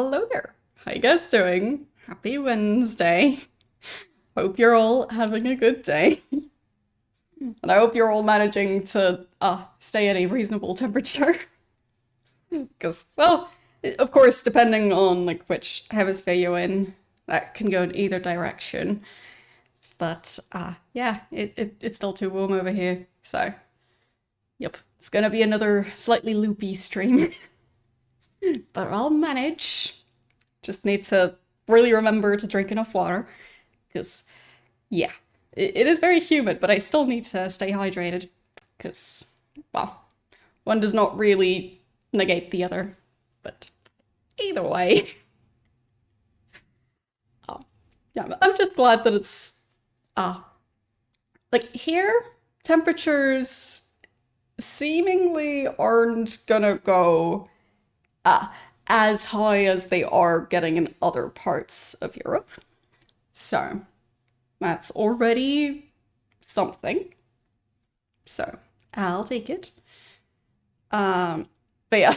Hello there. How you guys doing? Happy Wednesday. Hope you're all having a good day. And I hope you're all managing to stay at a reasonable temperature. Because, well, of course, depending on like which hemisphere you're in, that can go in either direction. But yeah, it's still too warm over here. So, yep, it's gonna be another slightly loopy stream. But I'll manage. Just need to really remember to drink enough water. Because, yeah, it is very humid, but I still need to stay hydrated. Because, well, one does not really negate the other. But either way. Yeah, I'm just glad that it's, like here, temperatures seemingly aren't gonna go as high as they are getting in other parts of Europe. So that's already something. So I'll take it. But yeah.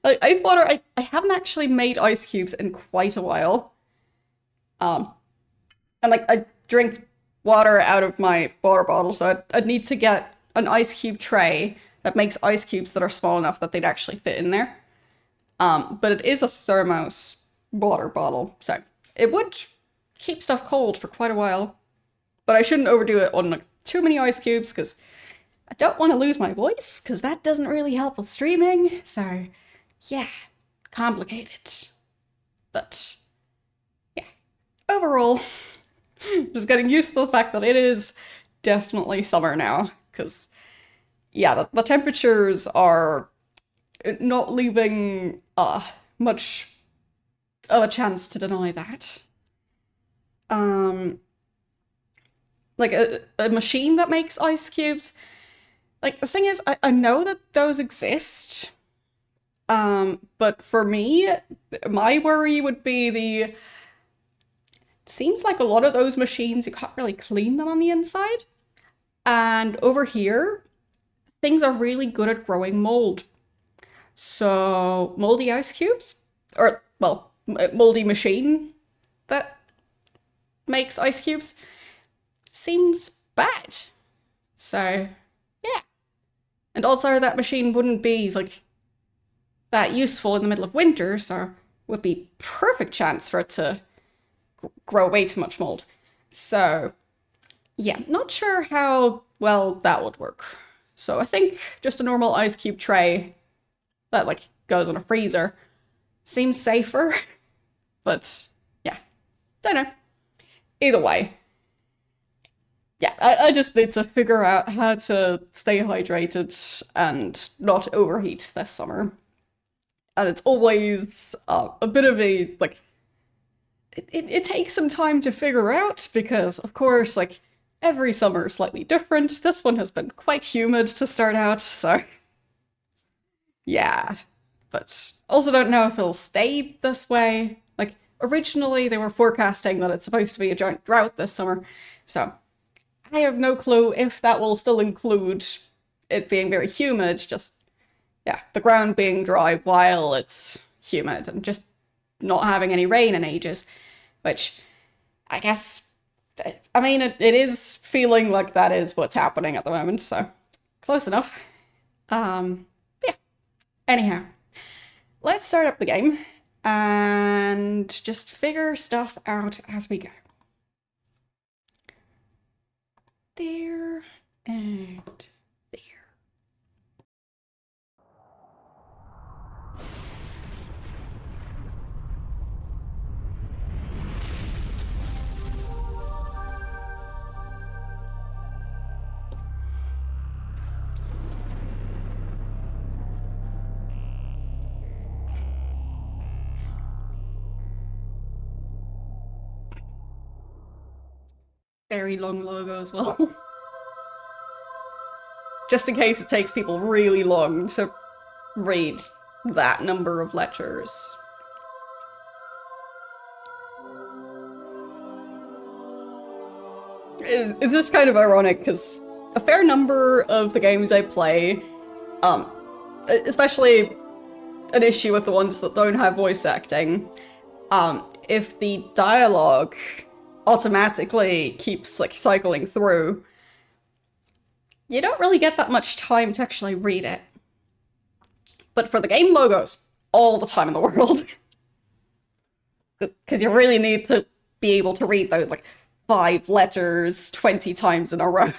Like, ice water, I haven't actually made ice cubes in quite a while. And like I drink water out of my water bottle, so I'd need to get an ice cube tray that makes ice cubes that are small enough that they'd actually fit in there. But it is a thermos water bottle, so it would keep stuff cold for quite a while. But I shouldn't overdo it on like too many ice cubes, because I don't want to lose my voice, because that doesn't really help with streaming. So, yeah, complicated. But, yeah, overall, just getting used to the fact that it is definitely summer now, because, yeah, the temperatures are not leaving much of a chance to deny that. Like a machine that makes ice cubes. Like the thing is, I know that those exist. But for me, my worry would be it seems like a lot of those machines, you can't really clean them on the inside. And over here, things are really good at growing mold. So, moldy ice cubes, or, well, moldy machine that makes ice cubes, seems bad. So, yeah. And also, that machine wouldn't be, like, that useful in the middle of winter, so would be perfect chance for it to grow way too much mold. So, yeah, not sure how well that would work. So I think just a normal ice cube tray that like goes on a freezer seems safer. But yeah, don't know. Either way, yeah, I just need to figure out how to stay hydrated and not overheat this summer. And it's always a bit of a like it takes some time to figure out, because of course like every summer is slightly different. This one has been quite humid to start out, so yeah. But also don't know if it'll stay this way. Like originally they were forecasting that it's supposed to be a giant drought this summer, so I have no clue if that will still include it being very humid, just yeah, the ground being dry while it's humid and just not having any rain in ages, which I guess, I mean, it is feeling like that is what's happening at the moment, so close enough. Yeah. Anyhow, let's start up the game and just figure stuff out as we go. There and there. Very long logo as well. Just in case it takes people really long to read that number of letters. It's just kind of ironic, because a fair number of the games I play, especially an issue with the ones that don't have voice acting. If the dialogue automatically keeps like cycling through, you don't really get that much time to actually read it. But for the game logos, all the time in the world. Because you really need to be able to read those like 5 letters 20 times in a row.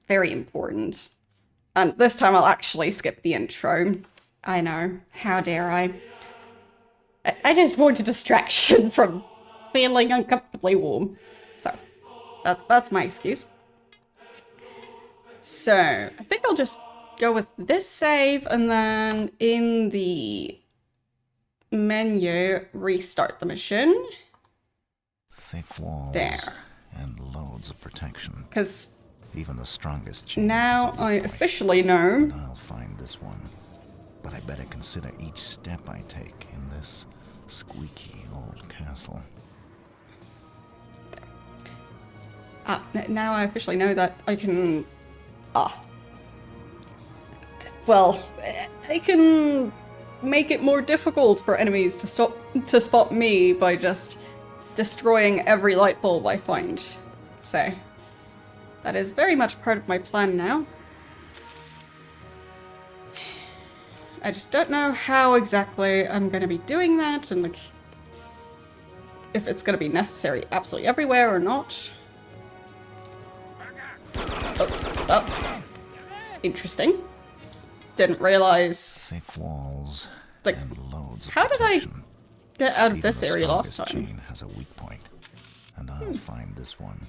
Very important. And this time I'll actually skip the intro. I know, how dare I? I just want a distraction from feeling uncomfortably warm. So, that's my excuse. So, I think I'll just go with this save and then in the menu, restart the mission. Thick walls there. And loads of protection. Because even the strongest chain now I officially know. I'll find this one. But I better consider each step I take in this squeaky old castle. Now I officially know that I can... well, I can make it more difficult for enemies to spot me by just destroying every light bulb I find. So, that is very much part of my plan now. I just don't know how exactly I'm going to be doing that, and like, if it's going to be necessary absolutely everywhere or not. Oh. Interesting. Didn't realize. Thick walls like, and loads of how did I protection. get out of Even this area last time? Chain has a weak point, and I'll find this one.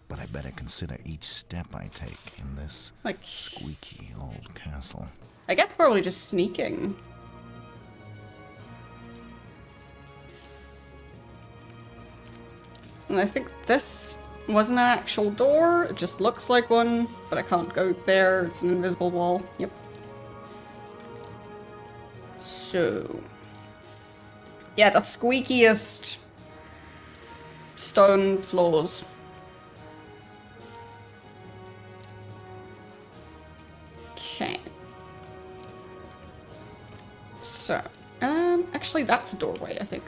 But I better consider each step I take in this like squeaky old castle. I guess probably just sneaking. And I think this wasn't an actual door, it just looks like one, but I can't go there, it's an invisible wall. Yep. So... yeah, the squeakiest stone floors. Okay. So, actually that's a doorway, I think.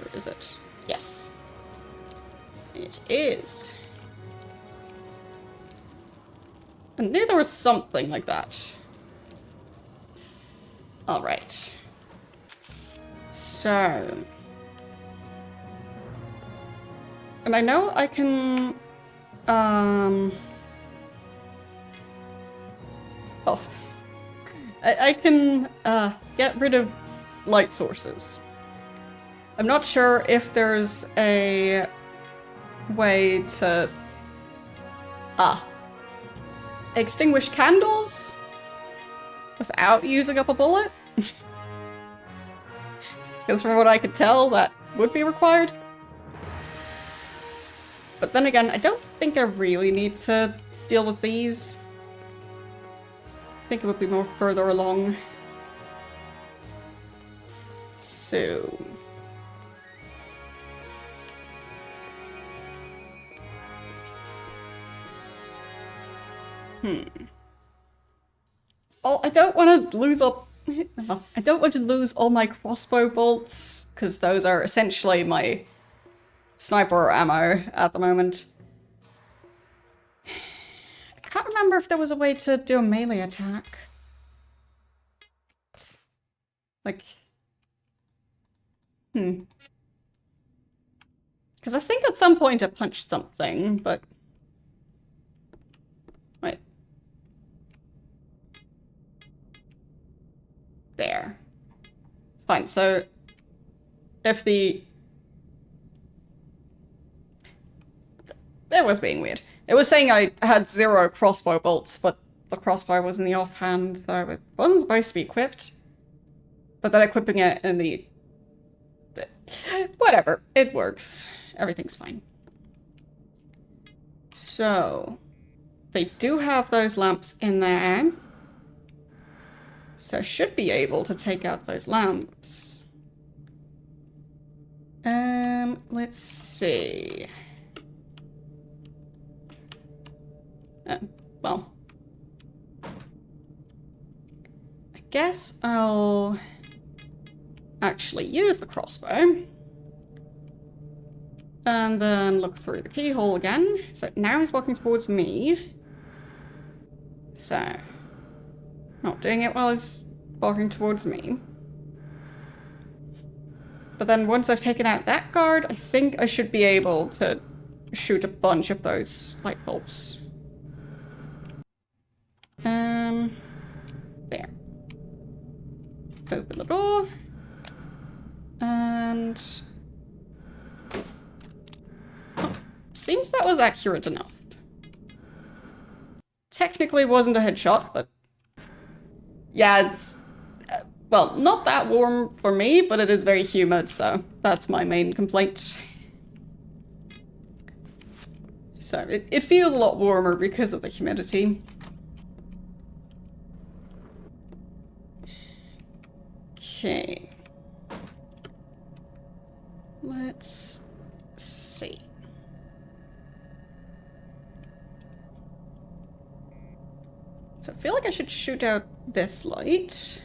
Or is it? Yes. It is. I knew there was something like that. Alright. So... and I know I can... oh. I can get rid of light sources. I'm not sure if there's a way to extinguish candles without using up a bullet. Because from what I could tell, that would be required. But then again, I don't think I really need to deal with these. I think it would be more further along. So... well, I don't want to lose all... I don't want to lose all my crossbow bolts, because those are essentially my sniper ammo at the moment. I can't remember if there was a way to do a melee attack. Like... because I think at some point I punched something, but... wait. There. Fine, so... if the... it was being weird. It was saying I had 0 crossbow bolts, but the crossbow was in the offhand, so it wasn't supposed to be equipped. But then equipping it in the... whatever, it works. Everything's fine. So, they do have those lamps in there. So I should be able to take out those lamps. Let's see. Well. I guess I'll actually use the crossbow. And then look through the keyhole again. So now he's walking towards me. So, not doing it while he's walking towards me. But then once I've taken out that guard, I think I should be able to shoot a bunch of those light bulbs. There. Open the door. And... oh, seems that was accurate enough. Technically wasn't a headshot, but... yeah, it's... well, not that warm for me, but it is very humid, so that's my main complaint. So it feels a lot warmer because of the humidity. Okay. Let's see. So I feel like I should shoot out this light.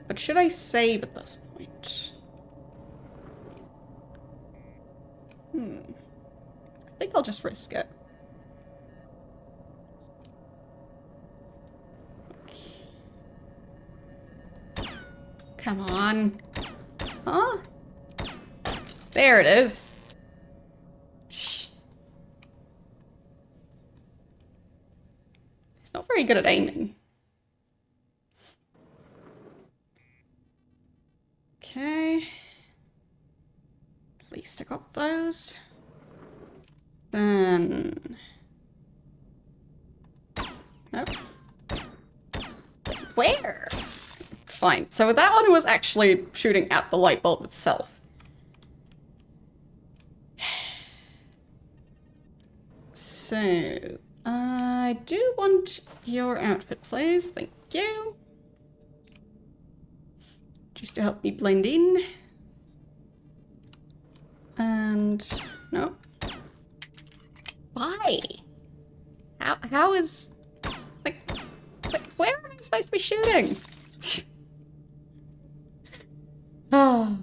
But should I save at this point? I think I'll just risk it. Come on. Huh? There it is. He's not very good at aiming. Okay. At least I got those. Then... nope. Where? Fine. So that one was actually shooting at the light bulb itself. So, I do want your outfit, please. Thank you. Just to help me blend in. And... no. Why? How is... like, where am I supposed to be shooting? Oh.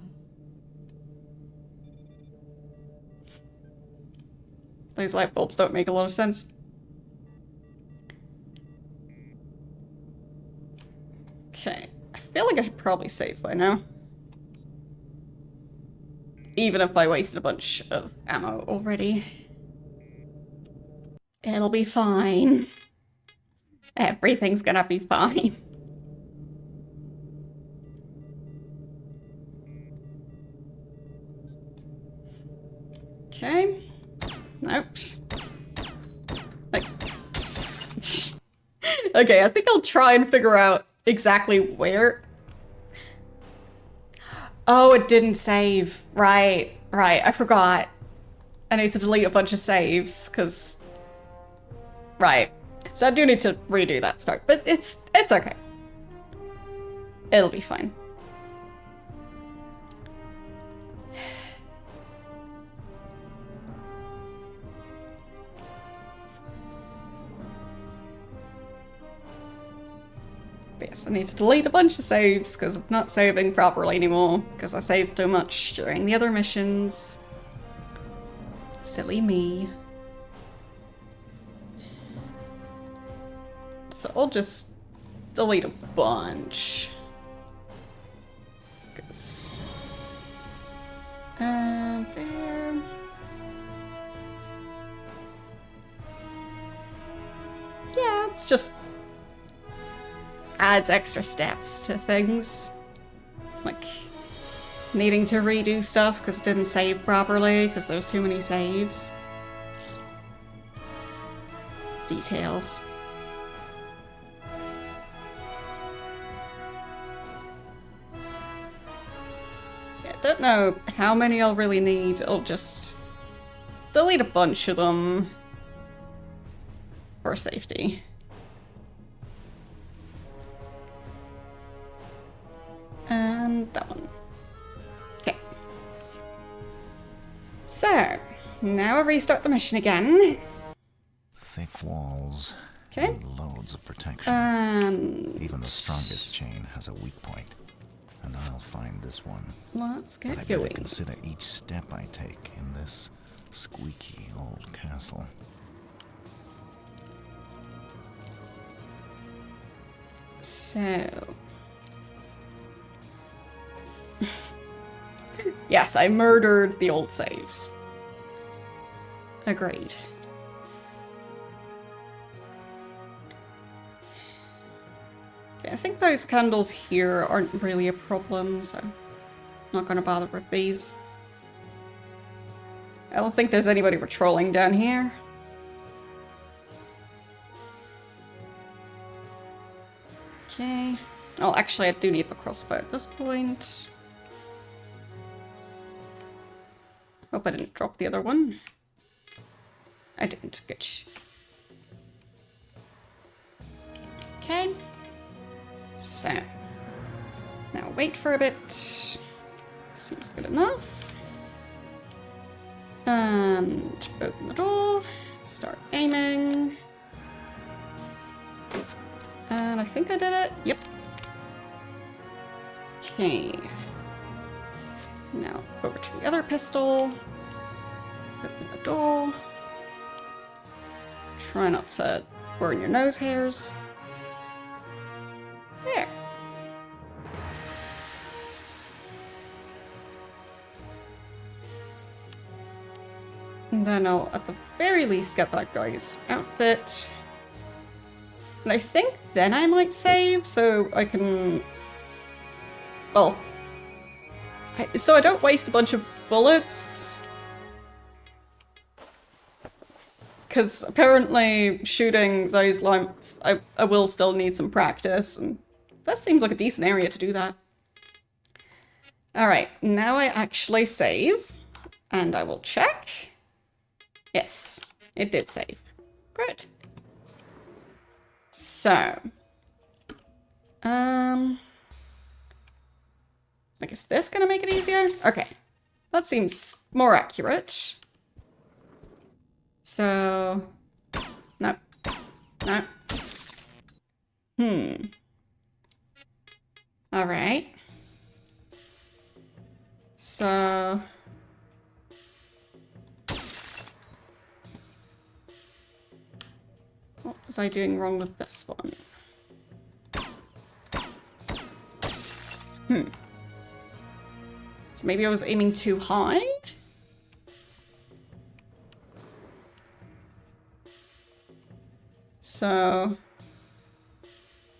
These light bulbs don't make a lot of sense. Okay. I feel like I should probably save by now. Even if I wasted a bunch of ammo already. It'll be fine. Everything's gonna be fine. Okay. Nope. Like... okay, I think I'll try and figure out exactly where... oh, it didn't save. Right, right, I forgot. I need to delete a bunch of saves, because... right. So I do need to redo that start, but it's okay. It'll be fine. Yes, I need to delete a bunch of saves because it's not saving properly anymore because I saved too much during the other missions. Silly me. So I'll just delete a bunch. Because... there... yeah, it's just... adds extra steps to things. Like, needing to redo stuff because it didn't save properly because there's too many saves. Details. Yeah, don't know how many I'll really need. I'll just delete a bunch of them for safety. And that one. Okay. So, now I restart the mission again. tools, Okay. and loads of protection. And Even the strongest chain has a weak point. And I'll find this one. let's But I get better going. consider each step I take in this squeaky old castle. So... yes, I murdered the old saves. Agreed. Okay, I think those candles here aren't really a problem, so I'm not going to bother with these. I don't think there's anybody patrolling down here. Okay. Oh, actually, I do need the crossbow at this point. Hope I didn't drop the other one. I didn't. Good. Okay. So. Now wait for a bit. Seems good enough. And open the door. Start aiming. And I think I did it. Yep. Okay. Now over to the other pistol. Open the door. Try not to burn your nose hairs. There. And then I'll, at the very least, get that guy's outfit. And I think then I might save, so I can... well... so I don't waste a bunch of bullets. Because apparently shooting those lamps, I will still need some practice, and that seems like a decent area to do that. Alright, now I actually save, and I will check. Yes, it did save. Great. So, like, is this gonna make it easier? Okay, that seems more accurate. So, no, no. All right. So, what was I doing wrong with this one? So maybe I was aiming too high? So,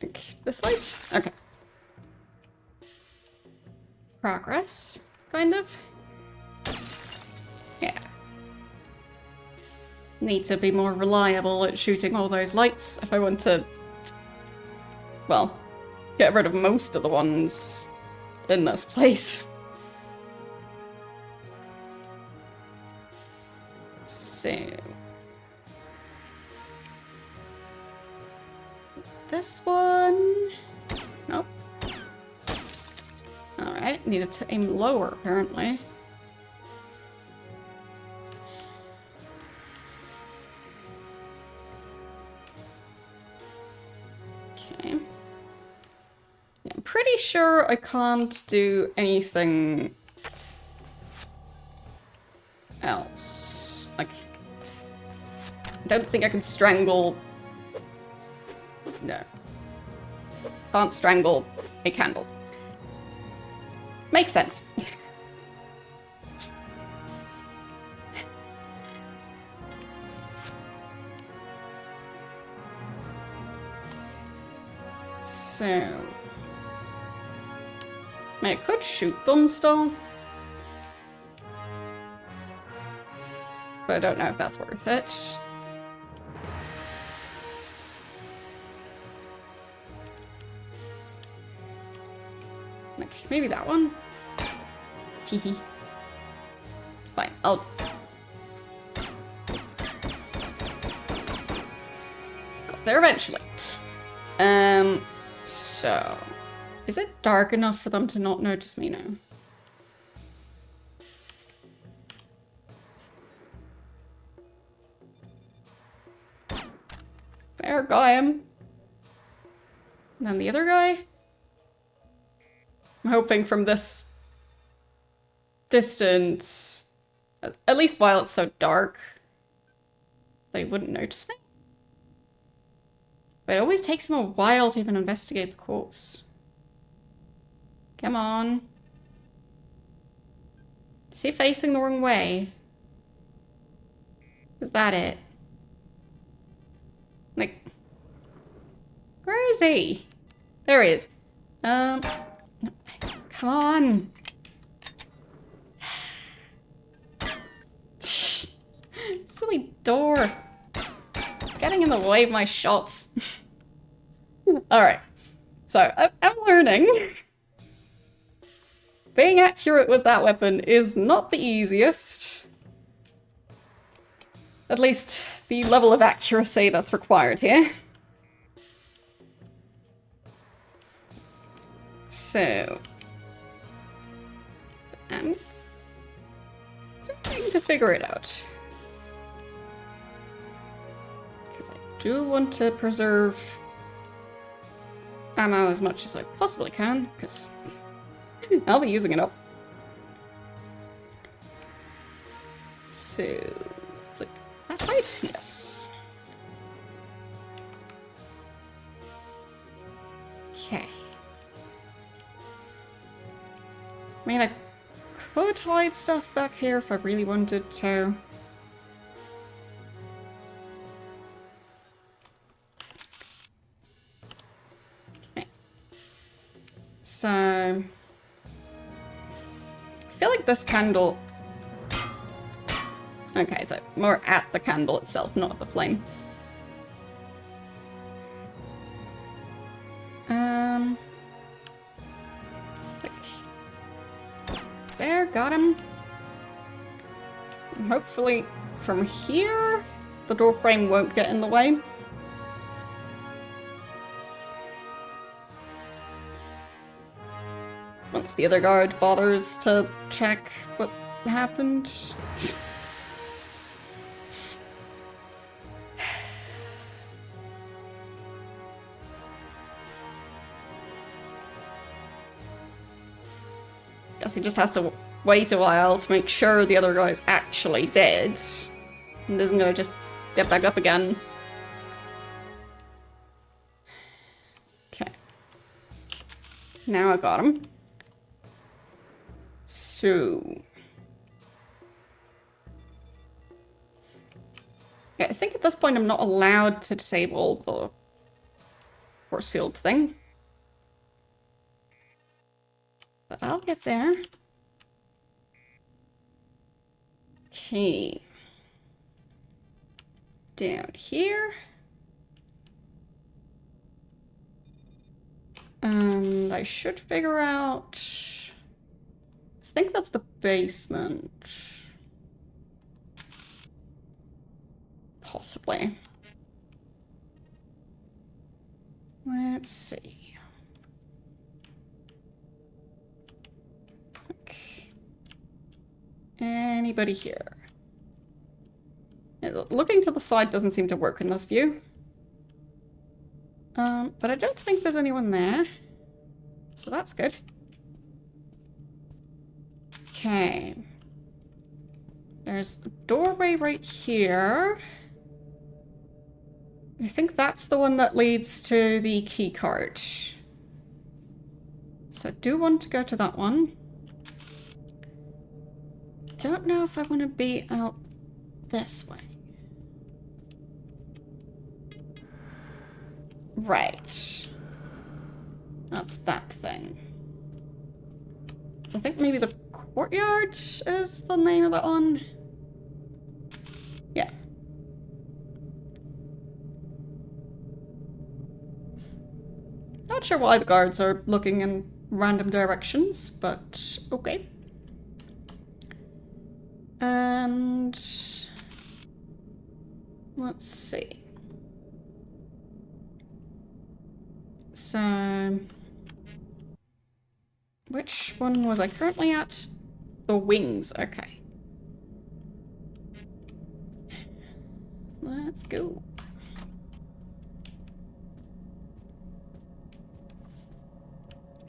like this way? Okay. Progress, kind of. Yeah. Need to be more reliable at shooting all those lights if I want to, well, get rid of most of the ones in this place. So... this one... nope. Alright, needed to aim lower, apparently. Okay. Yeah, I'm pretty sure I can't do anything else. Like, I don't think I can strangle... no. Can't strangle a candle. Makes sense. So... I mean, I could shoot them still. But I don't know if that's worth it. Like, maybe that one? Teehee. Fine, I'll... got there eventually. So... is it dark enough for them to not notice me now? got him. And then the other guy? I'm hoping from this distance, at least while it's so dark, that he wouldn't notice me. But it always takes him a while to even investigate the corpse. Come on. Is he facing the wrong way? Is that it? Like, where is he? There he is. Come on. Silly door. Getting in the way of my shots. Alright. So, I'm learning. Being accurate with that weapon is not the easiest. At least, the level of accuracy that's required here. So... I'm trying to figure it out. Because I do want to preserve ammo as much as I possibly can, because I'll be using it up. So, like, that right? Yes. Okay. I mean, I could hide stuff back here if I really wanted to. Okay. So... I feel like this candle... Okay, so more at the candle itself, not at the flame. There, got him. And hopefully from here, the door frame won't get in the way. Once the other guard bothers to check what happened. Guess he just has to wait a while to make sure the other guy's actually dead. And isn't gonna just get back up again. Okay. Now I got him. So... yeah, I think at this point I'm not allowed to disable the force field thing. But I'll get there. Okay. Down here. And I should figure out... I think that's the basement. Possibly. Let's see. Anybody here? Looking to the side doesn't seem to work in this view. But I don't think there's anyone there. So that's good. Okay. There's a doorway right here. I think that's the one that leads to the key card. So I do want to go to that one. Don't know if I want to be out this way. Right. That's that thing. So I think maybe the courtyard is the name of that one. Yeah. Not sure why the guards are looking in random directions, but okay. And let's see. So, which one was I currently at? The wings, okay. Let's go.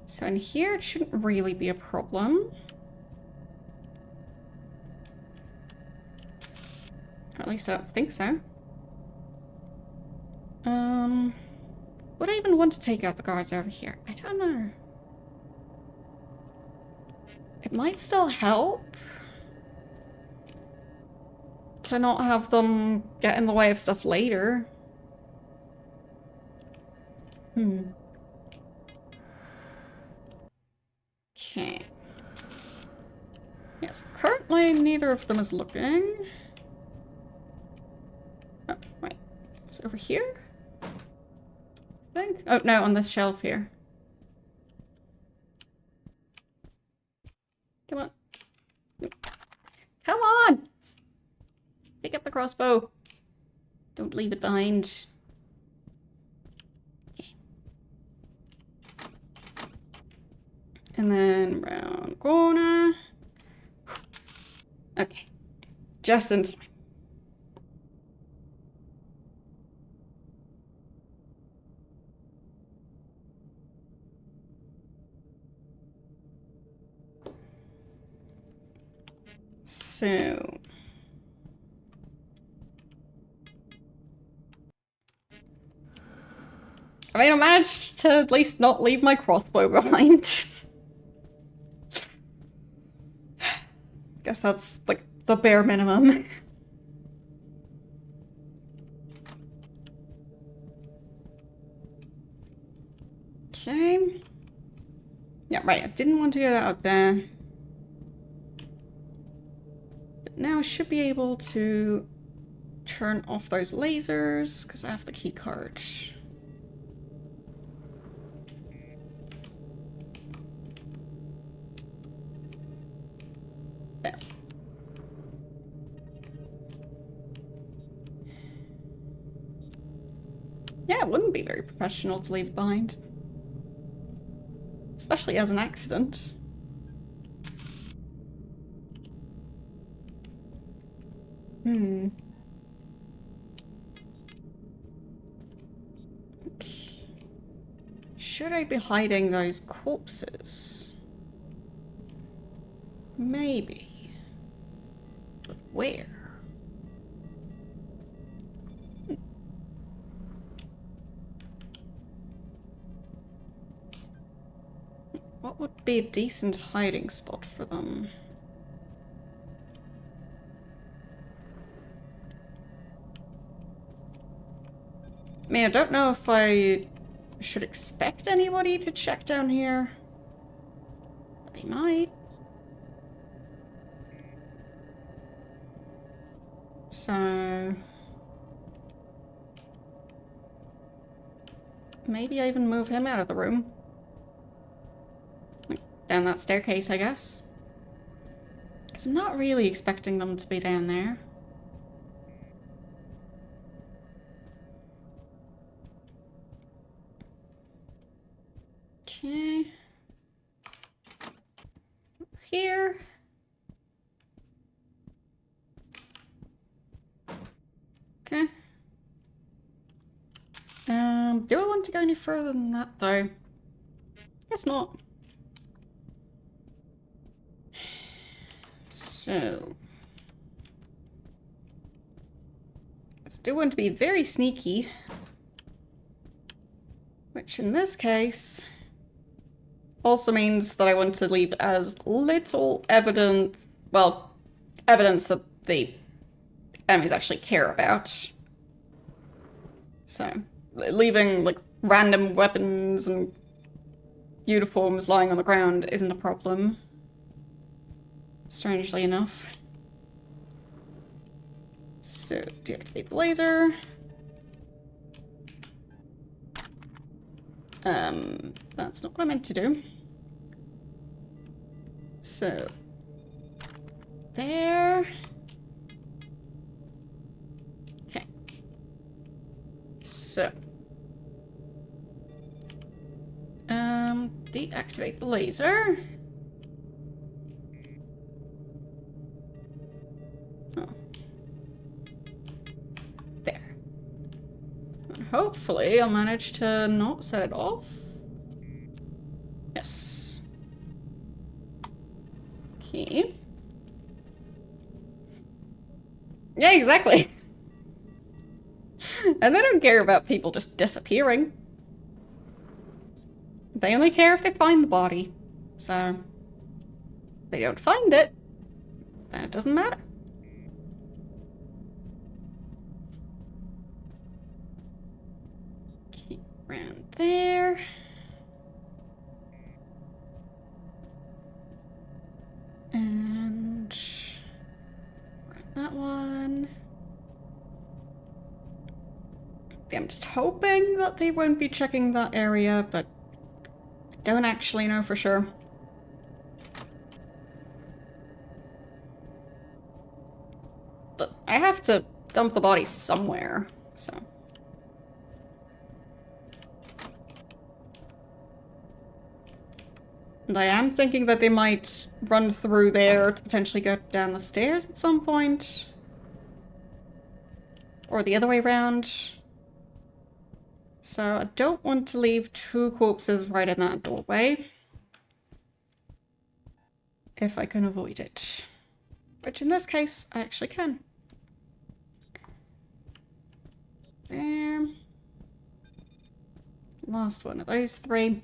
So in here, it shouldn't really be a problem. Or at least I don't think so. Would I even want to take out the guards over here? I don't know. It might still help to not have them get in the way of stuff later. Okay. Yes, currently neither of them is looking. Oh, wait. It's over here? I think? Oh, no, on this shelf here. Come on. Come on! Pick up the crossbow. Don't leave it behind. Okay. And then round corner. Okay. Just in time. So... I mean, I managed to at least not leave my crossbow behind. Guess that's, like, the bare minimum. Okay. Yeah, right, I didn't want to get out there. But now I should be able to turn off those lasers, because I have the key card. There. Yeah, it wouldn't be very professional to leave it behind. Especially as an accident. Should I be hiding those corpses? Maybe. But where? What would be a decent hiding spot for them? I mean, I don't know if I should expect anybody to check down here. But they might. So... maybe I even move him out of the room. Down that staircase, I guess. Because I'm not really expecting them to be down there. Okay. Up here. Okay. Do I want to go any further than that, though? Guess not. So... I do want to be very sneaky. Which, in this case... also means that I want to leave as little evidence... well, evidence that the enemies actually care about. So, leaving, like, random weapons and uniforms lying on the ground isn't a problem. Strangely enough. So, deactivate the laser. That's not what I meant to do. So, there. Okay. So, deactivate the laser. Oh. There. And hopefully I'll manage to not set it off. Yes. Yes. Okay. Yeah, exactly. And they don't care about people just disappearing. They only care if they find the body. So, if they don't find it, then it doesn't matter. Keep around there. And that one. I'm just hoping that they won't be checking that area, but I don't actually know for sure. But I have to dump the body somewhere, so. And I am thinking that they might run through there to potentially go down the stairs at some point. Or the other way around. So I don't want to leave two corpses right in that doorway. If I can avoid it. Which in this case, I actually can. There. Last one of those three.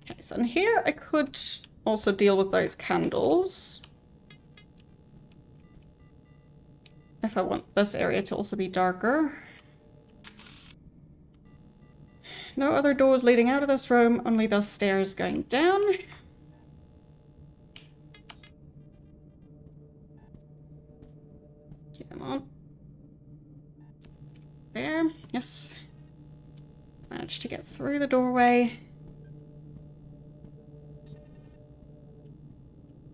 Okay, so in here I could also deal with those candles. If I want this area to also be darker. No other doors leading out of this room, only the stairs going down. Come on. There, yes. Managed to get through the doorway.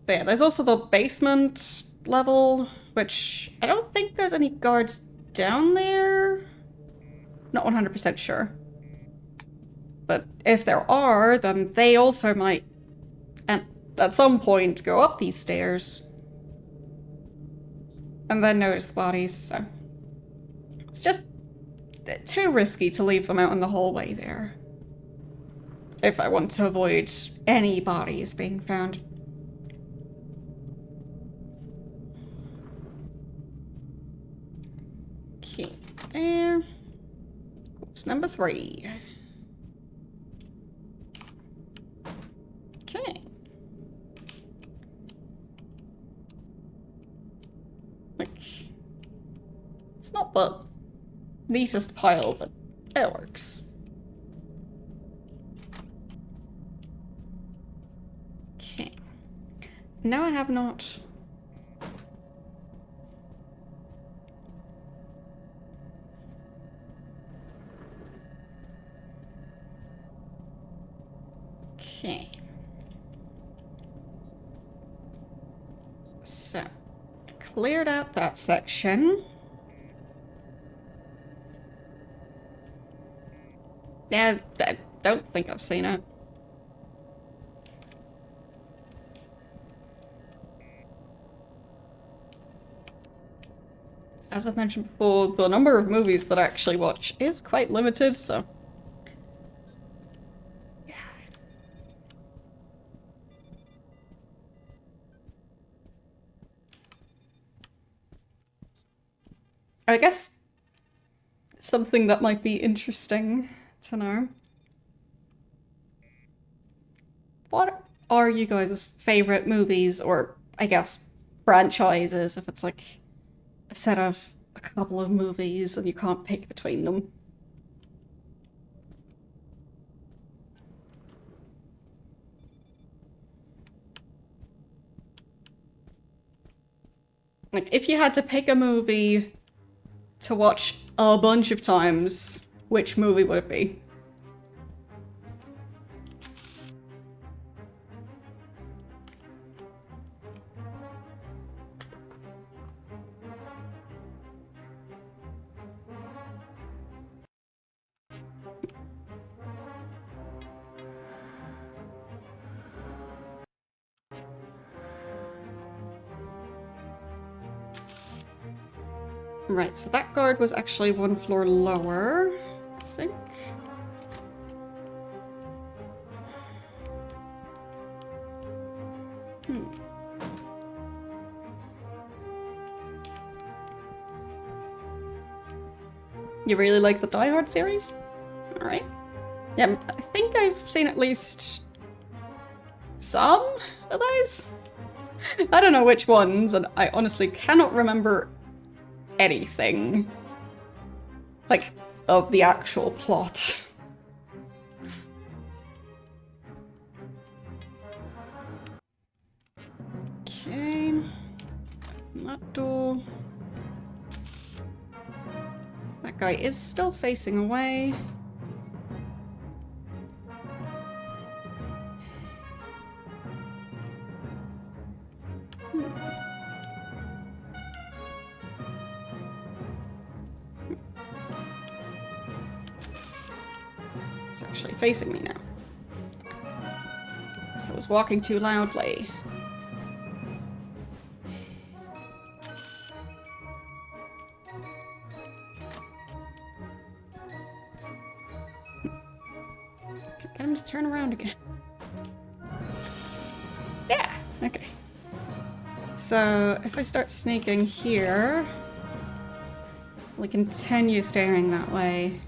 There, there's also the basement level, which I don't think there's any guards down there. Not 100% sure. But if there are, then they also might, and at some point, go up these stairs. And then notice the bodies, so. It's just too risky to leave them out in the hallway there. If I want to avoid any bodies being found. Okay, there. Corpse number 3. Okay. Like, it's not the neatest pile, but it works. Okay. Now I have not. Okay. So, cleared out that section. Yeah, I don't think I've seen it. As I've mentioned before, the number of movies that I actually watch is quite limited, so. Yeah. I guess something that might be interesting to know. What are you guys' favorite movies, or I guess franchises, if it's like a set of a couple of movies and you can't pick between them? Like, if you had to pick a movie to watch a bunch of times, which movie would it be? Right, so that guard was actually one floor lower, I think. You really like the Die Hard series? Alright. Yeah, I think I've seen at least some of those. I don't know which ones, and I honestly cannot remember anything, like, of the actual plot. Okay. Open that door. That guy is still facing away. He's actually facing me now. So I was walking too loudly. Get him to turn around again. Yeah, okay. So if I start sneaking here, we'll continue staring that way.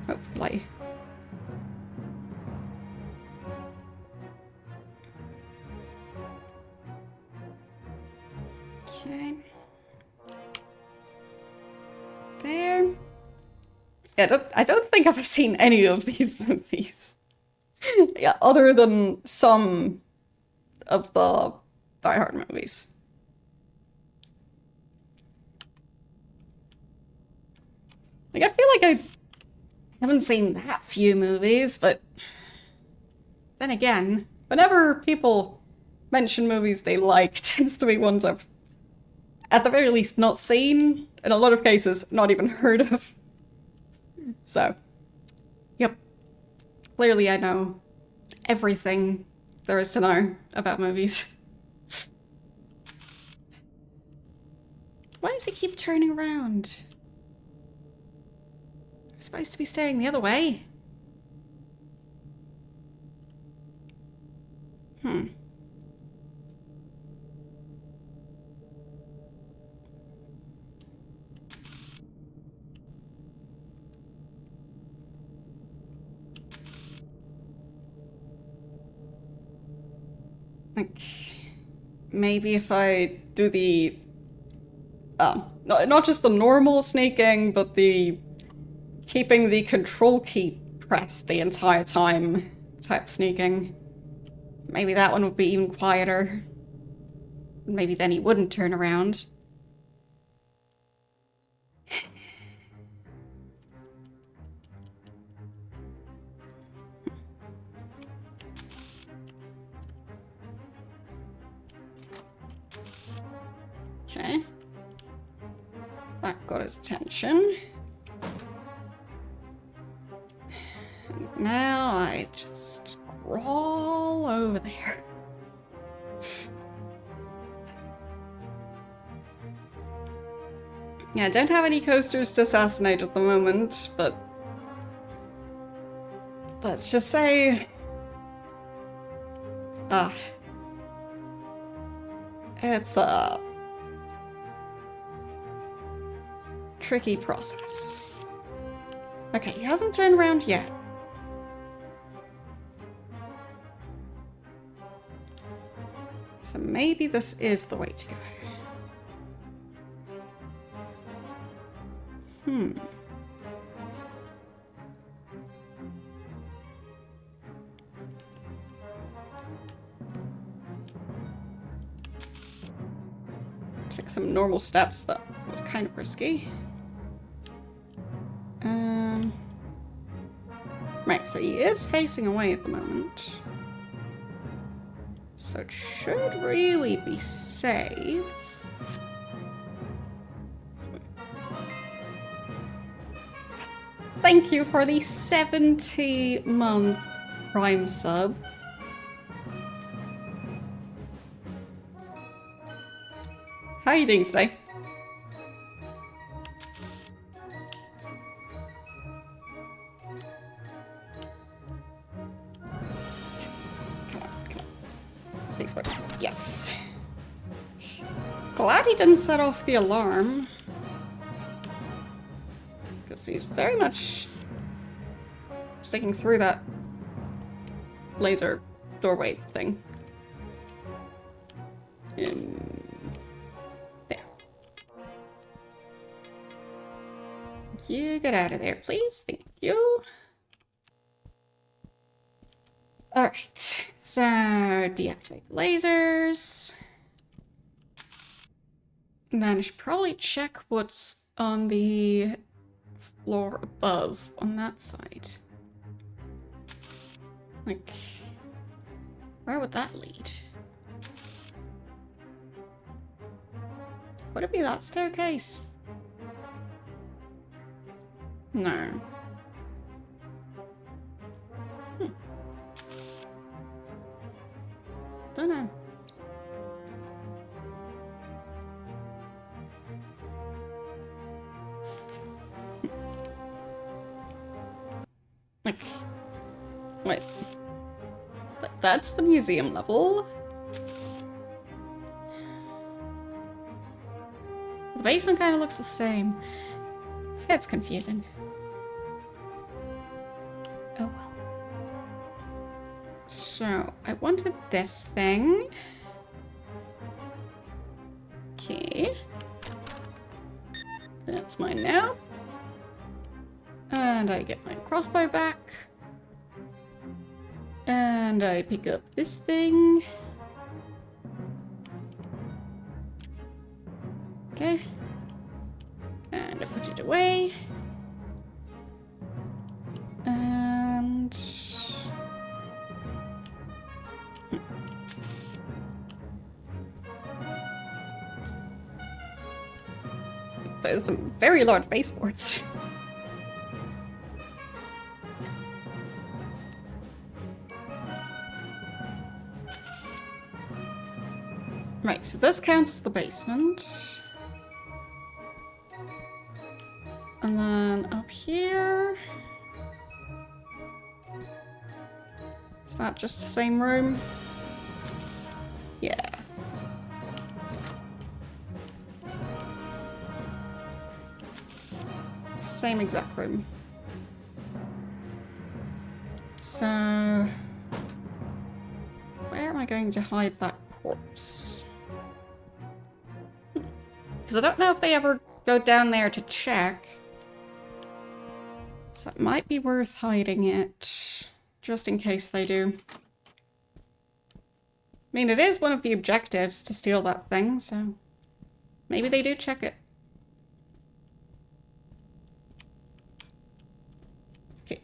Hopefully. Okay. There. Yeah, I don't think I've seen any of these movies. Yeah, other than some of the Die Hard movies. Like, I feel like I haven't seen that few movies, but then again, whenever people mention movies they like, tends to be ones I've, at the very least, not seen, in a lot of cases, not even heard of. So, yep. Clearly I know everything there is to know about movies. Why does he keep turning around? I'm supposed to be staring the other way. Like, maybe if I do the, not just the normal sneaking, but the keeping the control key pressed the entire time type sneaking. Maybe that one would be even quieter. Maybe then he wouldn't turn around. Okay. That got his attention. And now I just crawl over there. Yeah, I don't have any coasters to assassinate at the moment, but let's just say, it's a tricky process. Okay, he hasn't turned around yet. So maybe this is the way to go. Took some normal steps that was kind of risky. Right, so he is facing away at the moment. So it should really be safe. Thank you for the 70-month Prime sub. How are you doing today? Yes. Glad he didn't set off the alarm. Because he's very much sticking through that laser doorway thing. There. You get out of there, please. Thank you. Alright, so deactivate lasers. And then I should probably check what's on the floor above on that side. Like, where would that lead? Would it be that staircase? No. Don't know. Like, wait. That's the museum level. The basement kind of looks the same. It's confusing. Oh well. So, I wanted this thing. Okay. That's mine now. And I get my crossbow back. And I pick up this thing. Okay. And I put it away. And... There's some very large baseboards. Right, so this counts as the basement. And then up here... Is that just the same room? Yeah. Same exact room. So... where am I going to hide that corpse? Because I don't know if they ever go down there to check. So it might be worth hiding it, just in case they do. I mean, it is one of the objectives to steal that thing, so maybe they do check it. Okay,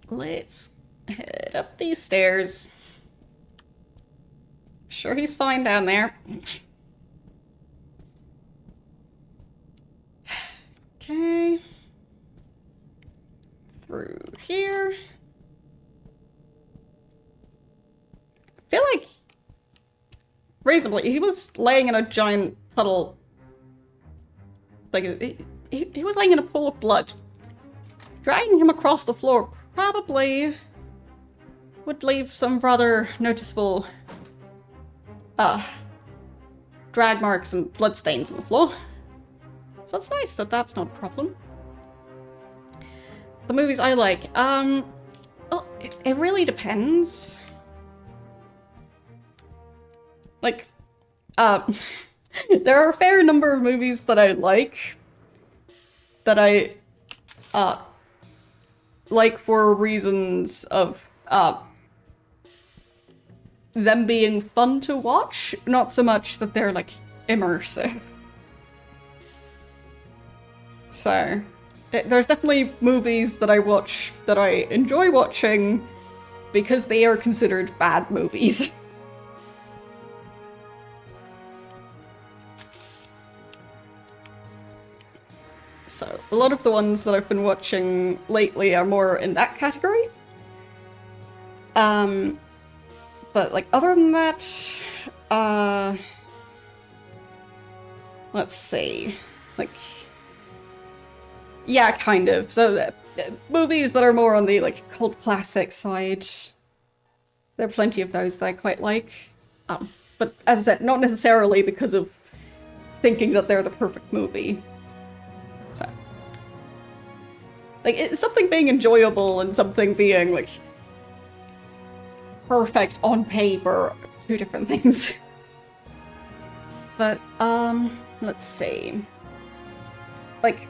let's head up these stairs. Sure he's fine down there. Okay. Through here. I feel like, reasonably, he was laying in a giant puddle. Like, he was laying in a pool of blood. Dragging him across the floor probably would leave some rather noticeable drag marks and blood stains on the floor. So it's nice that that's not a problem. The movies I like, well, it really depends. Like, there are a fair number of movies that I like for reasons of, them being fun to watch, not so much that they're, like, immersive. So, there's definitely movies that I watch that I enjoy watching because they are considered bad movies. So, a lot of the ones that I've been watching lately are more in that category. But, like, other than that, let's see, like, yeah, kind of. So, movies that are more on the, like, cult classic side, there are plenty of those that I quite like. but as I said, not necessarily because of thinking that they're the perfect movie. So, like, it's something being enjoyable and something being, like, perfect on paper, two different things. But, let's see. Like,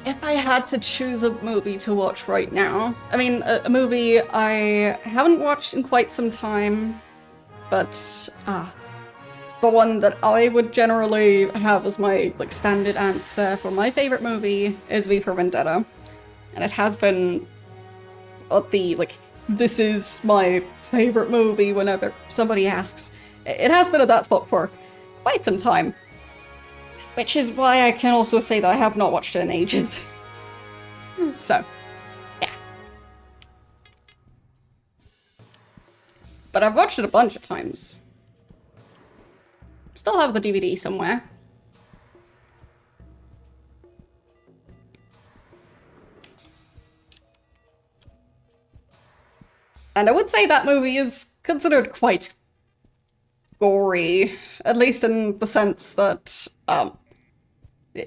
if I had to choose a movie to watch right now, I mean, a movie I haven't watched in quite some time, but, the one that I would generally have as my, like, standard answer for my favorite movie is V for Vendetta. And it has been at the, like, this is my favorite movie whenever somebody asks. It has been at that spot for quite some time. Which is why I can also say that I have not watched it in ages. So, yeah. But I've watched it a bunch of times. Still have the DVD somewhere. And I would say that movie is considered quite gory, at least in the sense that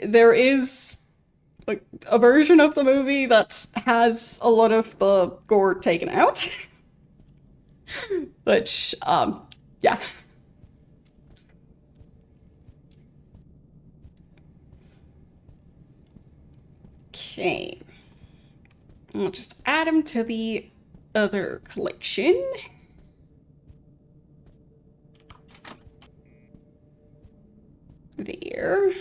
there is like a version of the movie that has a lot of the gore taken out. Which, yeah. Okay. I'll just add them to the other collection. There.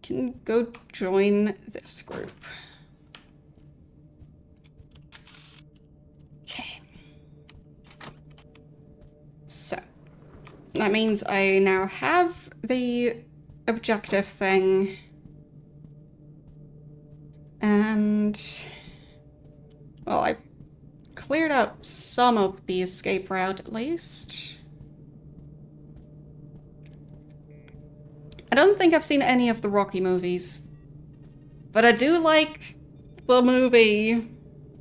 Can go join this group. Okay. So, that means I now have the objective thing. And, well, I've cleared out some of the escape route at least. I don't think I've seen any of the Rocky movies, but I do like the movie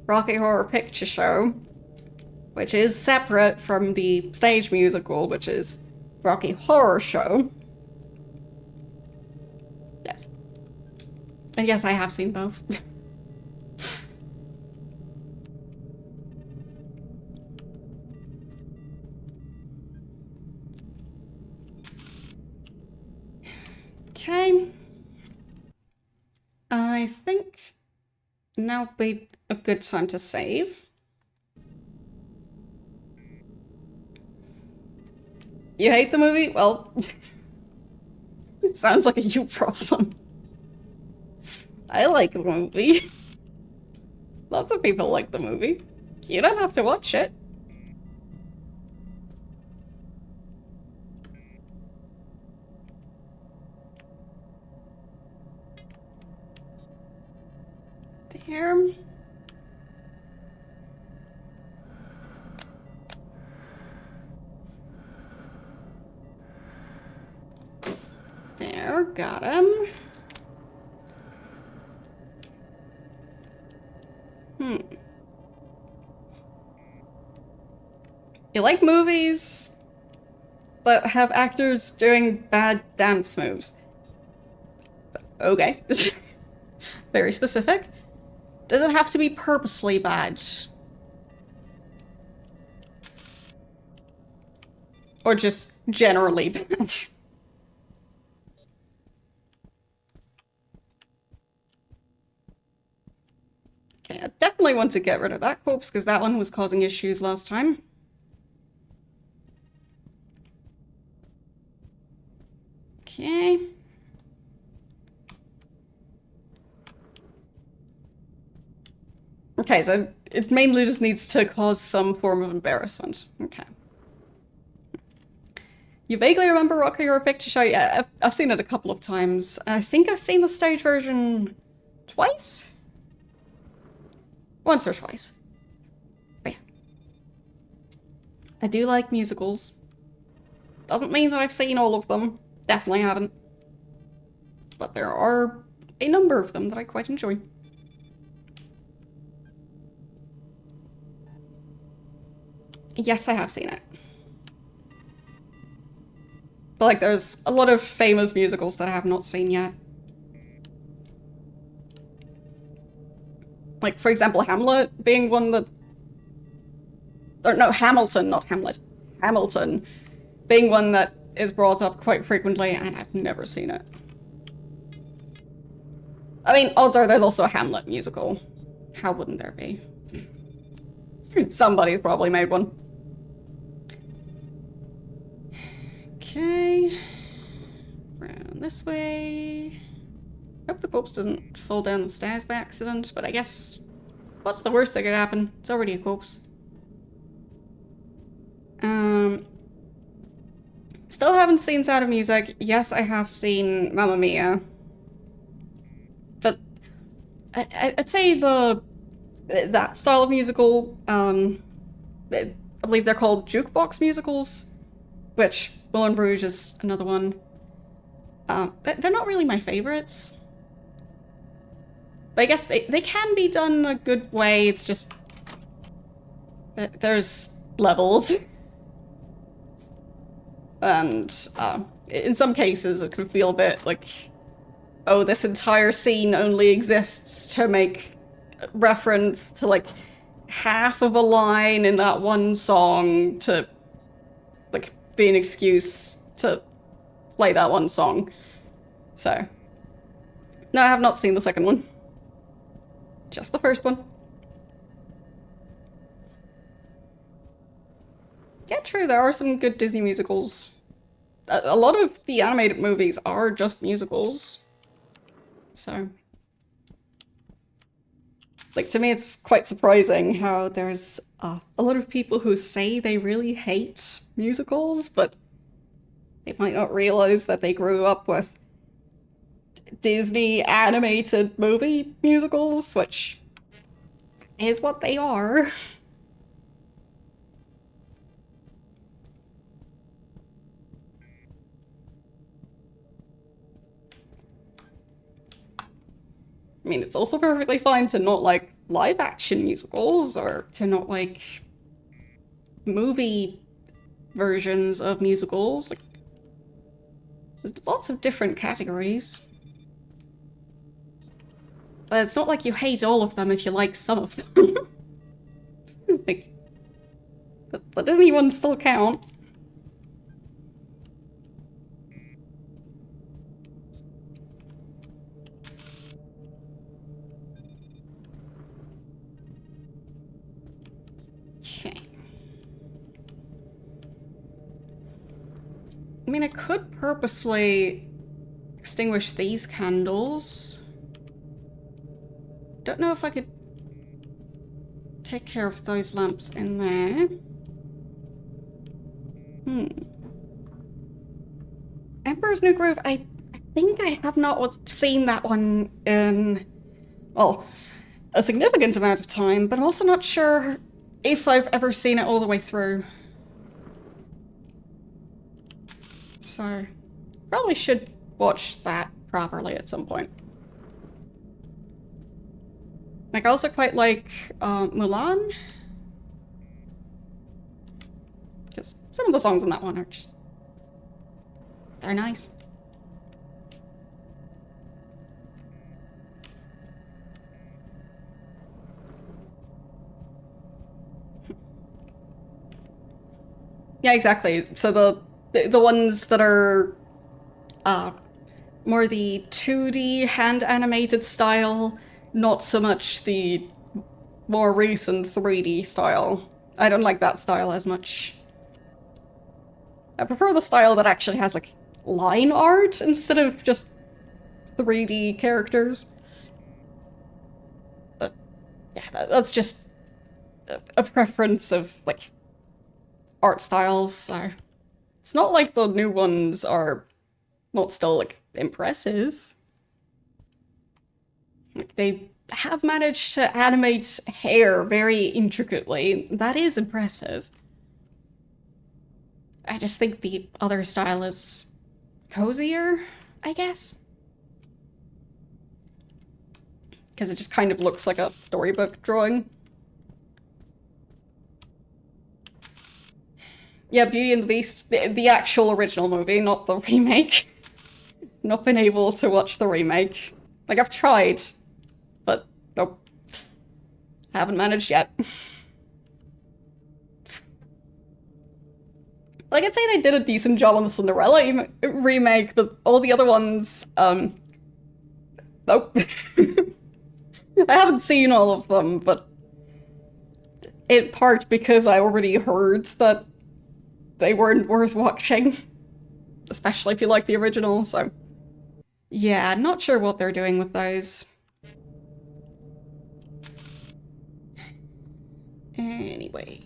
Rocky Horror Picture Show, which is separate from the stage musical, which is Rocky Horror Show. Yes. And yes, I have seen both. Okay. I think now would be a good time to save. You hate the movie? Well, sounds like a you problem. I like the movie. Lots of people like the movie. You don't have to watch it. There. There, got him. You like movies that have actors doing bad dance moves? Okay. Very specific. Does it have to be purposefully bad? Or just generally bad? Okay, I definitely want to get rid of that corpse because that one was causing issues last time. Okay. Okay, so it mainly just needs to cause some form of embarrassment. Okay. You vaguely remember Rocky Horror Picture Show? Yeah, I've seen it a couple of times. I think I've seen the stage version twice? Once or twice. But yeah. I do like musicals. Doesn't mean that I've seen all of them. Definitely haven't. But there are a number of them that I quite enjoy. Yes, I have seen it. feel like there's a lot of famous musicals that I have not seen yet. Like, for example, Hamlet being one that... Or no, Hamilton, not Hamlet. Hamilton being one that is brought up quite frequently, and I've never seen it. I mean, odds are there's also a Hamlet musical. How wouldn't there be? Somebody's probably made one. Okay. Round this way. Hope the corpse doesn't fall down the stairs by accident, but I guess... What's the worst that could happen? It's already a corpse. Still haven't seen Sound of Music. Yes, I have seen Mamma Mia. But I'd say that style of musical, I believe they're called jukebox musicals, which Moulin Rouge is another one. They're not really my favorites. But I guess they can be done a good way. It's just there's levels. And in some cases it can feel a bit like, oh, this entire scene only exists to make reference to like half of a line in that one song to like be an excuse to play that one song. So, no, I have not seen the second one. Just the first one. Yeah, true, there are some good Disney musicals. A lot of the animated movies are just musicals. So... Like, to me it's quite surprising how there's a lot of people who say they really hate musicals, but they might not realize that they grew up with Disney animated movie musicals, which is what they are. I mean, it's also perfectly fine to not like live action musicals or to not like movie versions of musicals. Like, there's lots of different categories. But it's not like you hate all of them if you like some of them. Like, the Disney ones still count. Okay. I mean, I could purposefully extinguish these candles. Don't know if I could take care of those lamps in there. Emperor's New Groove, I think I have not seen that one in, well, a significant amount of time, but I'm also not sure if I've ever seen it all the way through. So, probably should watch that properly at some point. Like, I also quite like Mulan. Because some of the songs in that one are just... they're nice. Yeah, exactly. So the ones that are more the 2D hand animated style, not so much the more recent 3D style. I don't like that style as much. I prefer the style that actually has like line art instead of just 3D characters. But yeah, that's just a preference of like art styles. So it's not like the new ones are not still like impressive. Like, they have managed to animate hair very intricately. That is impressive. I just think the other style is cozier, I guess. Because it just kind of looks like a storybook drawing. Yeah, Beauty and the Beast, the actual original movie, not the remake. Not been able to watch the remake. Like, I've tried, but nope. Haven't managed yet. Like, I'd say they did a decent job on the Cinderella remake, but all the other ones, nope. I haven't seen all of them, but in part because I already heard that they weren't worth watching. Especially if you like the original, so... Yeah, not sure what they're doing with those. Anyway.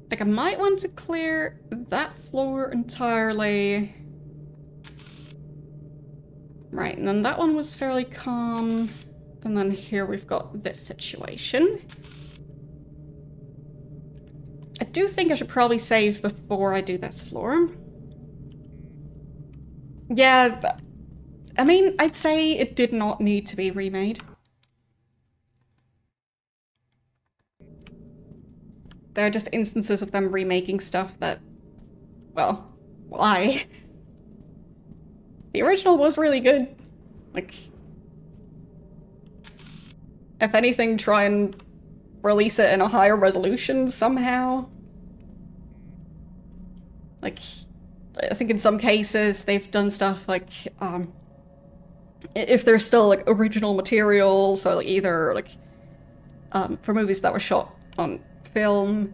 Like, I might want to clear that floor entirely. Right, and then that one was fairly calm. And then here we've got this situation. I do think I should probably save before I do this floor. Yeah, I mean, I'd say it did not need to be remade. There are just instances of them remaking stuff that, well, why? The original was really good. Like, if anything, try and release it in a higher resolution somehow. Like, I think in some cases they've done stuff like, if there's still like original material, so like either like, for movies that were shot on film,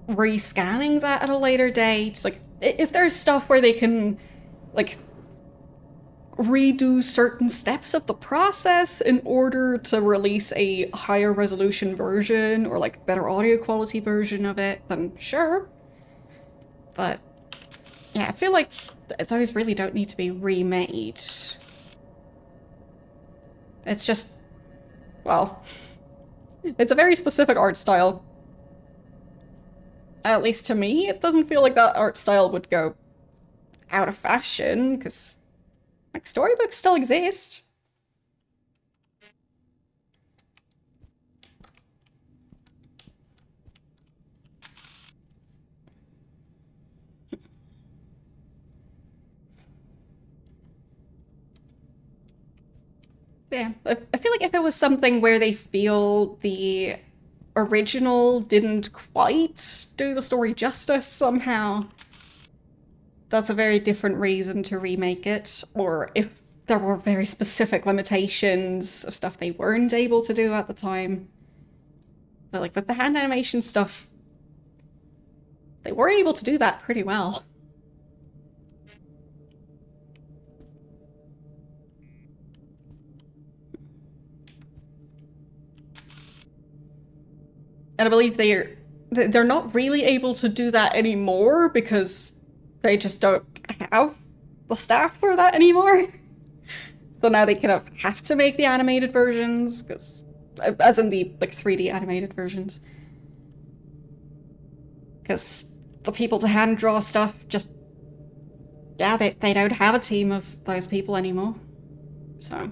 rescanning that at a later date. Like, if there's stuff where they can, like, redo certain steps of the process in order to release a higher resolution version or like better audio quality version of it, then sure. But yeah, I feel like those really don't need to be remade. It's just, well, it's a very specific art style. At least to me, it doesn't feel like that art style would go out of fashion, because like storybooks still exist. Yeah, I feel like if it was something where they feel the original didn't quite do the story justice somehow, that's a very different reason to remake it. Or if there were very specific limitations of stuff they weren't able to do at the time. But like with the hand animation stuff, they were able to do that pretty well. And I believe they're not really able to do that anymore because they just don't have the staff for that anymore. So now they kind of have to make the animated versions, because, as in the like 3D animated versions, because the people to hand draw stuff just, yeah, they don't have a team of those people anymore. So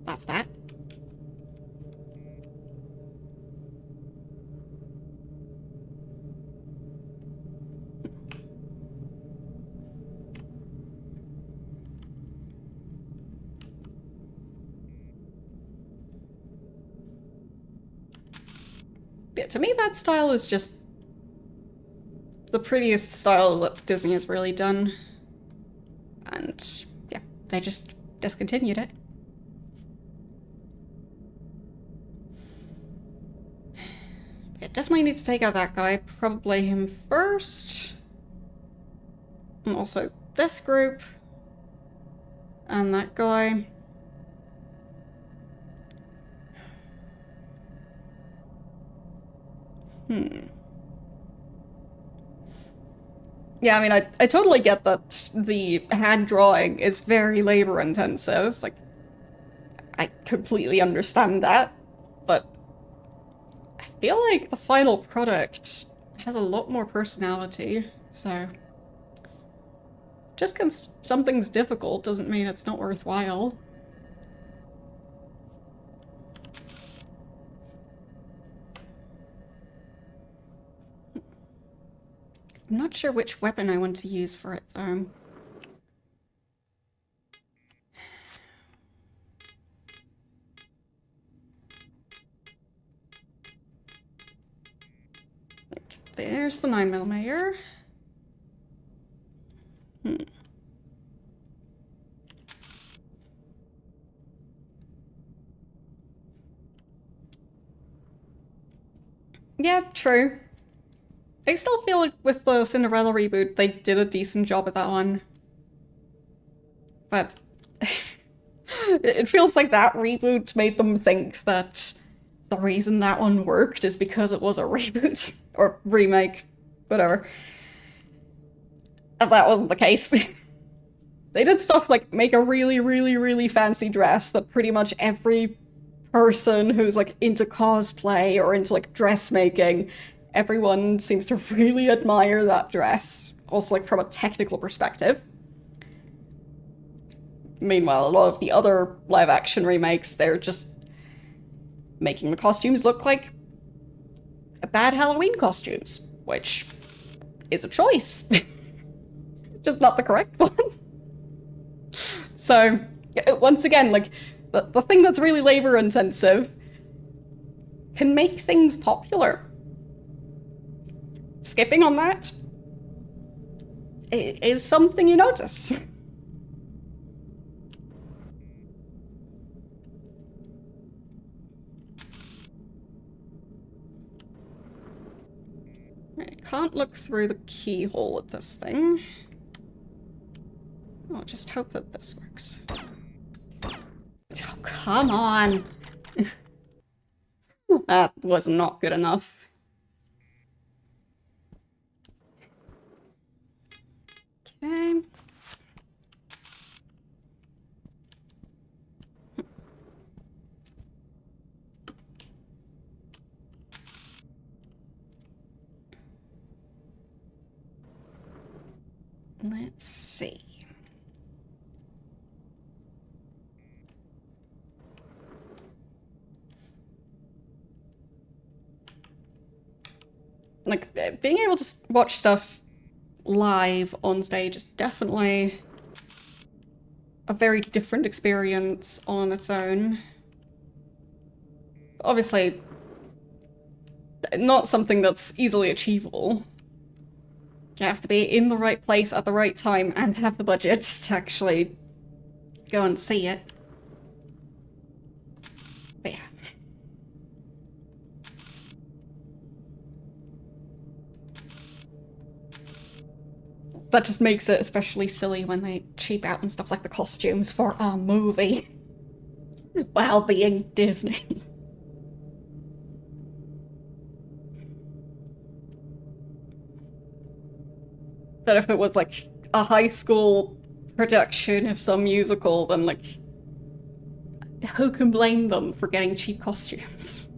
that's that. Yeah, to me, that style is just the prettiest style that Disney has really done. And yeah, they just discontinued it. Yeah, definitely need to take out that guy. Probably him first. And also this group. And that guy. Yeah, I mean, I totally get that the hand drawing is very labor intensive. Like, I completely understand that. But I feel like the final product has a lot more personality. So just because something's difficult doesn't mean it's not worthwhile. I'm not sure which weapon I want to use for it, though. There's the 9mm. Yeah, true. I still feel like with the Cinderella reboot, they did a decent job at that one. But it feels like that reboot made them think that the reason that one worked is because it was a reboot. Or remake. Whatever. And that wasn't the case. They did stuff like make a really, really, really fancy dress that pretty much every person who's like into cosplay or into like dressmaking, everyone seems to really admire that dress. Also, like from a technical perspective. Meanwhile, a lot of the other live action remakes, they're just making the costumes look like bad Halloween costumes, which is a choice. Just not the correct one. So, once again, like, the thing that's really labor intensive can make things popular. Skipping on that is something you notice. I can't look through the keyhole at this thing. I'll just hope that this works. Oh, come on! That was not good enough. Okay. Let's see. Like, being able to watch stuff live on stage is definitely a very different experience on its own. Obviously, not something that's easily achievable. You have to be in the right place at the right time and have the budget to actually go and see it. But yeah. That just makes it especially silly when they cheap out and stuff like the costumes for a movie while being Disney. That if it was like a high school production of some musical, then like, who can blame them for getting cheap costumes?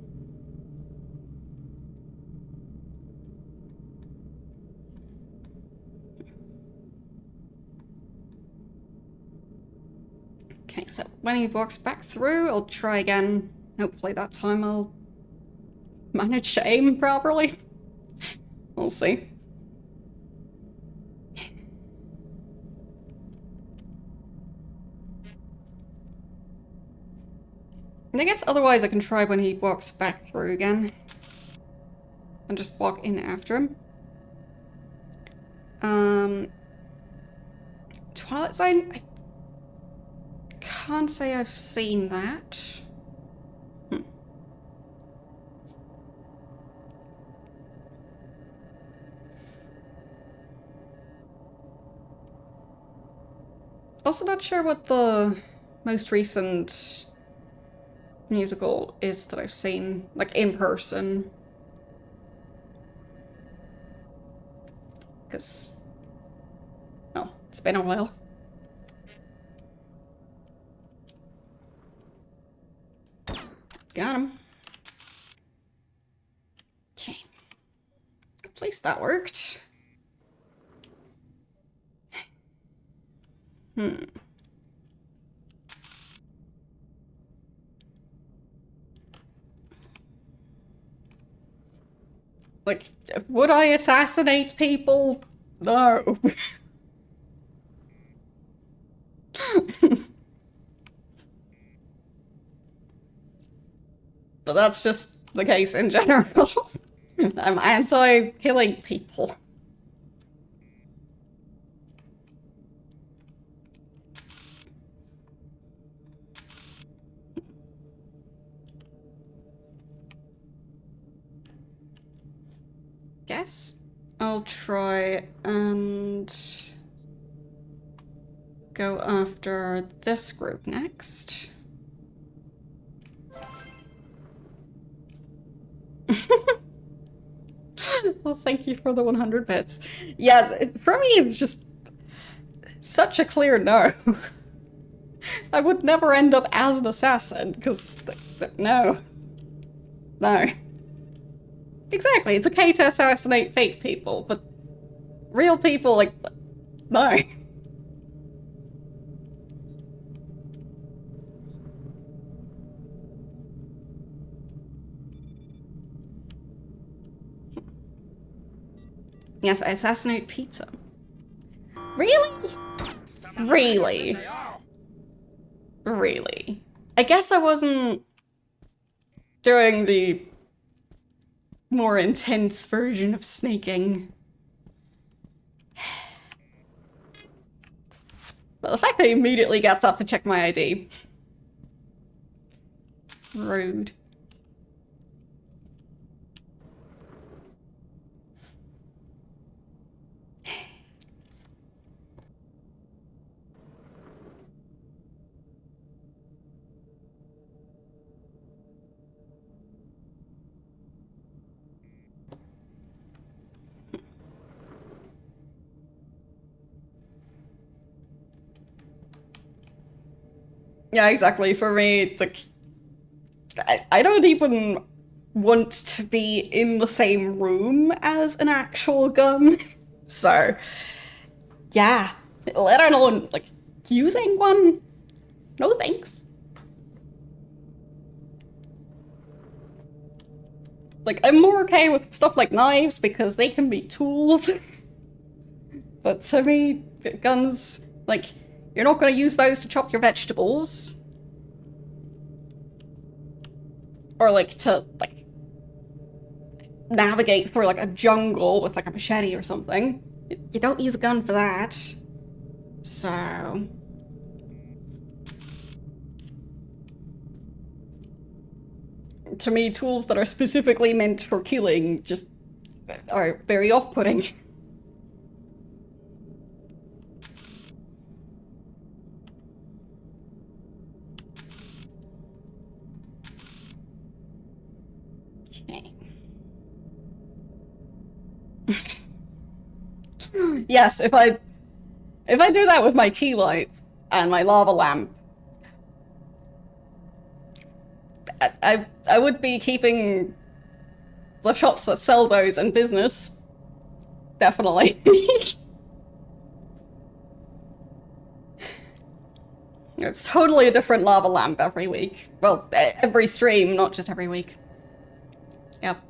Okay, so when he walks back through, I'll try again. Hopefully that time I'll manage to aim properly. We'll see. And I guess otherwise I can try when he walks back through again. And just walk in after him. Twilight Zone? I can't say I've seen that. Also not sure what the most recent musical is that I've seen, like, in person. Because, oh, it's been a while. Got him. Okay. At least that worked. Like, would I assassinate people? No. But that's just the case in general. I'm anti-killing people. Guess I'll try and go after this group next. Well, thank you for the 100 bits. Yeah, for me it's just such a clear no. I would never end up as an assassin, because no. No. Exactly, it's okay to assassinate fake people, but real people, like, no. Yes, I assassinate pizza. Really? Really? Really? I guess I wasn't doing the more intense version of sneaking. But the fact that he immediately gets up to check my ID. Rude. Yeah, exactly. For me, it's like, I don't even want to be in the same room as an actual gun. So, yeah. Let alone, like, using one? No thanks. Like, I'm more okay with stuff like knives because they can be tools. But to me, guns, like, you're not gonna use those to chop your vegetables. Or, like, to, like, navigate through, like, a jungle with, like, a machete or something. You don't use a gun for that. So... to me, tools that are specifically meant for killing just are very off-putting. Okay. Yes, if I do that with my key lights and my lava lamp, I would be keeping the shops that sell those in business. Definitely. It's totally a different lava lamp every week. Well, every stream, not just every week. Yep.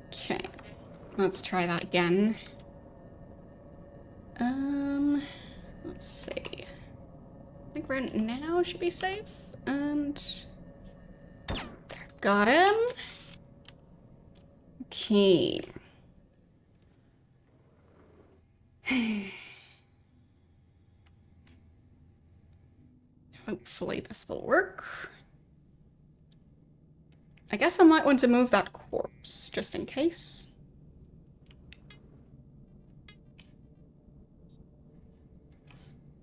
Okay. Let's try that again. Let's see. I think right now should be safe. And... got him. Okay. Hopefully this will work. I guess I might want to move that corpse, just in case.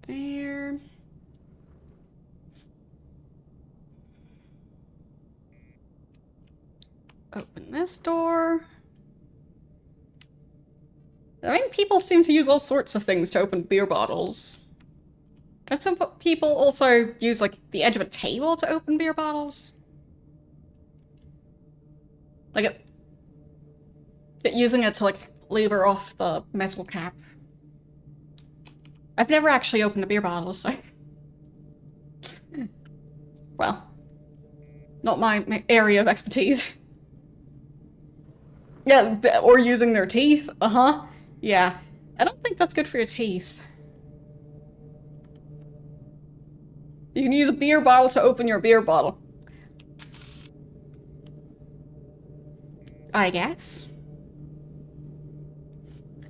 There. Open this door. I mean, people seem to use all sorts of things to open beer bottles. And some people also use, like, the edge of a table to open beer bottles. Like, using it to, like, lever off the metal cap. I've never actually opened a beer bottle, so... well, not my area of expertise. Yeah, or using their teeth. Uh-huh. Yeah. I don't think that's good for your teeth. You can use a beer bottle to open your beer bottle. I guess.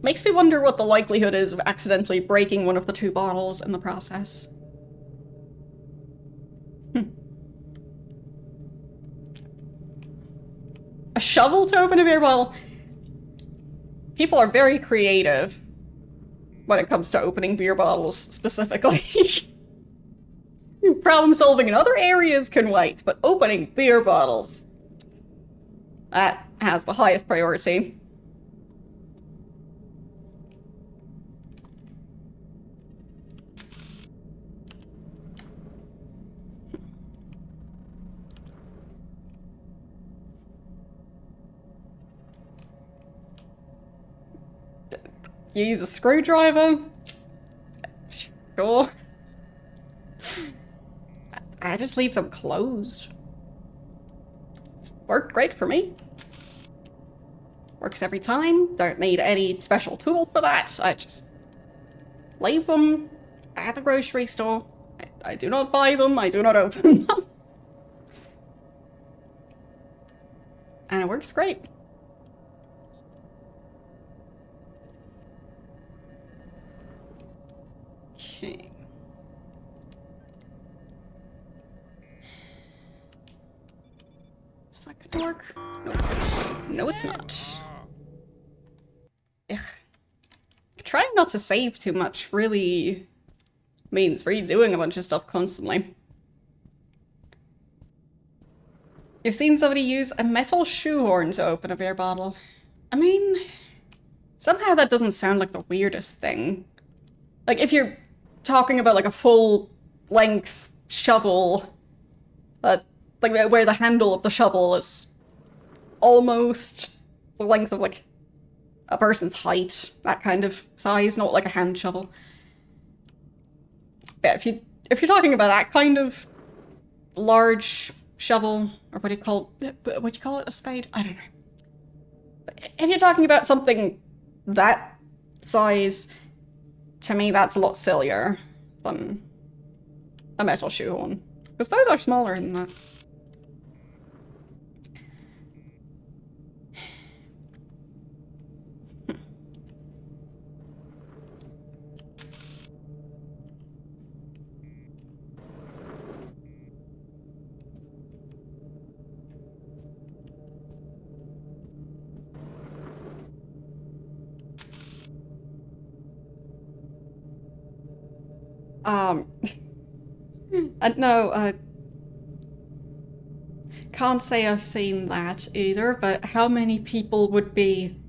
Makes me wonder what the likelihood is of accidentally breaking one of the two bottles in the process. A shovel to open a beer bottle? People are very creative when it comes to opening beer bottles, specifically. Problem solving in other areas can wait, but opening beer bottles, that has the highest priority. Use a screwdriver? Sure. I just leave them closed. It's worked great for me. Works every time. Don't need any special tool for that. I just leave them at the grocery store. I do not buy them. I do not open them. And it works great. Okay. Is that gonna work? Nope. No, it's not. Ugh. Trying not to save too much really means redoing a bunch of stuff constantly. You've seen somebody use a metal shoehorn to open a beer bottle. I mean, somehow that doesn't sound like the weirdest thing. Like, if you're talking about, like, a full-length shovel, like, where the handle of the shovel is almost the length of, like, a person's height, that kind of size, not like a hand shovel. Yeah, if you're talking about that kind of large shovel, or what do you call it, a spade? I don't know. But if you're talking about something that size, to me that's a lot sillier than a metal shoehorn. Because those are smaller than that. No, can't say I've seen that either, but how many people would be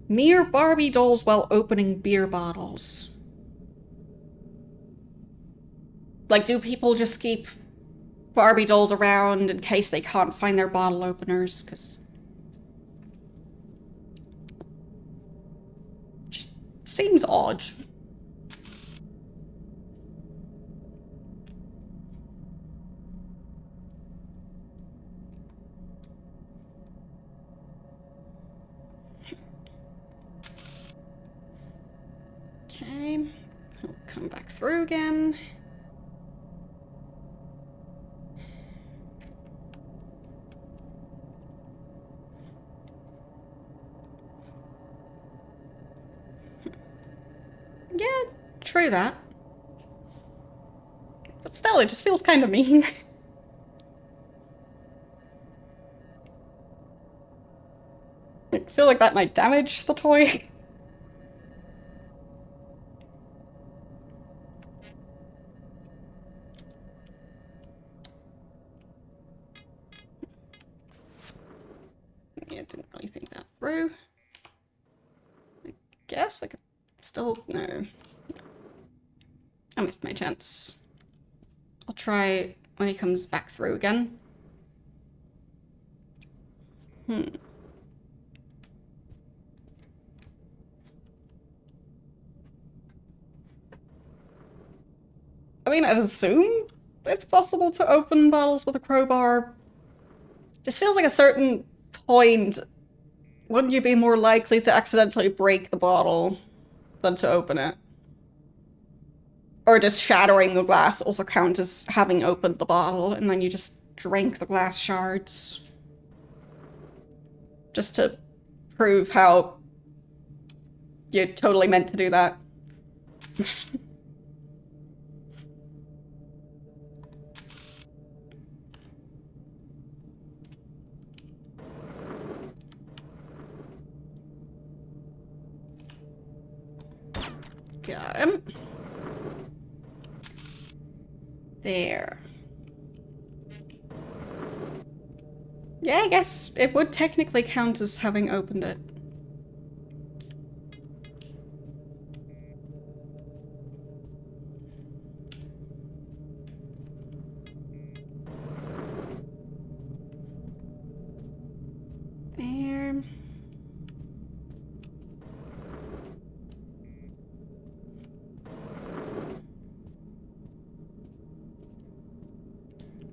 near Barbie dolls while opening beer bottles? Like, do people just keep Barbie dolls around in case they can't find their bottle openers? Because just seems odd. Okay, we'll come back through again. Yeah, true that. But still, it just feels kind of mean. I feel like that might damage the toy. Yeah, didn't really think that through. I guess I could still... No. I missed my chance. I'll try when he comes back through again. I mean, I'd assume it's possible to open bottles with a crowbar. Just feels like a certain point, wouldn't you be more likely to accidentally break the bottle than to open it? Or does shattering the glass also count as having opened the bottle and then you just drank the glass shards? Just to prove how you totally meant to do that. Got him. There. Yeah, I guess it would technically count as having opened it. There.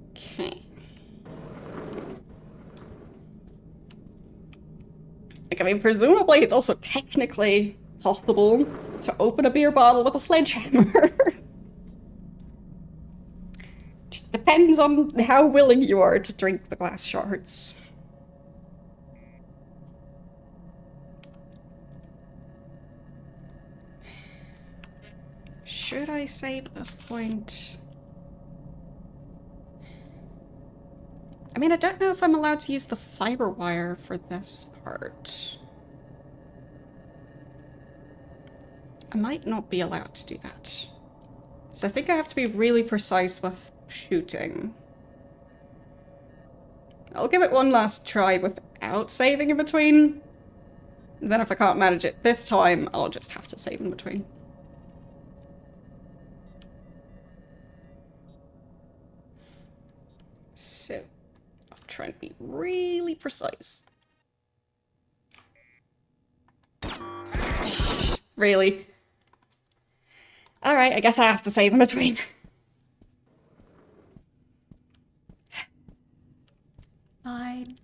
Okay. Like, I mean, presumably it's also technically possible to open a beer bottle with a sledgehammer. Just depends on how willing you are to drink the glass shards. Should I save at this point? I mean, I don't know if I'm allowed to use the fiber wire for this part. I might not be allowed to do that. So I think I have to be really precise with shooting. I'll give it one last try without saving in between. Then if I can't manage it this time, I'll just have to save in between. So, I'll try and be really precise. Really? Alright, I guess I have to save in between. Fine.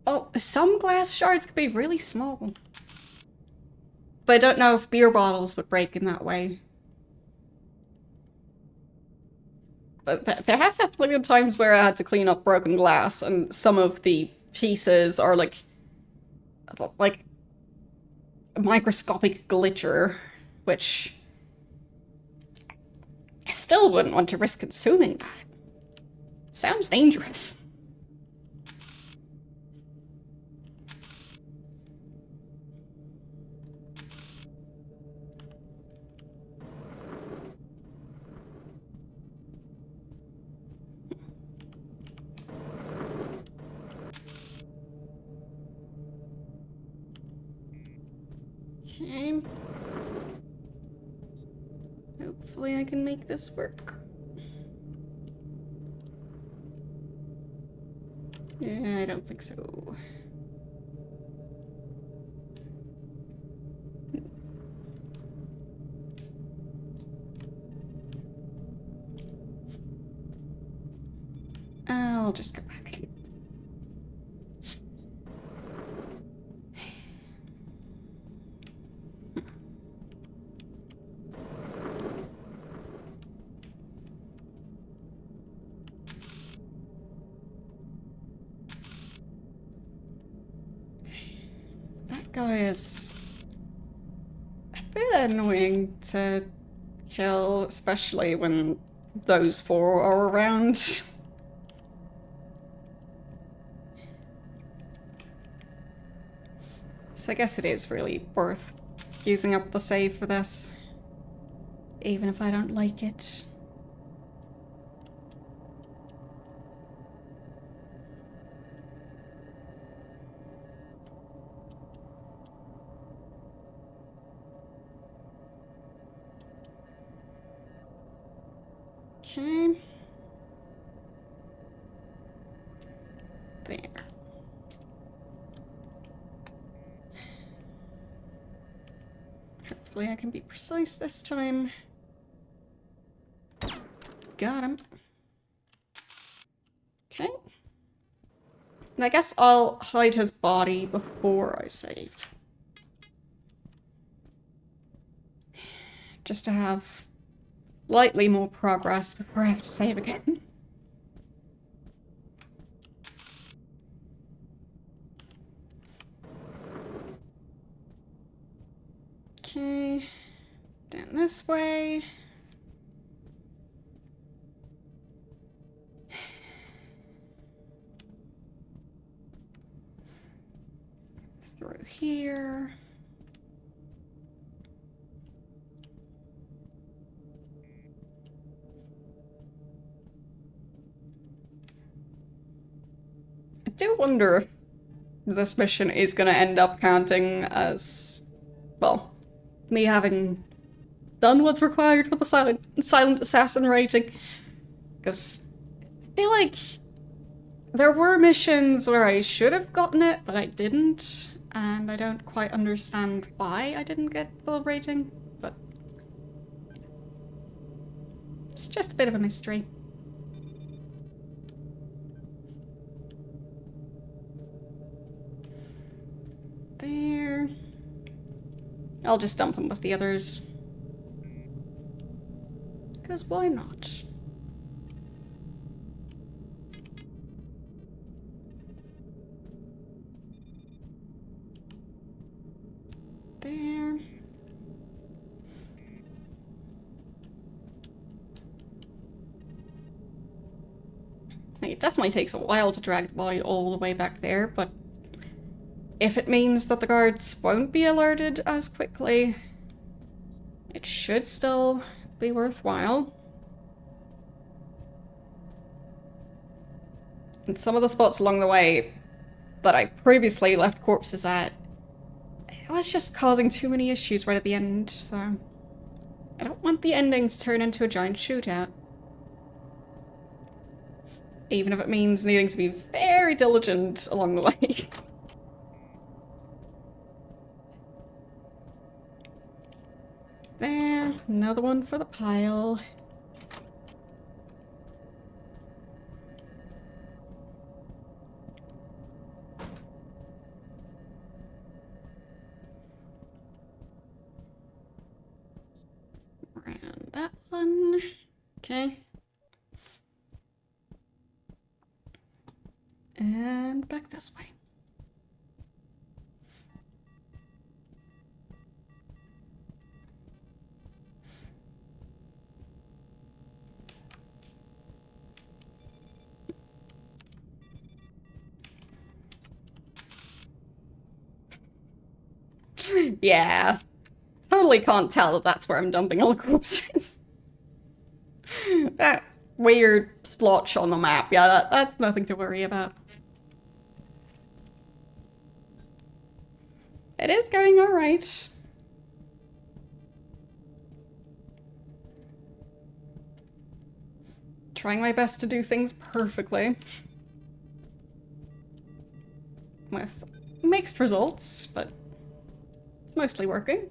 Well, some glass shards could be really small. But I don't know if beer bottles would break in that way. But there have definitely been times where I had to clean up broken glass, and some of the pieces are like a microscopic glitcher, which I still wouldn't want to risk consuming that. Sounds dangerous. Okay. Hopefully I can make this work. Yeah, I don't think so. I'll just go back. That guy is a bit annoying to kill, especially when those four are around. So I guess it is really worth using up the save for this, even if I don't like it. Okay. There. Hopefully I can be precise this time. Got him. Okay. And I guess I'll hide his body before I save. Just to have slightly more progress before I have to save again. Okay. Down this way. Through here. I do wonder if this mission is going to end up counting as, well, me having done what's required with the silent assassin rating. Because I feel like there were missions where I should have gotten it, but I didn't. And I don't quite understand why I didn't get the rating, but it's just a bit of a mystery. There. I'll just dump him with the others. Because why not? There. It definitely takes a while to drag the body all the way back there, but if it means that the guards won't be alerted as quickly, it should still be worthwhile. And some of the spots along the way that I previously left corpses at, it was just causing too many issues right at the end, so I don't want the ending to turn into a giant shootout. Even if it means needing to be very diligent along the way. There, another one for the pile. Around that one. Okay. And back this way. Yeah. Totally can't tell that that's where I'm dumping all the corpses. That weird splotch on the map. Yeah, that's nothing to worry about. It is going alright. Trying my best to do things perfectly. With mixed results, but it's mostly working.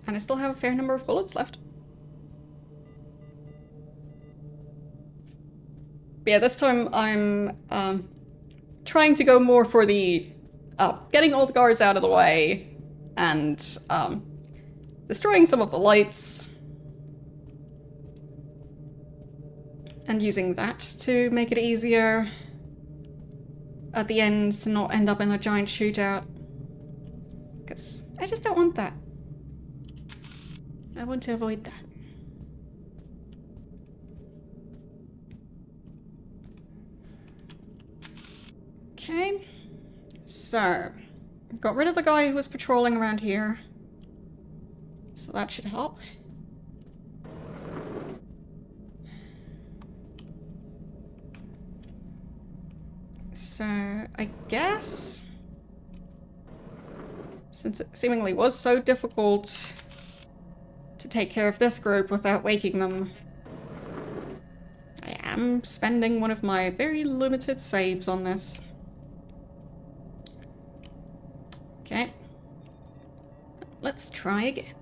And I still have a fair number of bullets left. But yeah, this time I'm trying to go more for the getting all the guards out of the way and destroying some of the lights and using that to make it easier at the end to not end up in a giant shootout. Because I just don't want that. I want to avoid that. Okay, so got rid of the guy who was patrolling around here, so that should help. So I guess since it seemingly was so difficult to take care of this group without waking them, I am spending one of my very limited saves on this. Let's try again.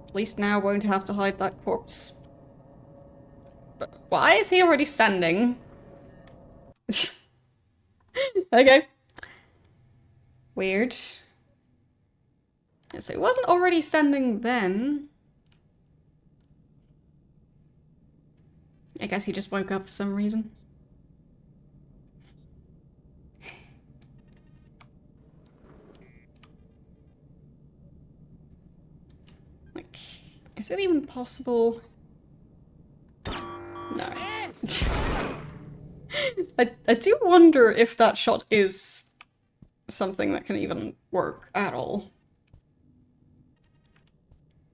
At least now I won't have to hide that corpse. But why is he already standing? Okay. Weird. Yeah, so he wasn't already standing then. I guess he just woke up for some reason. Like, is it even possible? No. I do wonder if that shot is something that can even work at all.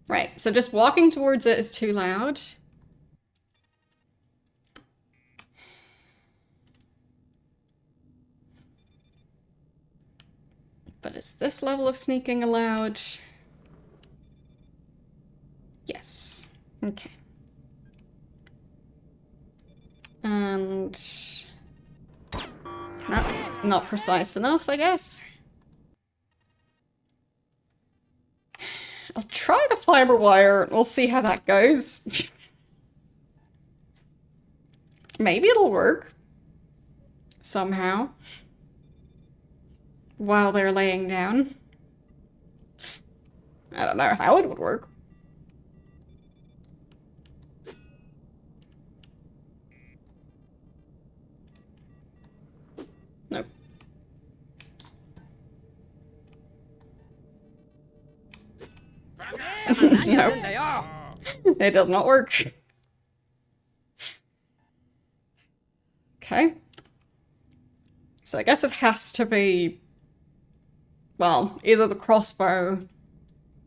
Right, so just walking towards it is too loud. But is this level of sneaking allowed? Yes. Okay. And... not precise enough, I guess. I'll try the fiber wire and we'll see how that goes. Maybe it'll work. Somehow. While they're laying down. I don't know how it would work. Nope. No. It does not work. Okay. So I guess it has to be, well, either the crossbow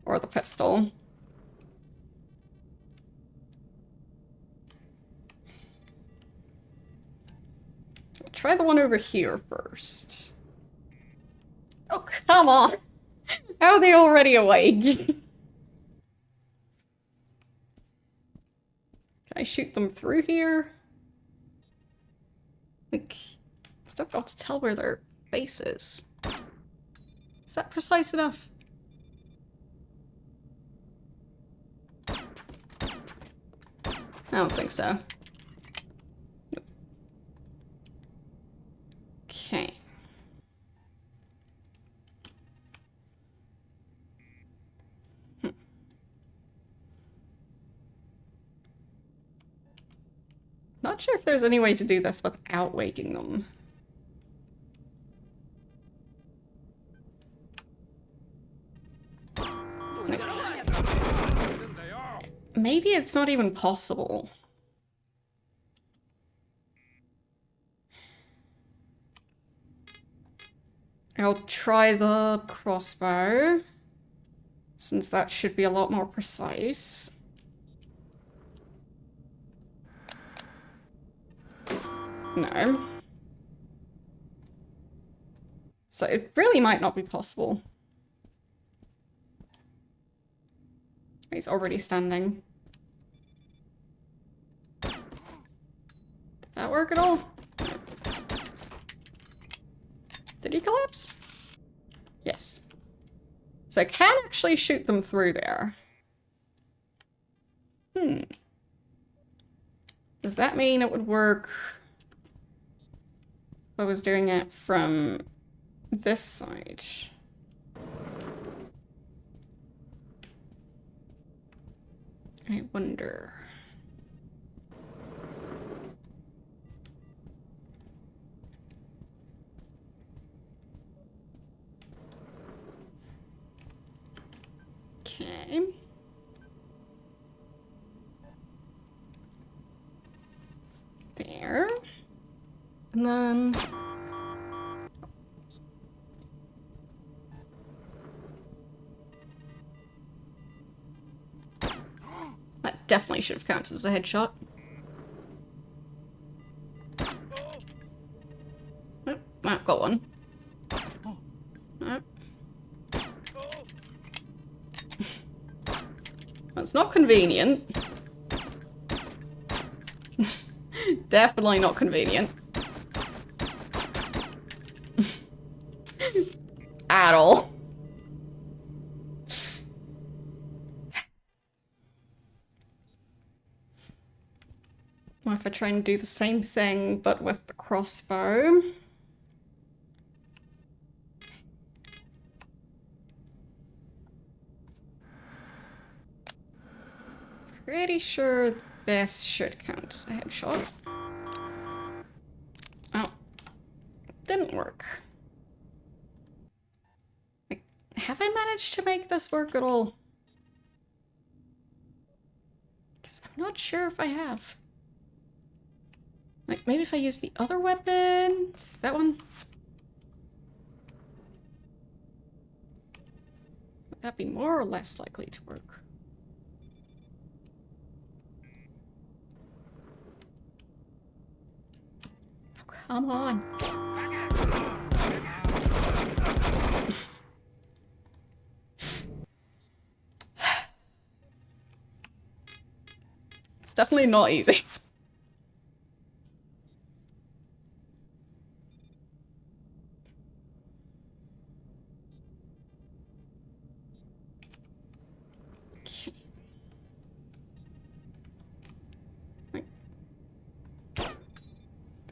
or the pistol. I'll try the one over here first. Oh, come on! How are they already awake? Can I shoot them through here? Like, it's difficult to tell where their face is. Is that precise enough? I don't think so. Nope. Okay. Not sure if there's any way to do this without waking them. Like, maybe it's not even possible. I'll try the crossbow, since that should be a lot more precise. No. So it really might not be possible. He's already standing. Did that work at all? Did he collapse? Yes. So I can actually shoot them through there. Does that mean it would work if I was doing it from this side? I wonder. Okay. There. And then... that definitely should have counted as a headshot. Nope, I've got one. Nope. That's not convenient. Definitely not convenient. At all. What if I try and do the same thing, but with the crossbow? Pretty sure this should count as a headshot. Oh. Didn't work. Like, have I managed to make this work at all? Because I'm not sure if I have. Like, maybe if I use the other weapon? That one? Would that be more or less likely to work? Oh, come on. It's definitely not easy.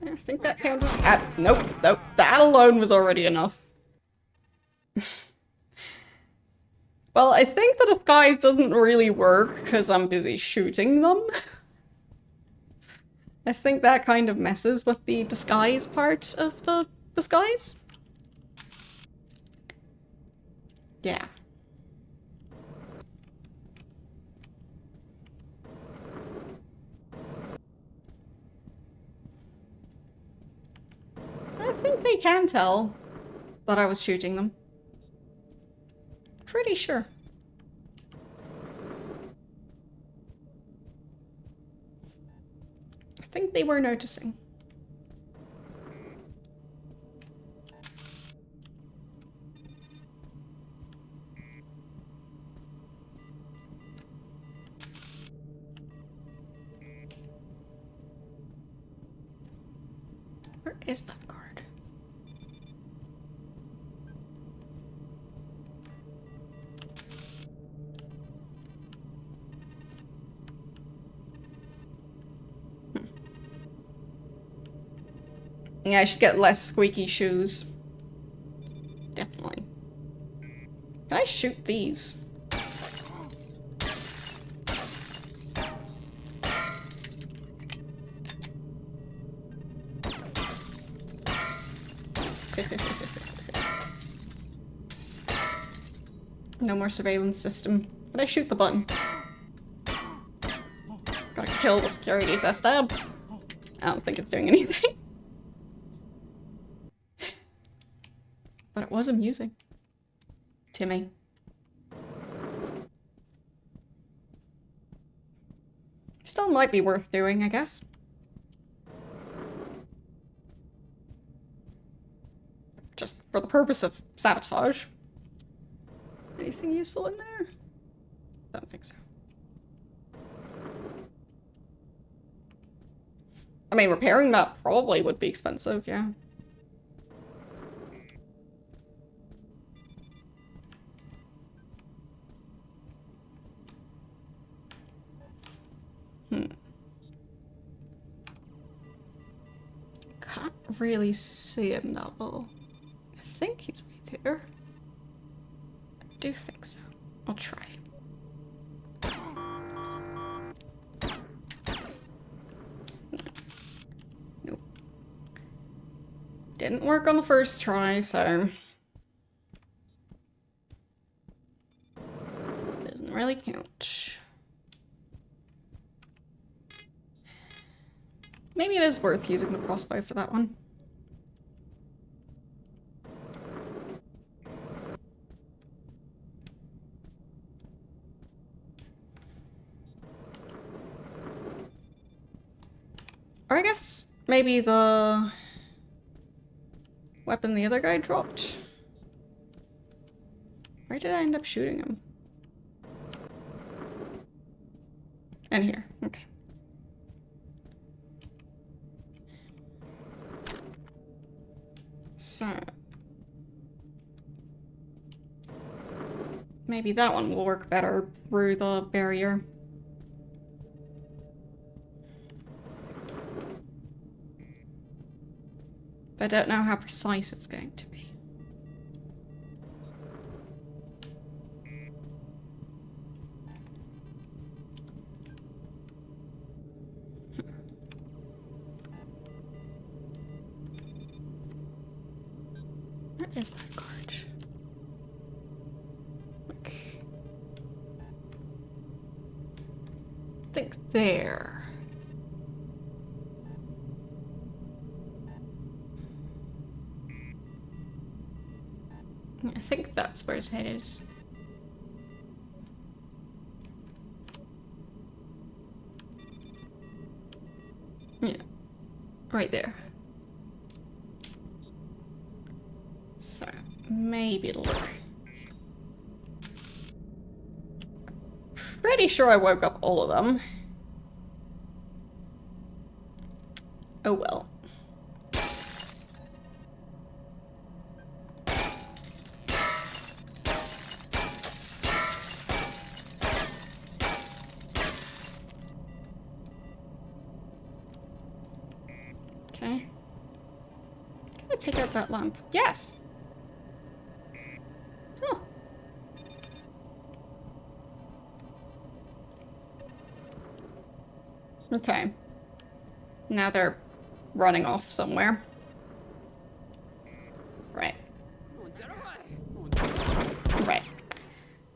I think that counted. Nope, nope. That alone was already enough. Well, I think the disguise doesn't really work because I'm busy shooting them. I think that kind of messes with the disguise part of the disguise. Yeah. I think they can tell that I was shooting them. Pretty sure. I think they were noticing. Where is that card? Yeah, I should get less squeaky shoes. Definitely. Can I shoot these? No more surveillance system. But I shoot the button. Gotta kill the security stab. I don't think it's doing anything. But it was amusing. Timmy. Still might be worth doing, I guess. Just for the purpose of sabotage. Anything useful in there? Don't think so. I mean, repairing that probably would be expensive, yeah. Can't really see him that well. I think he's right there. I do think so. I'll try. Nope. Didn't work on the first try, so... doesn't really count. Maybe it is worth using the crossbow for that one. Or I guess maybe the weapon the other guy dropped. Where did I end up shooting him? In here, okay. So, maybe that one will work better through the barrier. But I don't know how precise it's going to be. Where is that card? Look. I think there. I think that's where his head is. Yeah, right there. So, maybe it'll work. Pretty sure I woke up all of them. Oh well. Okay. Can I take out that lamp? Yes! Huh. Okay. Now they're running off somewhere. Right. Right.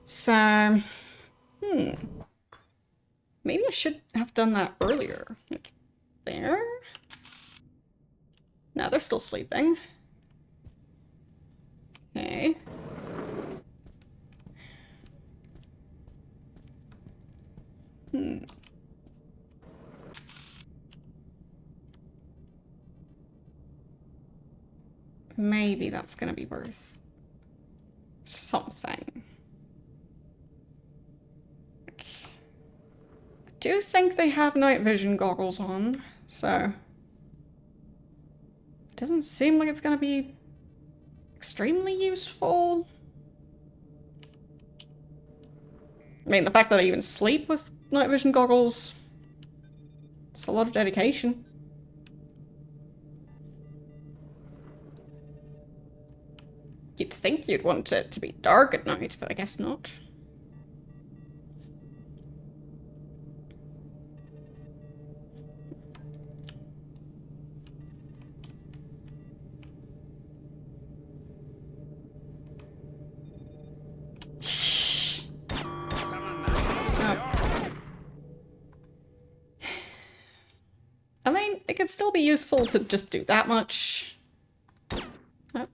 So... Maybe I should have done that earlier. Like, there? No, they're still sleeping. Okay. Maybe that's gonna be worth something. I do think they have night vision goggles on, so it doesn't seem like it's gonna be extremely useful. I mean, the fact that I even sleep with night vision goggles, it's a lot of dedication. You'd think you'd want it to be dark at night, but I guess not. I mean, it could still be useful to just do that much. Oh.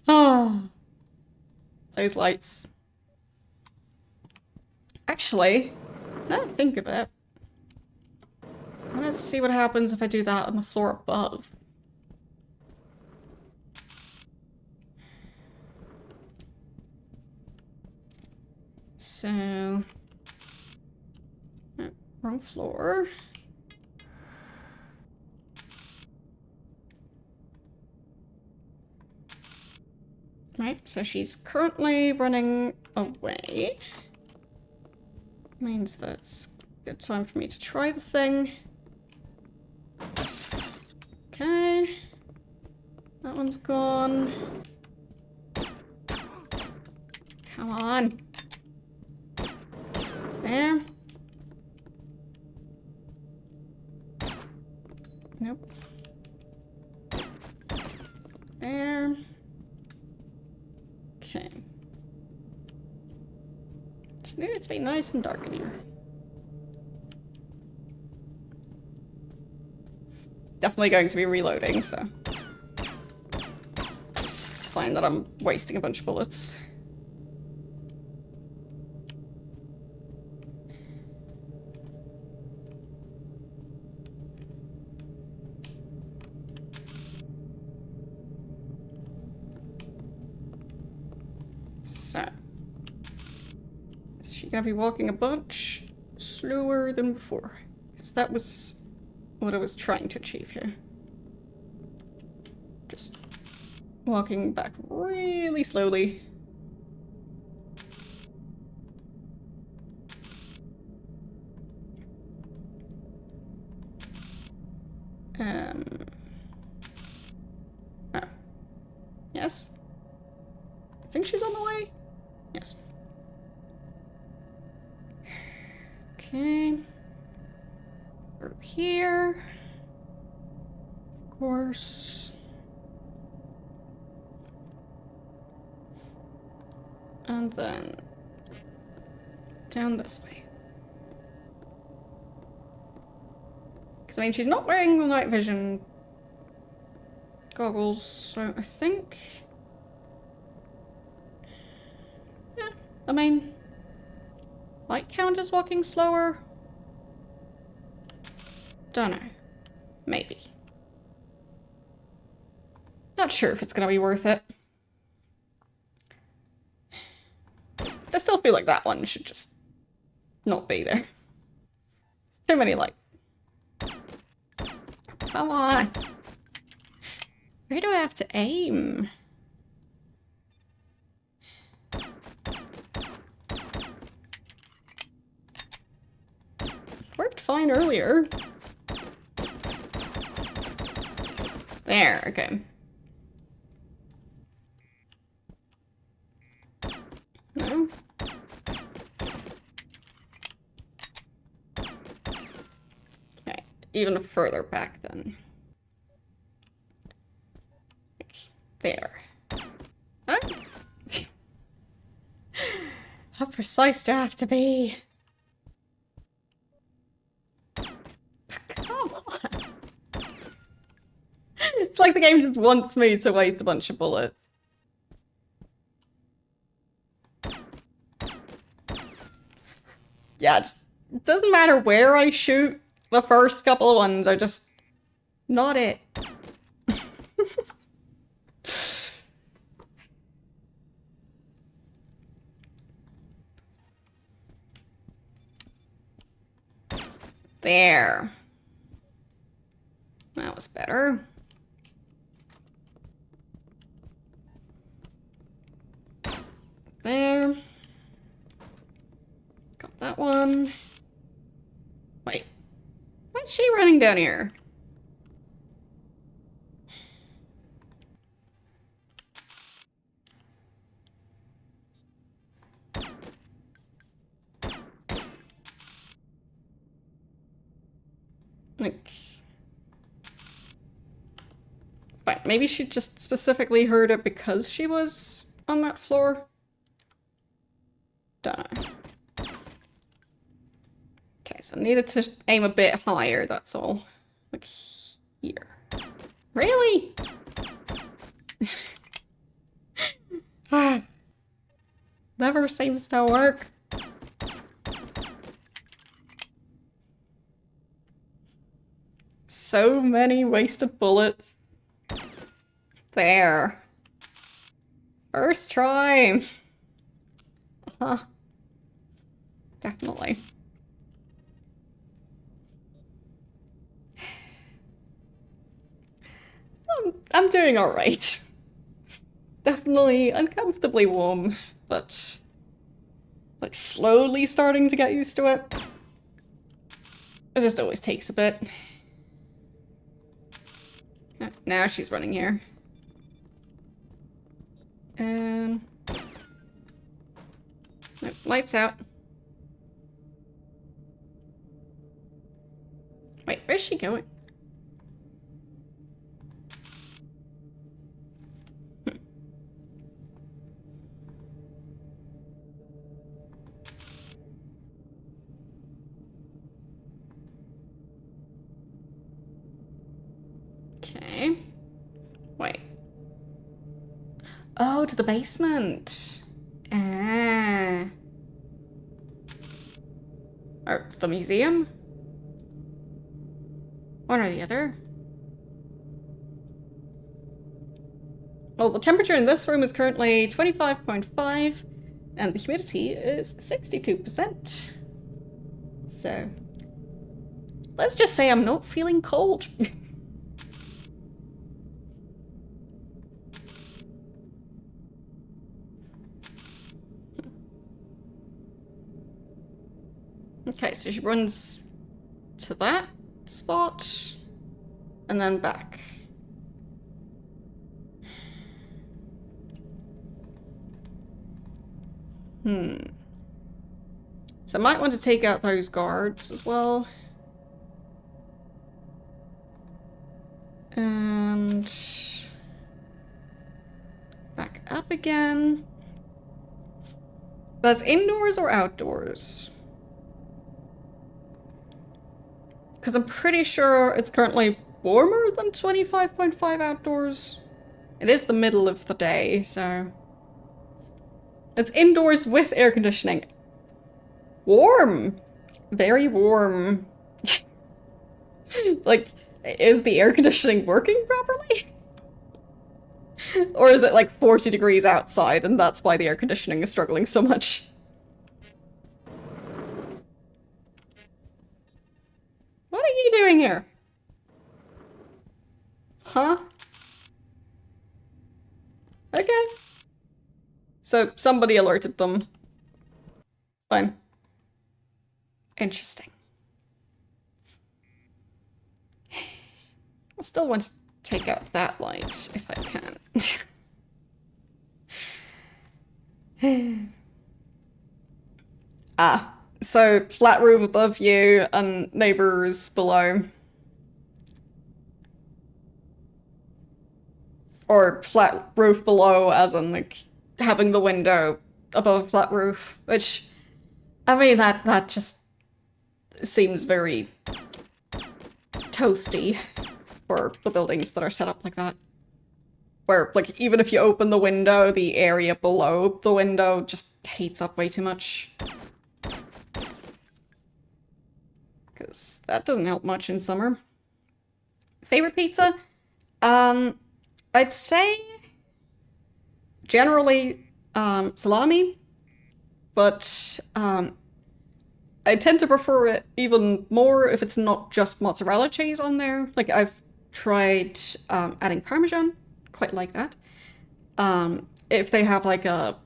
Oh. Those lights. Actually, now that I think of it, let's see what happens if I do that on the floor above. So... oh, wrong floor. Right, so she's currently running away. Means that it's a good time for me to try the thing. Okay. That one's gone. Come on. There. Nope. There. Okay. Just need it to be nice and dark in here. Definitely going to be reloading, so it's fine that I'm wasting a bunch of bullets. So, is she gonna be walking a bunch slower than before? Because that was what I was trying to achieve here. Just walking back really slowly. Oh. Yes? I think she's on the way? Yes. Okay. Through here. Of course. And then down this way. Because, I mean, she's not wearing the night vision goggles, so I think... Yeah, I mean... Might count as walking slower? Dunno. Maybe. Not sure if it's gonna be worth it. I still feel like that one should just not be there. It's too many lights. Come on. Where do I have to aim? Worked fine earlier. There, okay. No? Okay, even further back then. There. Oh. How precise do I have to be? Come on. It's like the game just wants me to waste a bunch of bullets. Yeah, it doesn't matter where I shoot. The first couple of ones are just not it. There. That was better. There. Got that one. Wait. Why is she running down here? Like... But maybe she just specifically heard it because she was on that floor? Dunno. Okay, so I needed to aim a bit higher, that's all. Like here. Really? Never seems to work. So many wasted bullets. There. First try. Uh-huh. Definitely. I'm doing alright. Definitely uncomfortably warm, but like slowly starting to get used to it. It just always takes a bit. Now she's running here. Nope, lights out. Wait, where's she going? Okay. Wait. Oh, to the basement. Ah. Or the museum? One or the other. Well, the temperature in this room is currently 25.5 and the humidity is 62%. So, let's just say I'm not feeling cold. Okay, so she runs to that spot. and then back. So I might want to take out those guards as well. And back up again. That's indoors or outdoors? Because I'm pretty sure it's currently warmer than 25.5 outdoors. It is the middle of the day, so... It's indoors with air conditioning. Warm! Very warm. Like, is the air conditioning working properly? Or is it like 40 degrees outside and that's why the air conditioning is struggling so much? What are you doing here? Huh? Okay. So somebody alerted them. Fine. Interesting. I still want to take out that light if I can. So flat roof above you and neighbors below. Or flat roof below, as in like having the window above flat roof, which, I mean, that just seems very toasty for the buildings that are set up like that. Where, like, even if you open the window, the area below the window just heats up way too much. Because that doesn't help much in summer. Favorite pizza? I'd say generally salami, but I tend to prefer it even more if it's not just mozzarella cheese on there. Like, I've tried adding Parmesan, quite like that. If they have like a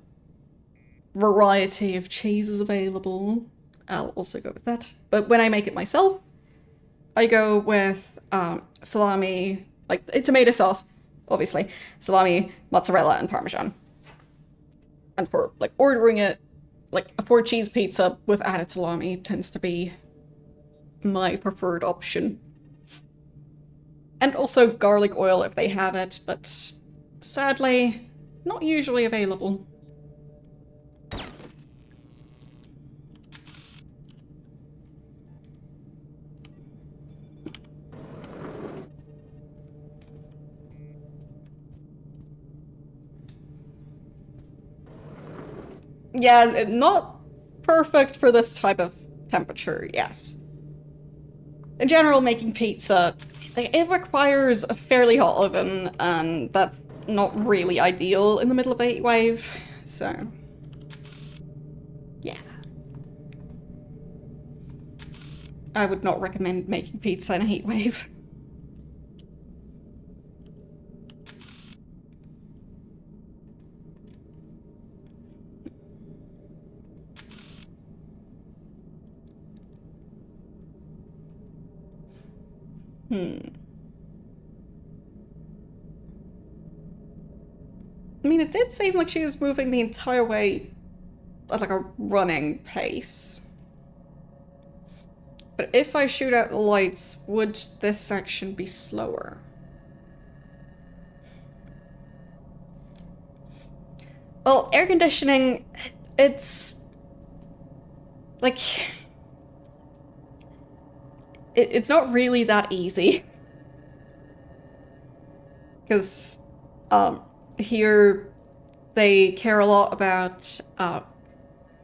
variety of cheeses available, I'll also go with that. But when I make it myself, I go with salami, like tomato sauce, obviously, salami, mozzarella, and Parmesan. And for like ordering it, like a 4-cheese pizza with added salami tends to be my preferred option. And also garlic oil if they have it, but sadly, not usually available. Yeah, not perfect for this type of temperature, yes. In general, making pizza, it requires a fairly hot oven, and that's not really ideal in the middle of a heat wave, so... yeah. I would not recommend making pizza in a heat wave. I mean, it did seem like she was moving the entire way at like a running pace. But if I shoot out the lights, would this section be slower? Well, air conditioning, it's... like... it's not really that easy. Because, here they care a lot about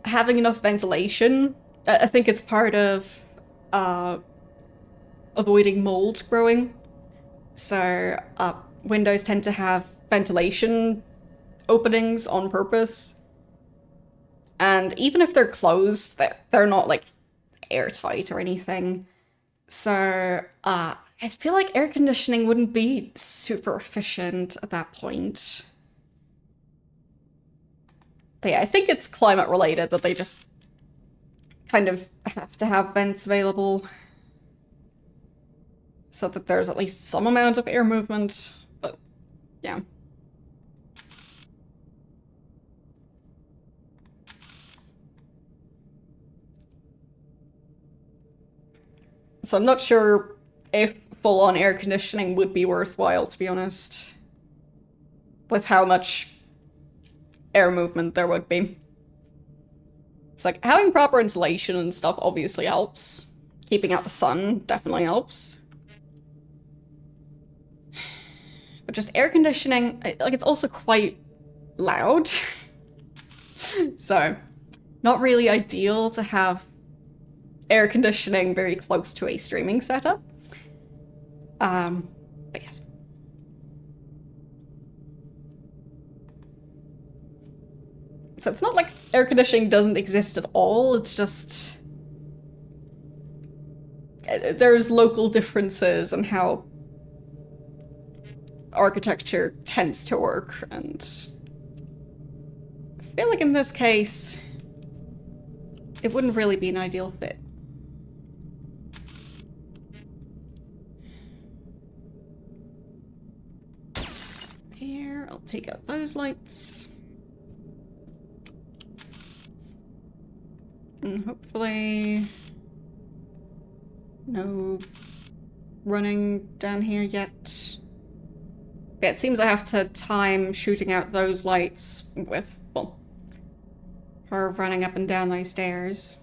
having enough ventilation. I think it's part of avoiding mold growing. So windows tend to have ventilation openings on purpose. And even if they're closed, they're not like airtight or anything. So I feel like air conditioning wouldn't be super efficient at that point. But yeah, I think it's climate related that they just kind of have to have vents available. so that there's at least some amount of air movement, but yeah. So I'm not sure if full-on air conditioning would be worthwhile, to be honest, with how much air movement there would be. It's like, having proper insulation and stuff obviously helps. Keeping out the sun definitely helps. But just air conditioning, like, it's also quite loud. So, not really ideal to have air conditioning very close to a streaming setup. But yes. So it's not like air conditioning doesn't exist at all, it's just... there's local differences in how architecture tends to work, and I feel like in this case, it wouldn't really be an ideal fit. Here, I'll take out those lights. And hopefully no running down here yet. Yeah, it seems I have to time shooting out those lights with, well, her running up and down those stairs.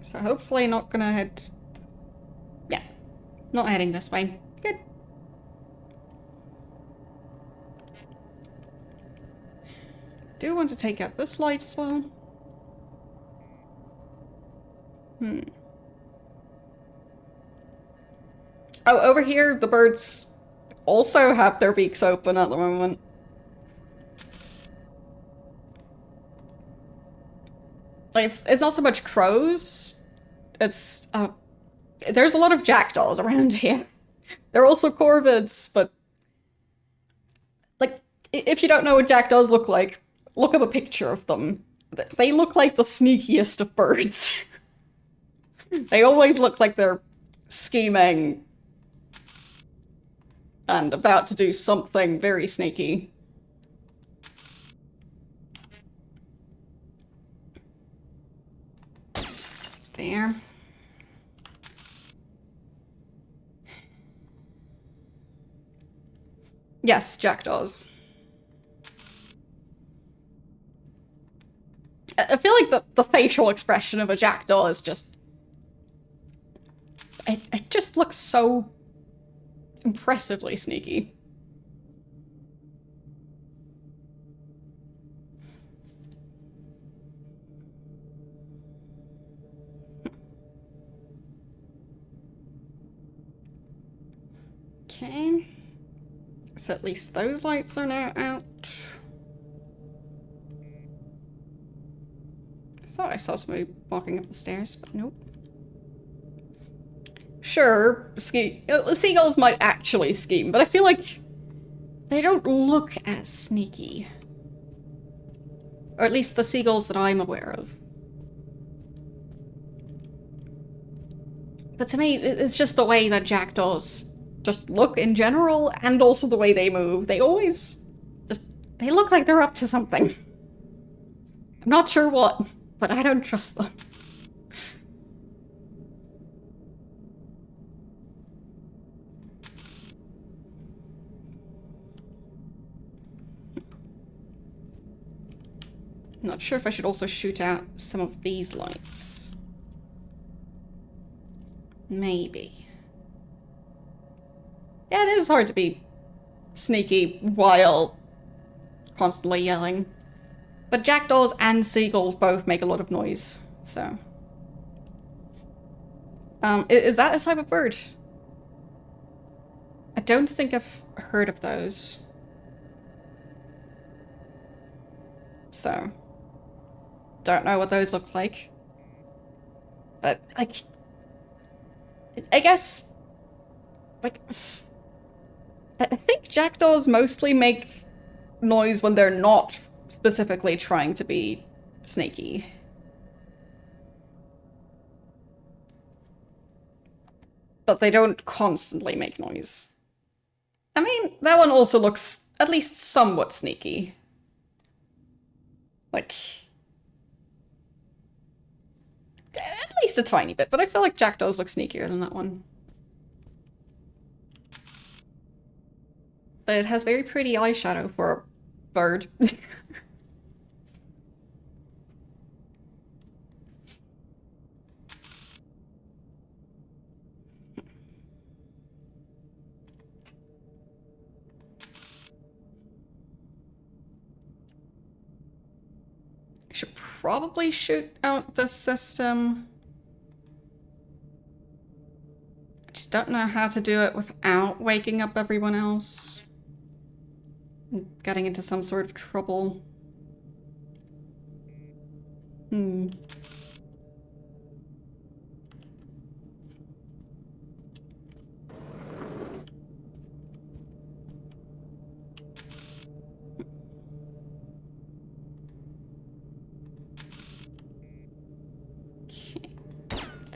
So hopefully not gonna head... yeah, not heading this way. Good. Do want to take out this light as well. Oh, over here, the birds also have their beaks open at the moment. Like, it's not so much crows. It's, there's a lot of jackdaws around here. There are also corvids, but... like, if you don't know what jackdaws look like, look up a picture of them. They look like the sneakiest of birds. They always look like they're scheming and about to do something very sneaky. There. Yes, jackdaws. I feel like the facial expression of a jackdaw is just... it just looks so impressively sneaky. Okay. So at least those lights are now out. I thought I saw somebody walking up the stairs, but nope. Sure, seagulls might actually scheme, but I feel like they don't look as sneaky. Or at least the seagulls that I'm aware of. But to me, it's just the way that jackdaws just look in general, and also the way they move. They always just... they look like they're up to something. I'm not sure what, but I don't trust them. Not sure if I should also shoot out some of these lights. Maybe. Yeah, it is hard to be sneaky while constantly yelling. But jackdaws and seagulls both make a lot of noise, so... is that a type of bird? I don't think I've heard of those. So... don't know what those look like. But, like... I guess... like... I think jackdaws mostly make noise when they're not specifically trying to be sneaky. But they don't constantly make noise. I mean, that one also looks at least somewhat sneaky. Like, at least a tiny bit, but I feel like jackdaws look sneakier than that one. But it has very pretty eyeshadow for a bird. Should probably shoot out this system. I just don't know how to do it without waking up everyone else. And getting into some sort of trouble. Hmm.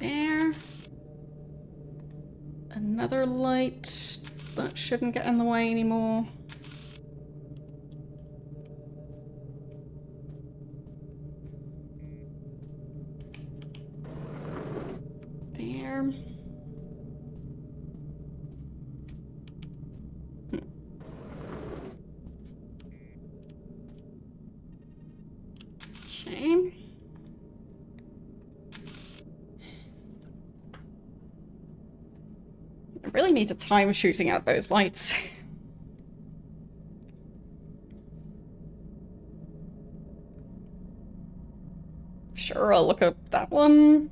There. Another light. That shouldn't get in the way anymore. There. Okay. I really need to time shooting out those lights. Sure, I'll look up that one.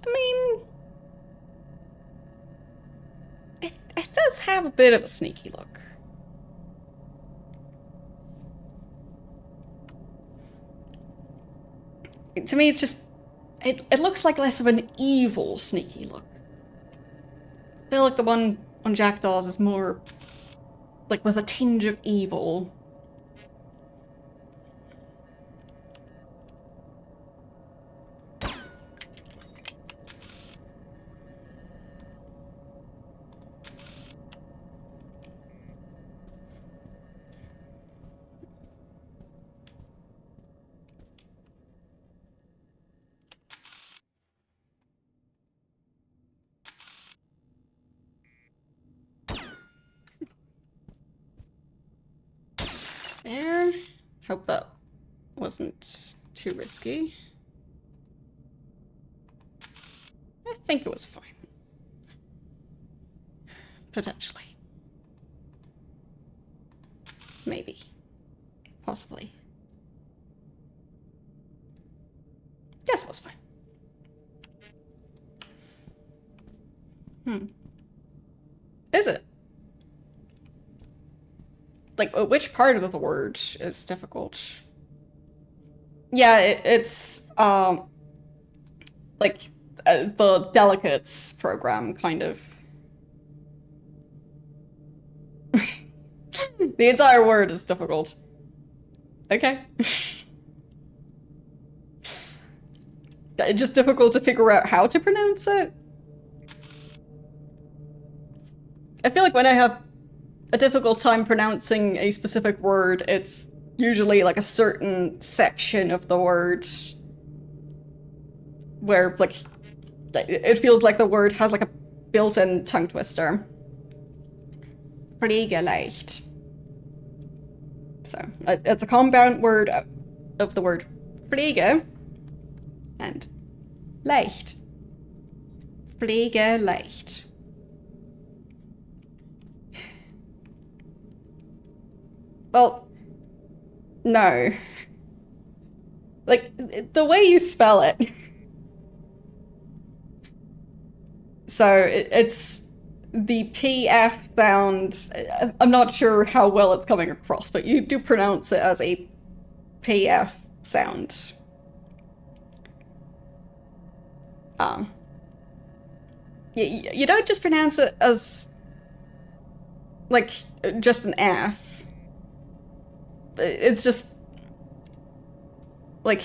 I mean, it does have a bit of a sneaky look. To me, it's just... It looks like less of an evil sneaky look. I feel like the one on Jackdaws is more... like with a tinge of evil. There. Hope that wasn't too risky. I think it was fine. Potentially. Maybe. Possibly. Yes, it was fine. Is it? Like, which part of the word is difficult? Yeah, it's, like, the delicates program, kind of. The entire word is difficult. Okay. Just difficult to figure out how to pronounce it. I feel like when I have a difficult time pronouncing a specific word, it's usually like a certain section of the word where, like, it feels like the word has like a built-in tongue twister. Pflegeleicht. So, it's a compound word of the word Pflege and leicht. Pflegeleicht. Well, no. Like, the way you spell it. So, it's the PF sound. I'm not sure how well it's coming across, but you do pronounce it as a PF sound. Um, you don't just pronounce it as like, just an F. It's just, like...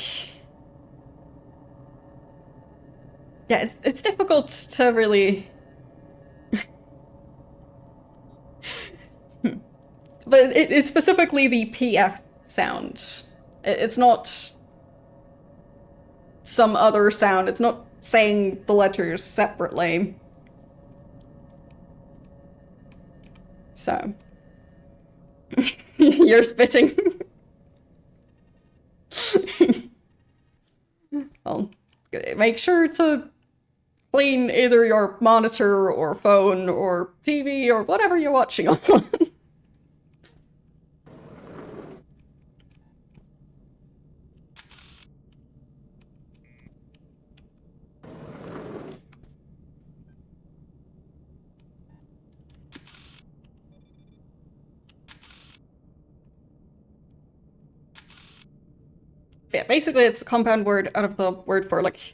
Yeah, it's difficult to really... But it's specifically the PF sound. It's not some other sound. It's not saying the letters separately. So. You're spitting. Well, make sure to clean either your monitor or phone or TV or whatever you're watching on. Yeah, basically it's a compound word out of the word for, like,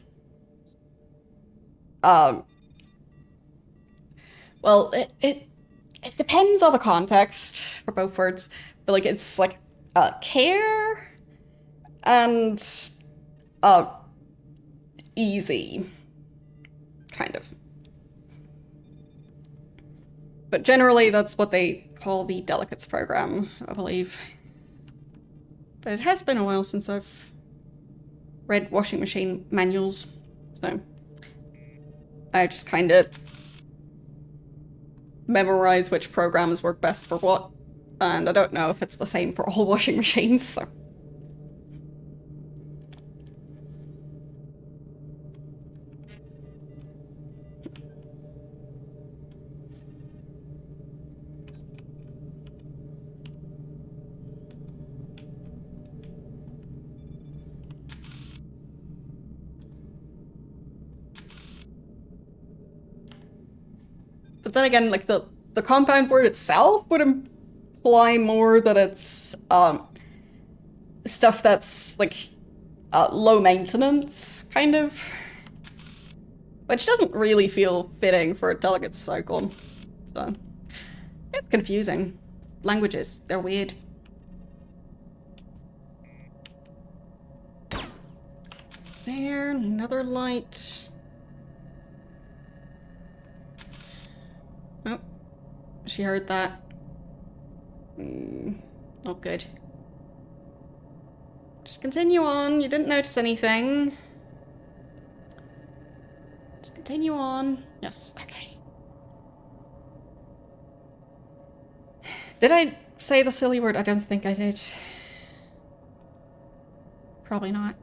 well, it depends on the context for both words, but, like, it's, like, care and, easy, kind of. But generally that's what they call the delegates program, I believe. But it has been a while since I've read washing machine manuals, so I just kind of memorize which programs work best for what, and I don't know if it's the same for all washing machines, so. But then again, like, the compound word itself would imply more that it's, stuff that's, like, low maintenance, kind of. Which doesn't really feel fitting for a delegate cycle, so. It's confusing. Languages, they're weird. There, another light. Oh, she heard that. Not good. Just continue on, you didn't notice anything. Just continue on. Yes, okay. Did I say the silly word? I don't think I did. Probably not.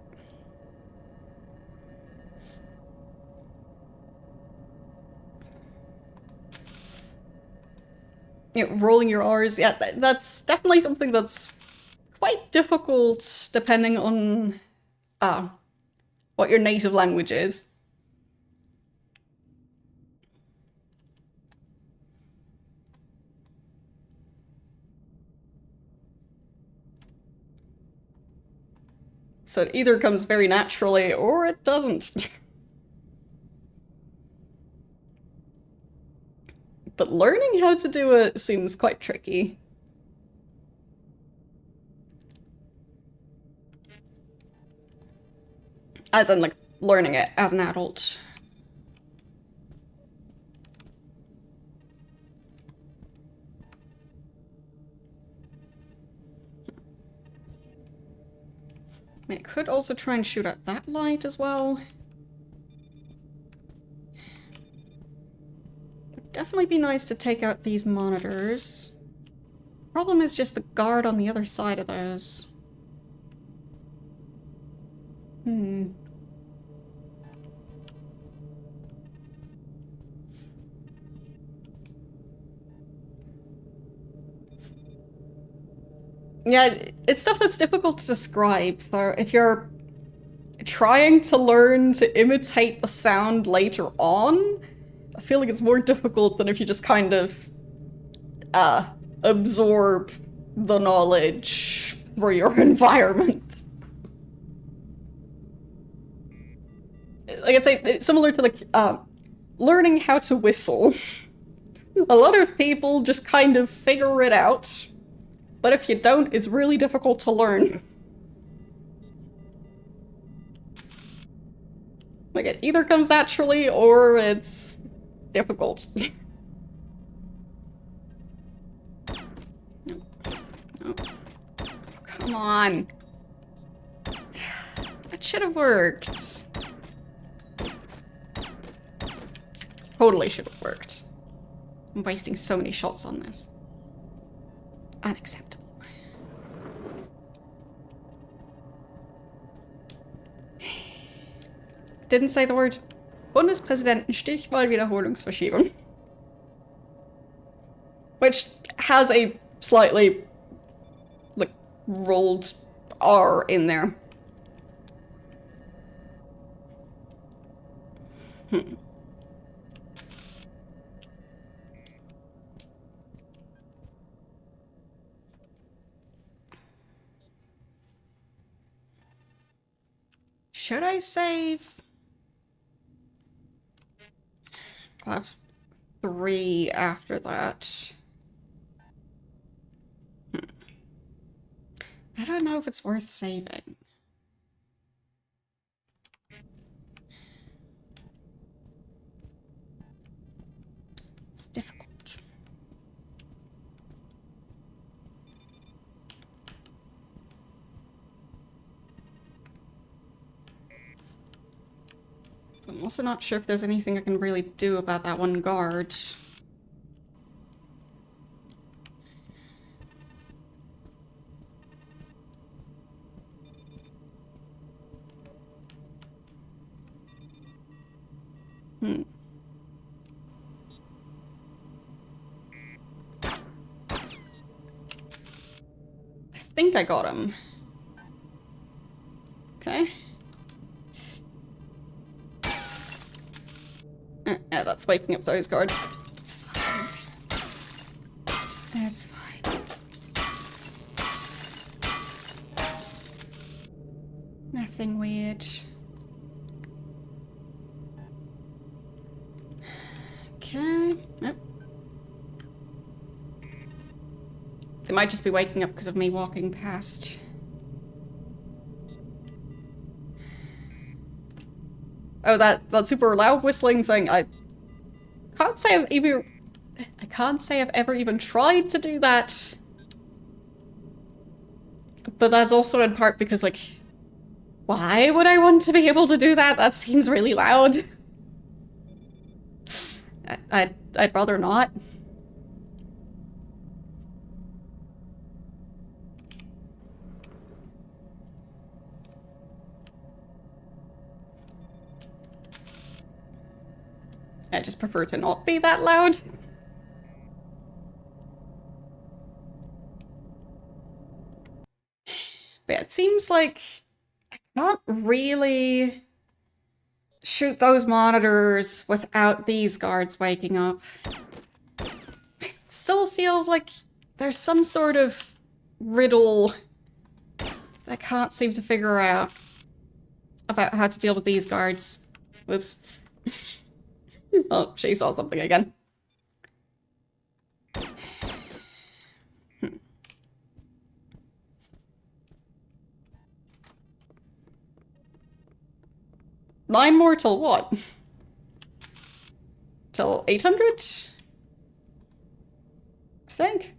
You know, rolling your R's, yeah, that's definitely something that's quite difficult depending on what your native language is. So it either comes very naturally or it doesn't. But learning how to do it seems quite tricky. As in, like, learning it as an adult. I could also try and shoot at that light as well. Would definitely be nice to take out these monitors. Problem is just the guard on the other side of those. Yeah, it's stuff that's difficult to describe, so if you're trying to learn to imitate the sound later on, I feel like it's more difficult than if you just kind of absorb the knowledge for your environment. Like I'd say, it's similar to, like, learning how to whistle. A lot of people just kind of figure it out, but if you don't, it's really difficult to learn. Like, it either comes naturally or it's difficult. No. No. Come on. That should have worked. Totally should have worked. I'm wasting so many shots on this. Unacceptable. Didn't say the word. Bundespräsidentenstich mal Wiederholungsverschiebung. Which has a slightly, like, rolled R in there. Should I save? I'll have 3 after that. I don't know if it's worth saving. It's difficult. I'm also not sure if there's anything I can really do about that one guard. I think I got him. Okay. Yeah, that's waking up those guards. It's fine. That's fine. Nothing weird. Okay. Nope. They might just be waking up because of me walking past. Oh, that super loud whistling thing. I can't say I've ever even tried to do that. But that's also in part because, like, why would I want to be able to do that? That seems really loud. I'd rather not. I just prefer to not be that loud. But yeah, it seems like I can't really shoot those monitors without these guards waking up. It still feels like there's some sort of riddle that I can't seem to figure out about how to deal with these guards. Whoops. Oh, she saw something again. 9 more till what? Till 800? I think.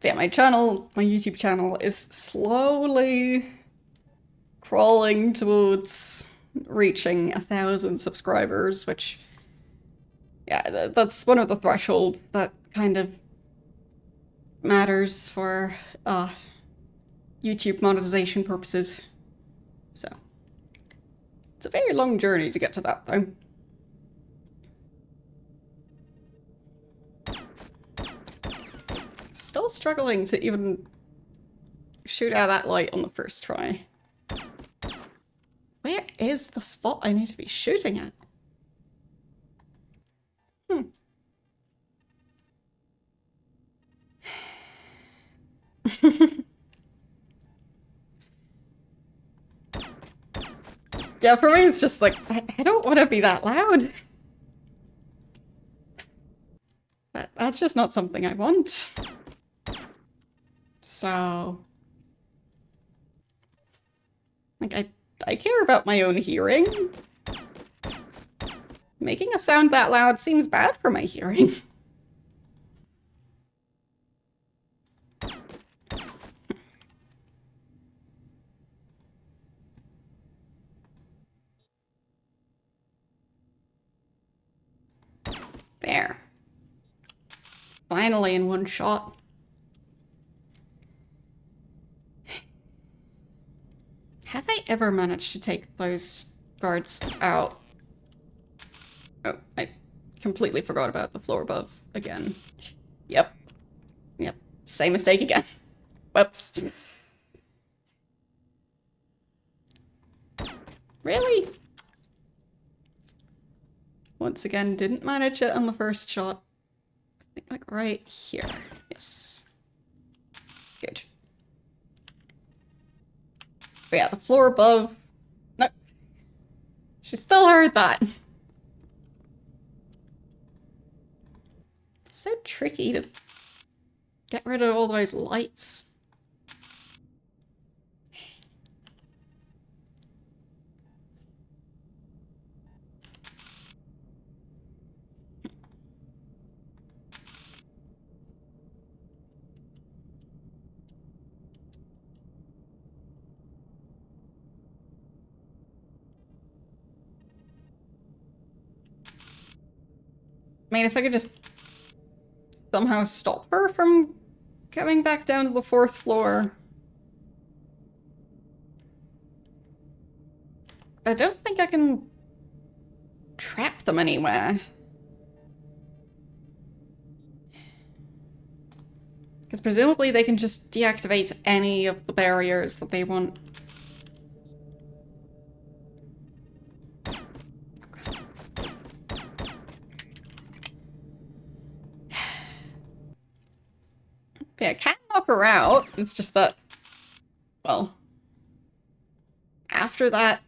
Yeah, my YouTube channel is slowly crawling towards reaching 1,000 subscribers, which, yeah, that's one of the thresholds that kind of matters for YouTube monetization purposes. So, it's a very long journey to get to that, though. Still struggling to even shoot out that light on the first try. Where is the spot I need to be shooting at? Yeah, for me it's just like, I don't want to be that loud. that's just not something I want. So... like, I care about my own hearing. Making a sound that loud seems bad for my hearing. There. Finally in one shot. Have I ever managed to take those guards out? Oh, I completely forgot about the floor above again. Yep. Yep. Same mistake again. Whoops. Really? Once again, didn't manage it on the first shot. I think like right here. Yes. Good. But yeah, the floor above. No. She still heard that. It's so tricky to get rid of all those lights. I mean, if I could just somehow stop her from coming back down to the 4th floor. I don't think I can trap them anywhere. Because presumably they can just deactivate any of the barriers that they want. Yeah, I can knock her out. It's just that, well, after that,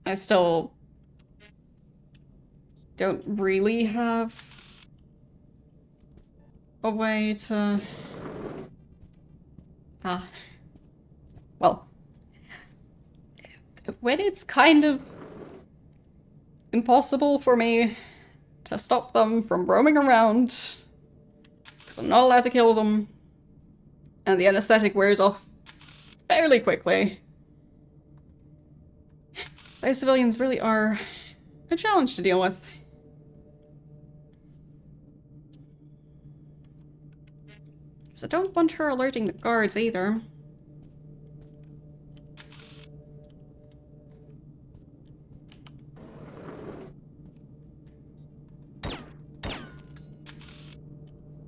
I still don't really have a way to... well, when it's kind of impossible for me to stop them from roaming around, because I'm not allowed to kill them, and the anesthetic wears off fairly quickly, those civilians really are a challenge to deal with. Because I don't want her alerting the guards either.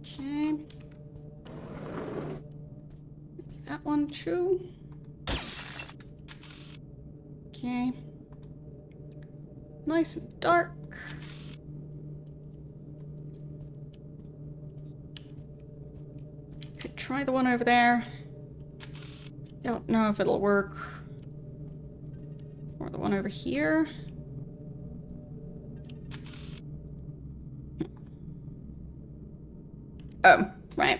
Okay. Maybe that one too. Okay. Nice and dark. Could try the one over there. Don't know if it'll work. Or the one over here. Oh, right.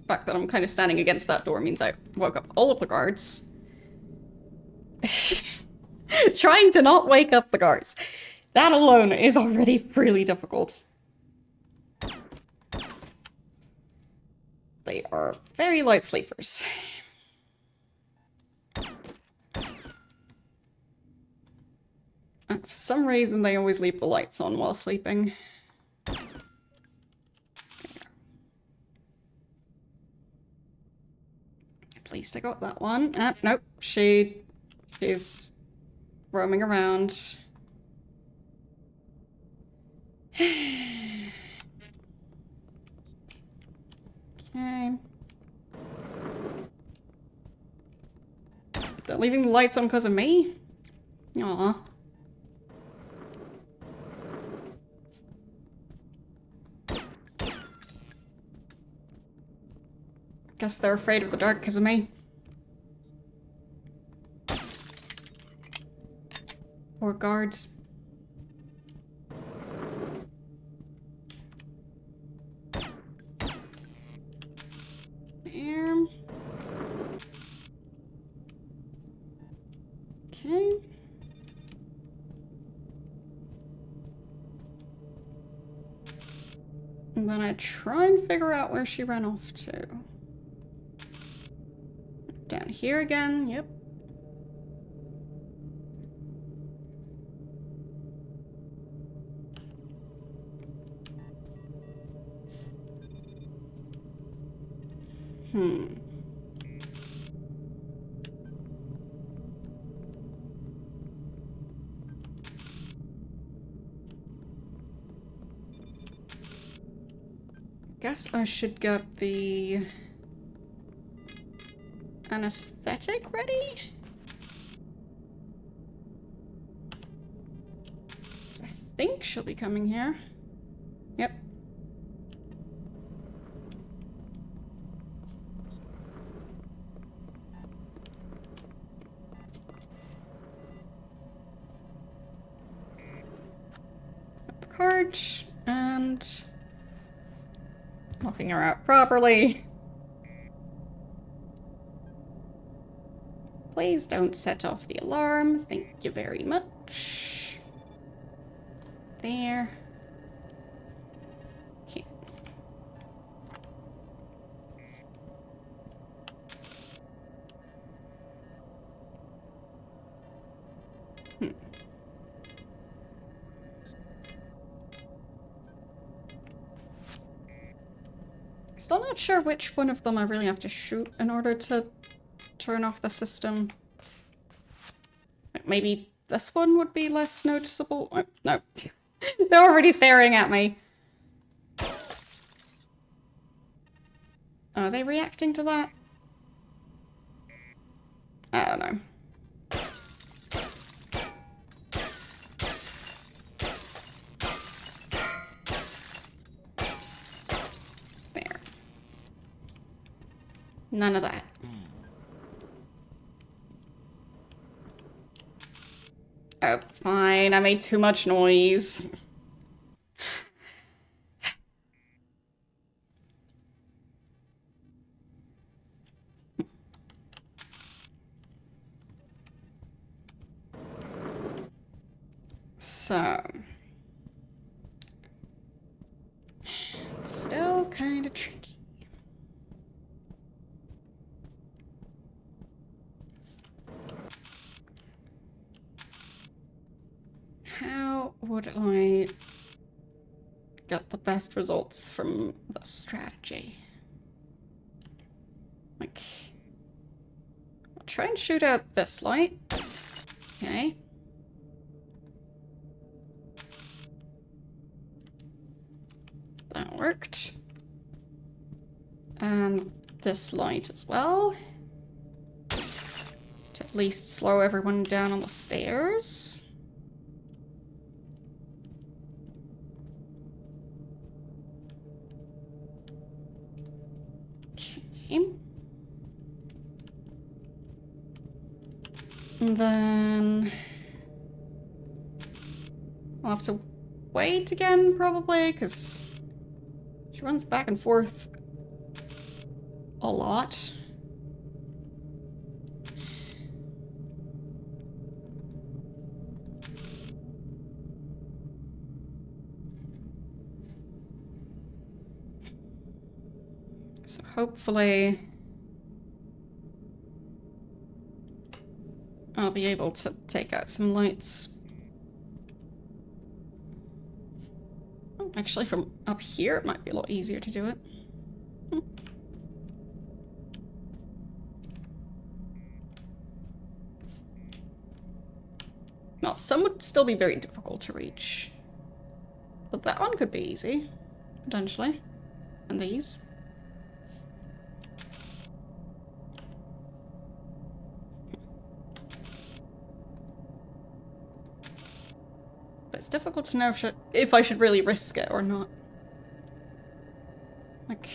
The fact that I'm kind of standing against that door means I woke up all of the guards. Trying to not wake up the guards. That alone is already really difficult. They are very light sleepers. And for some reason, they always leave the lights on while sleeping. There. At least I got that one. Nope. She's roaming around. Okay. They're leaving the lights on because of me? Aw. Guess they're afraid of the dark because of me. Poor guards. Okay. And then I try and figure out where she ran off to. Down here again, yep. Guess I should get the anesthetic ready? I think she'll be coming here. Yep. Up the card and knocking her out properly. Please don't set off the alarm. Thank you very much. There. Okay. Still not sure which one of them I really have to shoot in order to turn off the system. Maybe this one would be less noticeable. Oh, no. They're already staring at me. Are they reacting to that? I don't know. There. None of that. Oh, fine. I made too much noise. So. Still kind of tricky. How would I get the best results from the strategy? Like, I'll try and shoot out this light. Okay. That worked. And this light as well. To at least slow everyone down on the stairs. Okay. And then I'll have to wait again, probably, because she runs back and forth a lot. So hopefully I'll be able to take out some lights. Oh, actually, from up here it might be a lot easier to do it. Well, some would still be very difficult to reach. But that one could be easy, potentially. And these. But it's difficult to know if I should really risk it or not. Like,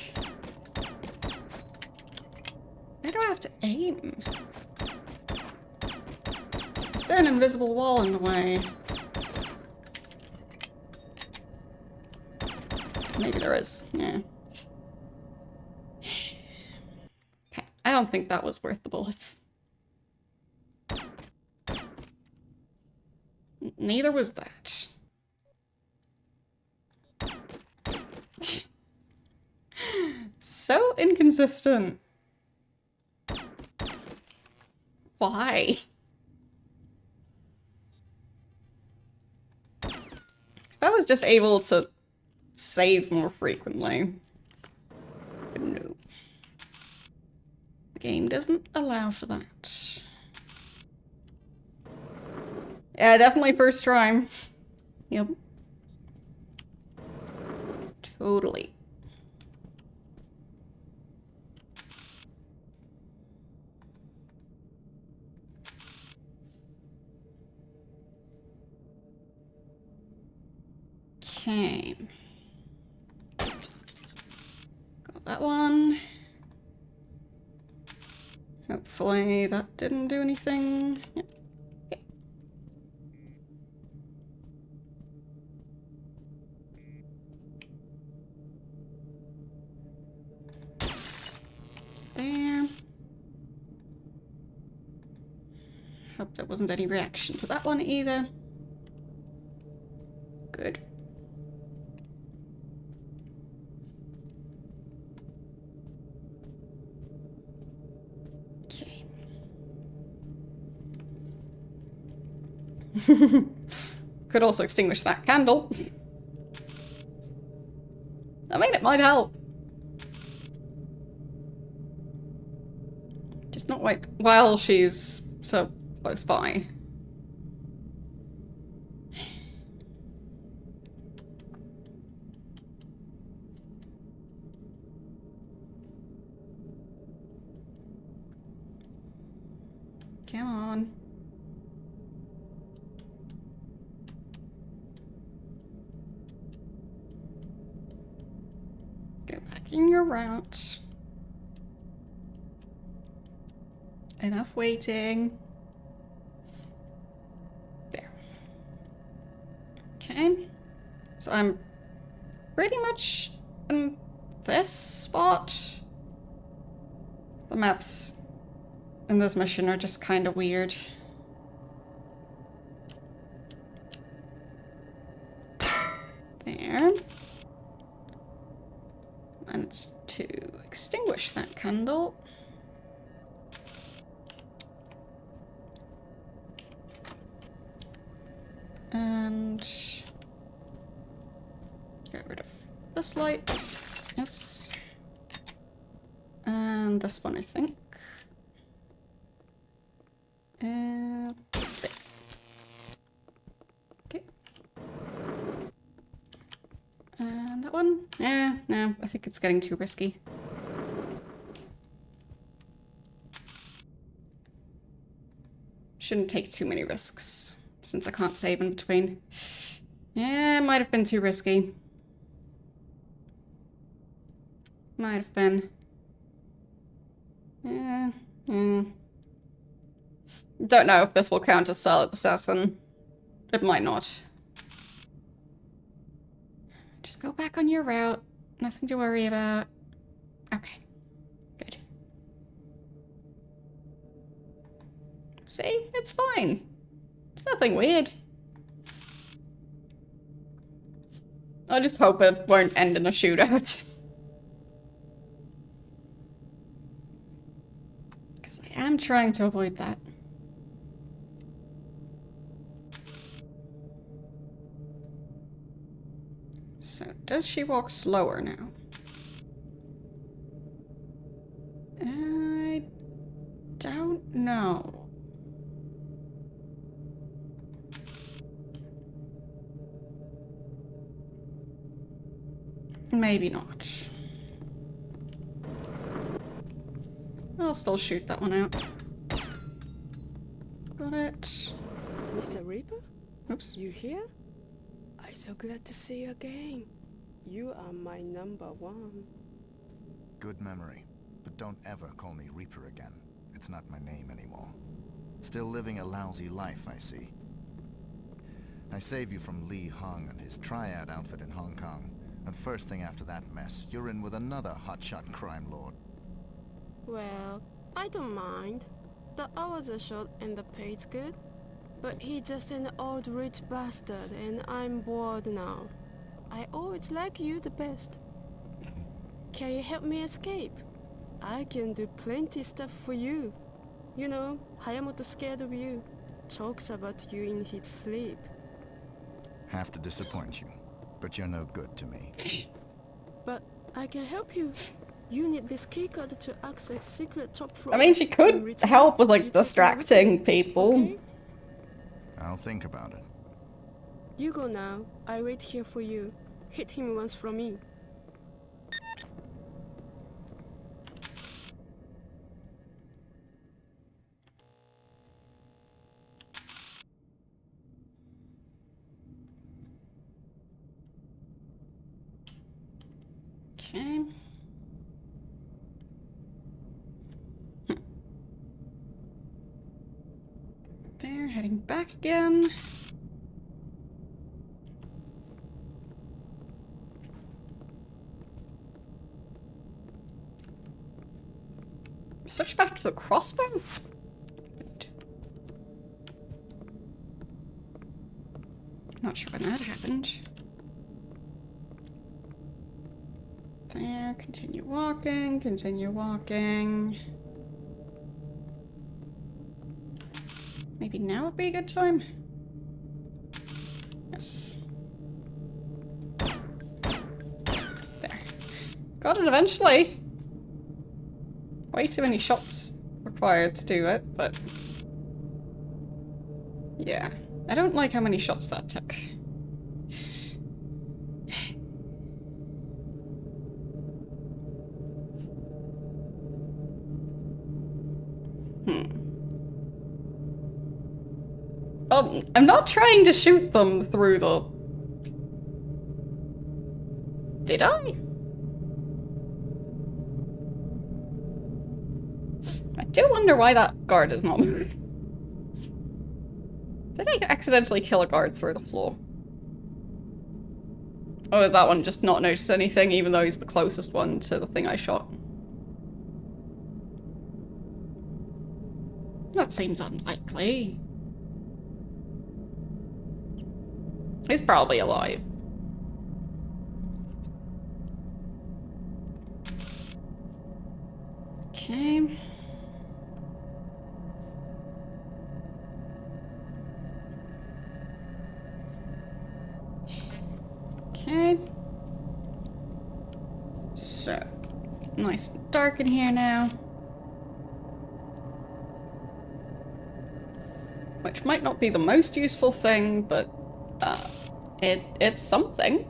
where do I have to aim? Is there an invisible wall in the way? Maybe there is, yeah. Okay, I don't think that was worth the bullets. Neither was that. So inconsistent. Why? If I was just able to save more frequently. But no. The game doesn't allow for that. Yeah, definitely first try. Yep. Totally. Okay. Got that one. Hopefully that didn't do anything. Yep. Okay. There. Hope there wasn't any reaction to that one either. Good. Okay. Could also extinguish that candle. I mean, it might help. Just not wait while she's so close by. Come on. Go back in your route. Enough waiting. There. Okay. So I'm pretty much in this spot. The maps in this mission are just kind of weird. There. And to extinguish that candle. And get rid of this light. Yes. And this one, I think. There. Okay. And that one? Yeah, no, I think it's getting too risky. Shouldn't take too many risks, since I can't save in between. Yeah, it might have been too risky. Might have been. Yeah. Don't know if this will count as Silent Assassin. It might not. Just go back on your route. Nothing to worry about. Okay. Good. See? It's fine. It's nothing weird. I just hope it won't end in a shootout. Because I am trying to avoid that. So, does she walk slower now? I don't know. Maybe not. I'll still shoot that one out. Got it. Mr. Reaper? Oops. You here? I'm so glad to see you again. You are my #1. Good memory. But don't ever call me Reaper again. It's not my name anymore. Still living a lousy life, I see. I saved you from Lee Hung and his triad outfit in Hong Kong. And first thing after that mess, you're in with another hotshot crime lord. Well, I don't mind. The hours are short and the pay's good. But he's just an old rich bastard and I'm bored now. I always like you the best. Can you help me escape? I can do plenty stuff for you. You know, Hayamoto's scared of you. Talks about you in his sleep. Have to disappoint you, but you're no good to me. But I can help you. You need this keycard to access secret top floor. I mean, she could help with, like, distracting people. Okay? I'll think about it. You go now. I wait here for you. Hit him once from me. Okay. There, heading back again. Switch back to the crossbow? Wait. Not sure when that happened. There, continue walking, continue walking. Maybe now would be a good time? Yes. There. Got it eventually. Way too many shots required to do it, but... yeah. I don't like how many shots that took. I'm not trying to shoot them through the... did I? I do wonder why that guard is not moving. Did I accidentally kill a guard through the floor? Or did that one just not notice anything, even though he's the closest one to the thing I shot? That seems unlikely. He's probably alive. Okay. Okay. So, nice and dark in here now. Which might not be the most useful thing, but it's something.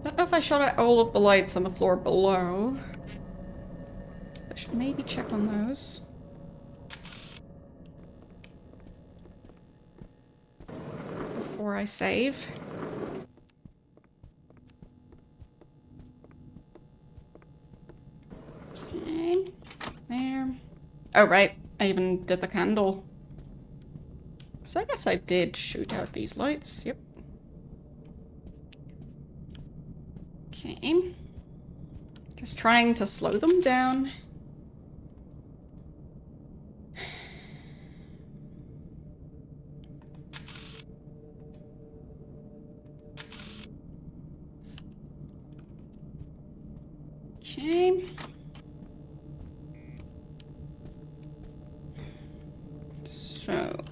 Don't know if I shot out all of the lights on the floor below. I should maybe check on those. Before I save. Okay. There. Oh, right. I even did the candle. So I guess I did shoot out these lights. Yep. Okay. Just trying to slow them down. Okay. So...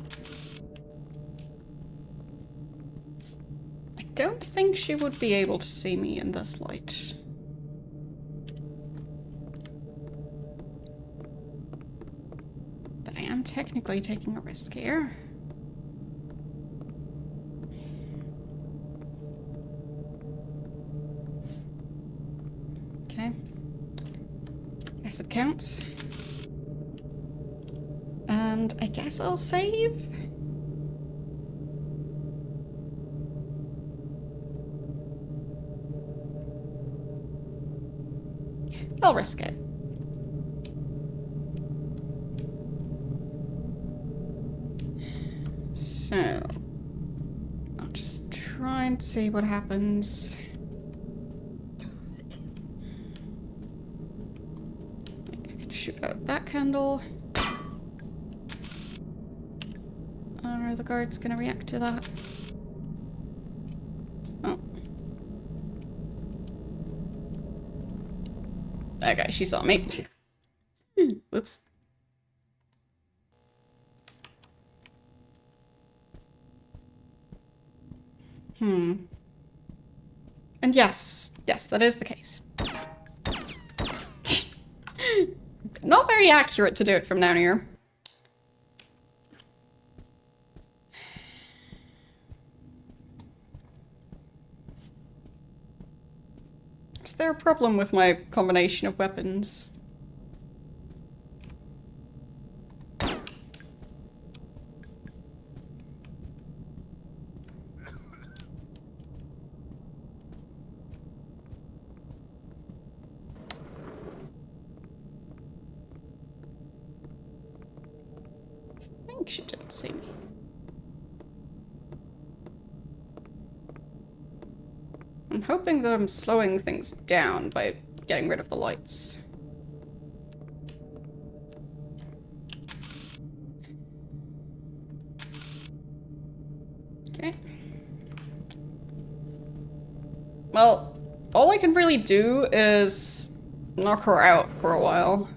I don't think she would be able to see me in this light. But I am technically taking a risk here. Okay. Guess it counts. And I guess I'll save. I'll risk it. So, I'll just try and see what happens. that candle. Are the guards gonna react to that? Oh. Okay, she saw me. Whoops. And yes, that is the case. Not very accurate to do it from down here. Is there a problem with my combination of weapons? I think she didn't see me. I'm hoping that I'm slowing things down by getting rid of the lights. Okay. Well, all I can really do is knock her out for a while.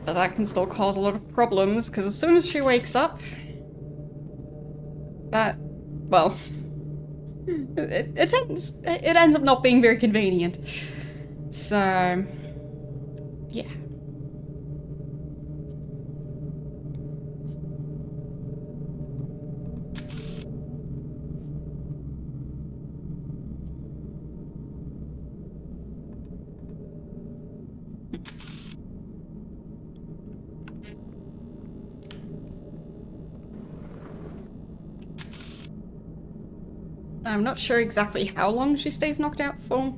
But that can still cause a lot of problems, because as soon as she wakes up, that, well, it ends up not being very convenient. So, yeah. I'm not sure exactly how long she stays knocked out for.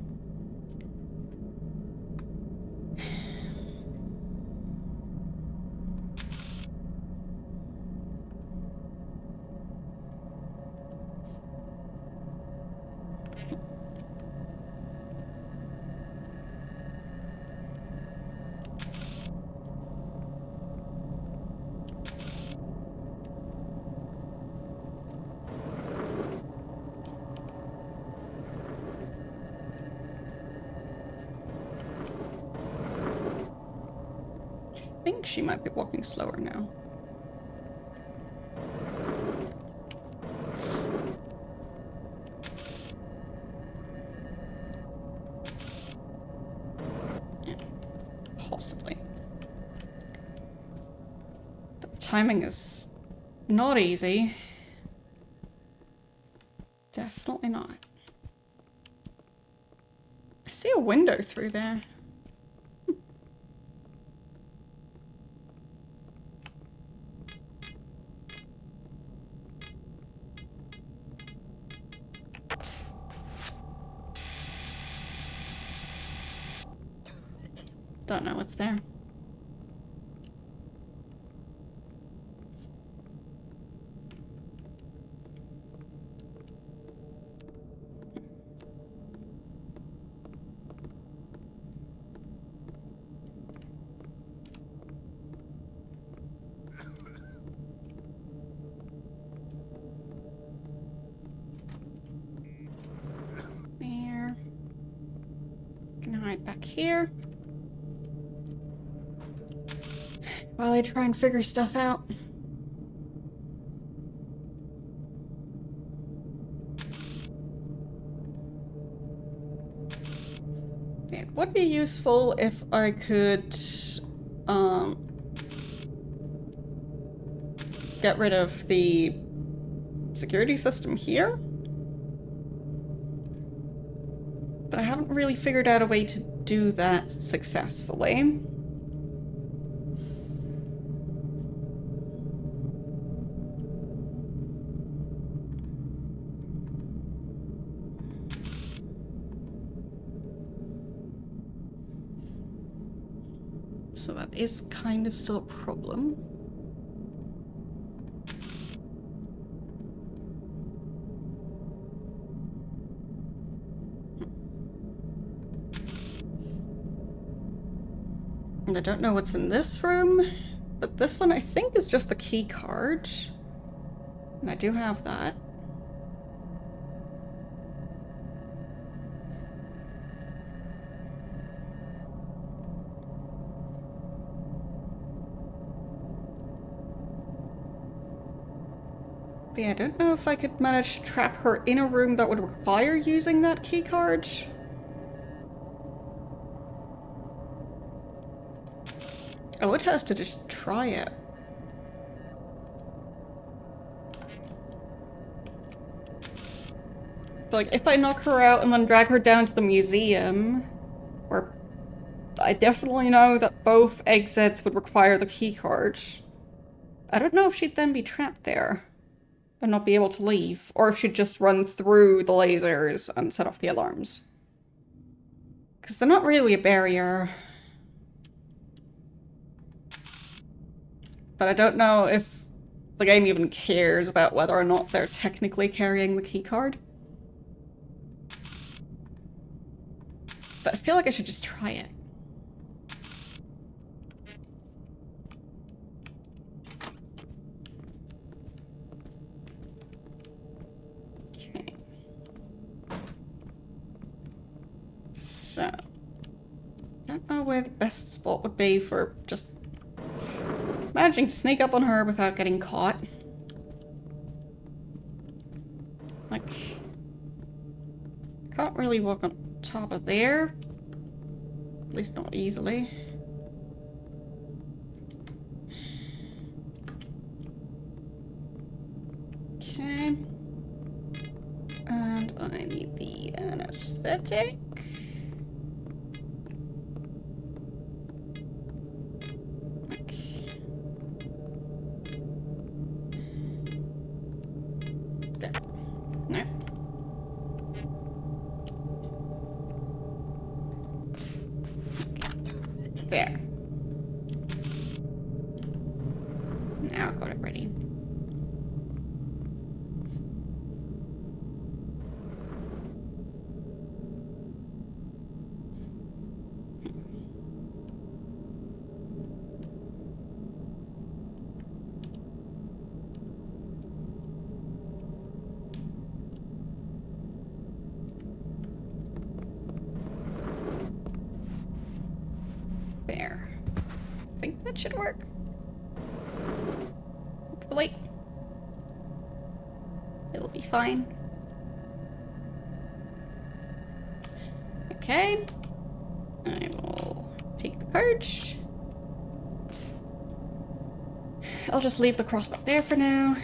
I think she might be walking slower now. Yeah, possibly. But the timing is not easy. Definitely not. I see a window through there. Don't know what's there. There. Gonna hide back here. While I try and figure stuff out. It would be useful if I could get rid of the security system here. But I haven't really figured out a way to do that successfully. So that is kind of still a problem. And I don't know what's in this room, but this one I think is just the key card. And I do have that. But yeah, I don't know if I could manage to trap her in a room that would require using that key card. I would have to just try it. But like, if I knock her out and then drag her down to the museum, or I definitely know that both exits would require the key card. I don't know if she'd then be trapped there and not be able to leave, or if she'd just run through the lasers and set off the alarms. Because they're not really a barrier. But I don't know if the game even cares about whether or not they're technically carrying the keycard. But I feel like I should just try it. Okay. So, don't know where the best spot would be for just managing to sneak up on her without getting caught. Like, can't really walk on top of there. At least not easily. Okay. And I need the anesthetic. Okay. There. No. There. Now I've got it ready. There. I think that should work. Hopefully. It'll be fine. Okay. I will take the card. I'll just leave the crossbow there for now.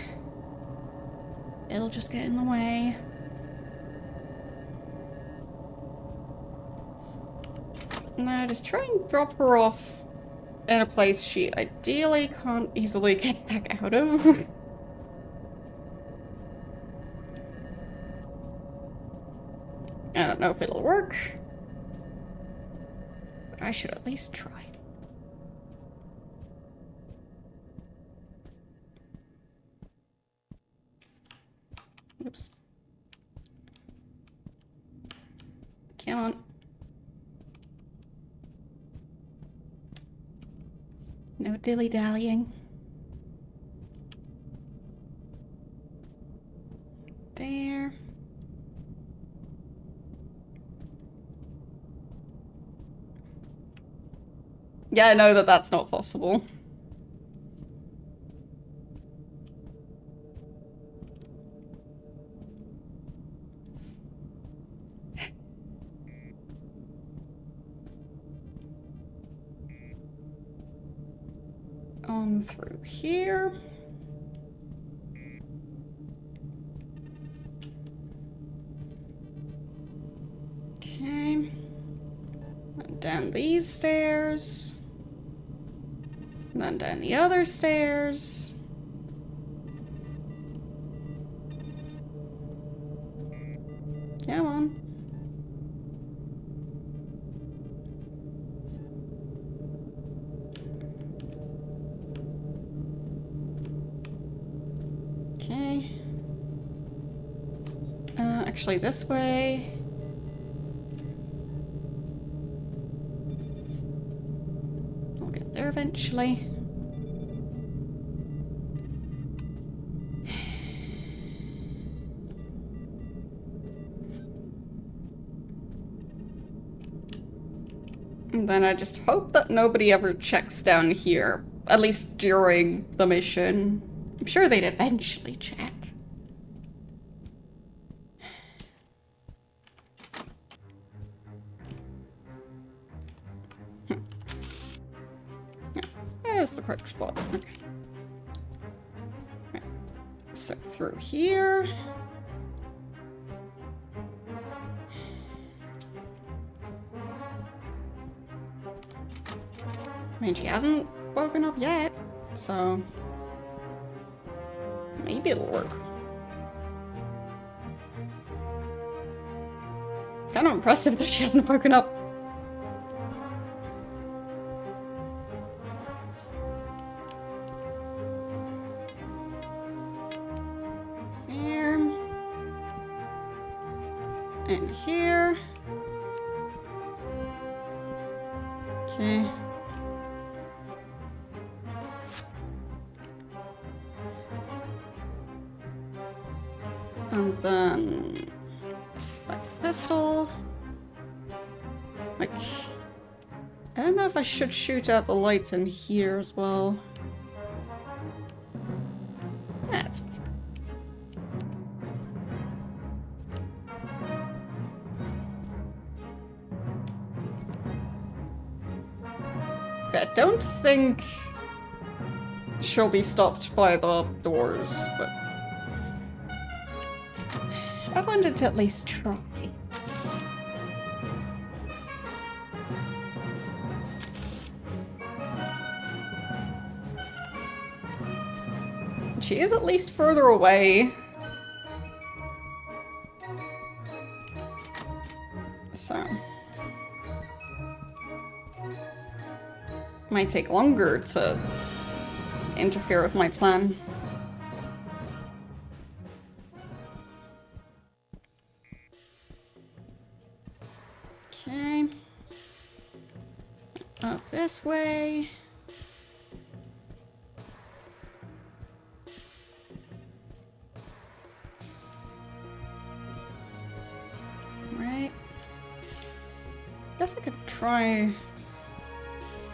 It'll just get in the way. Now just try and drop her off in a place she ideally can't easily get back out of. I don't know if it'll work, but I should at least try. Oops. Come on. No dilly-dallying. There. Yeah, I know that that's not possible. On through here. Okay. And down these stairs. And then down the other stairs. Come on. Okay. Actually, this way. there eventually. And then I just hope that nobody ever checks down here, at least during the mission. I'm sure they'd eventually check. There's the correct spot. Okay. Right. So through here. I mean, she hasn't woken up yet, so maybe it'll work. Kind of impressive that she hasn't woken up. There. And here. Okay. And then back to the pistol. Like, I don't know if I should shoot out the lights in here as well. That's fine. I don't think she'll be stopped by the doors, but I wanted to at least try. She is at least further away. So. Might take longer to interfere with my plan. Okay. Up this way. Right. Guess I could try...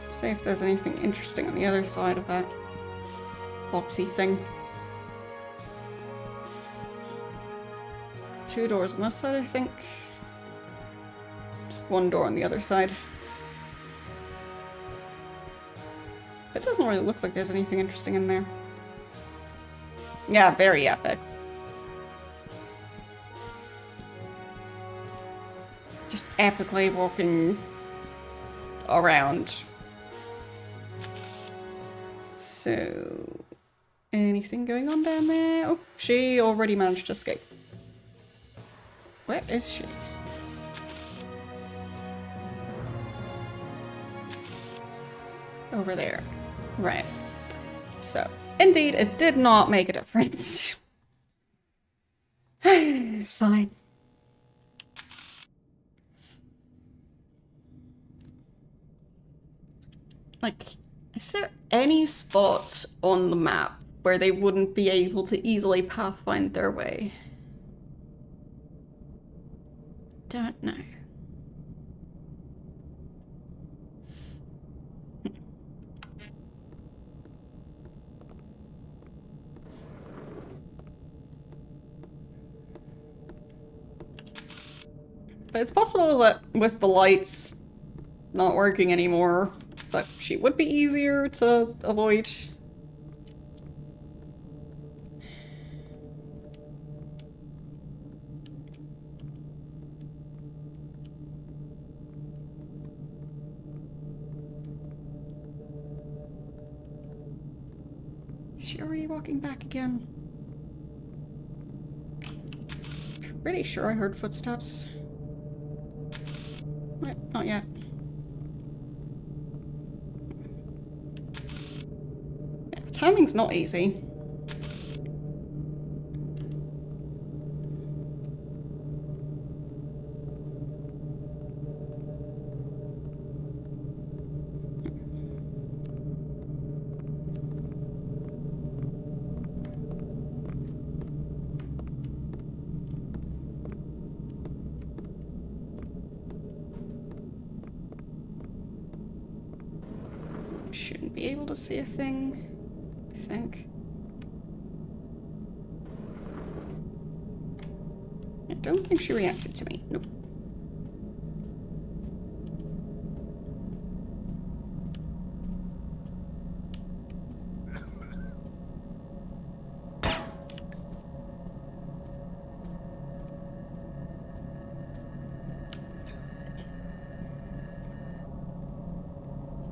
see if there's anything interesting on the other side of that boxy thing. 2 doors on this side, I think. Just 1 door on the other side. It doesn't really look like there's anything interesting in there. Yeah, very epic. Just epically walking around. So, anything going on down there? Oh, she already managed to escape. Where is she? Over there. Right. So, indeed, it did not make a difference. Fine. Like, is there any spot on the map where they wouldn't be able to easily pathfind their way? Don't know. But it's possible that with the lights not working anymore, that she would be easier to avoid. Is she already walking back again? Pretty sure I heard footsteps. Wait, not yet. Yeah, the timing's not easy. shouldn't be able to see a thing, I think. I don't think she reacted to me. Nope.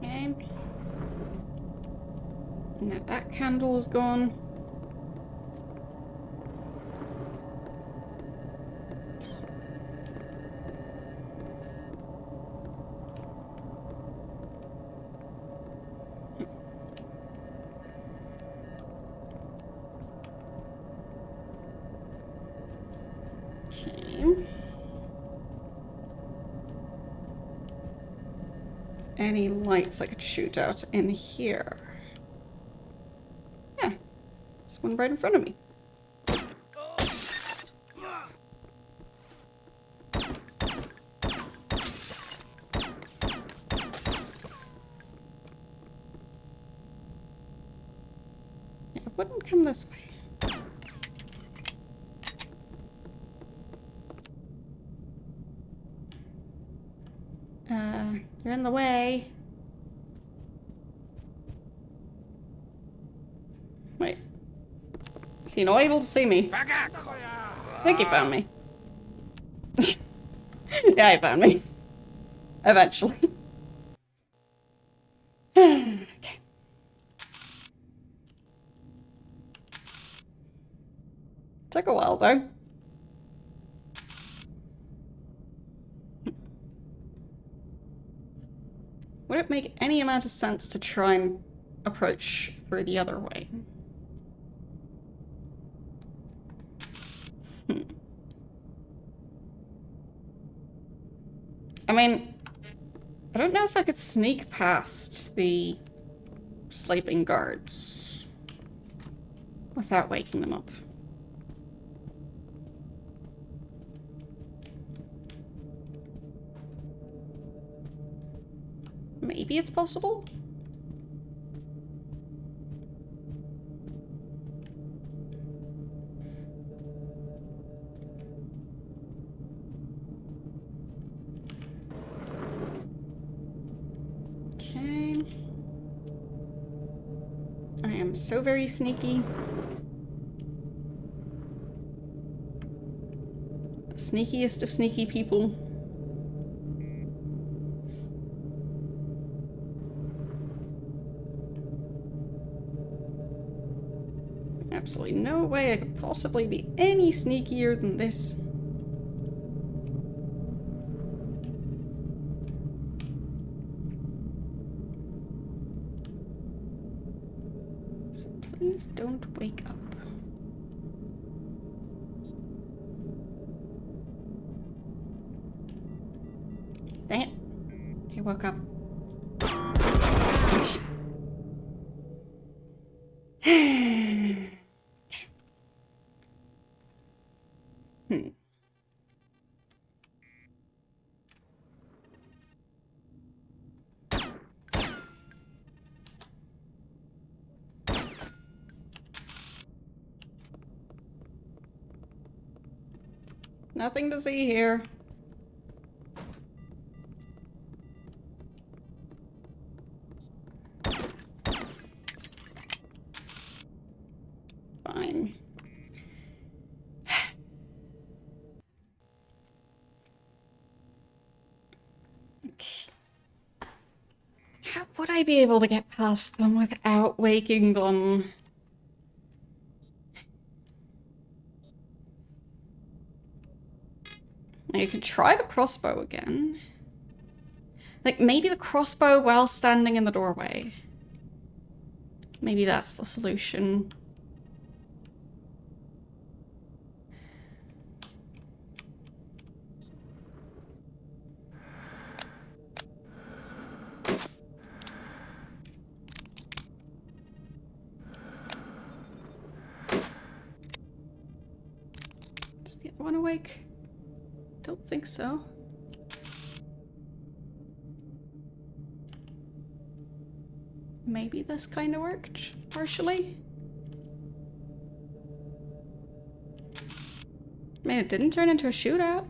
Okay. Now that candle is gone. Okay. Any lights I could shoot out in here? Yeah. There's one right in front of me. Yeah, it wouldn't come this way. You're in the way. Wait. Is he not able to see me? I think he found me. Yeah, he found me. Eventually. Okay. Took a while, though. Would it make any amount of sense to try and approach through the other way? I mean, I don't know if I could sneak past the sleeping guards without waking them up. Maybe it's possible? Okay. I am so very sneaky. The sneakiest of sneaky people. Absolutely no way I could possibly be any sneakier than this. So please don't wake up. Dang it. He woke up. Nothing to see here. Fine. How would I be able to get past them without waking them? Now you could try the crossbow again. Like, maybe the crossbow while standing in the doorway. Maybe that's the solution. Is the other one awake? Don't think so. maybe this kind of worked, partially. I mean, it didn't turn into a shootout.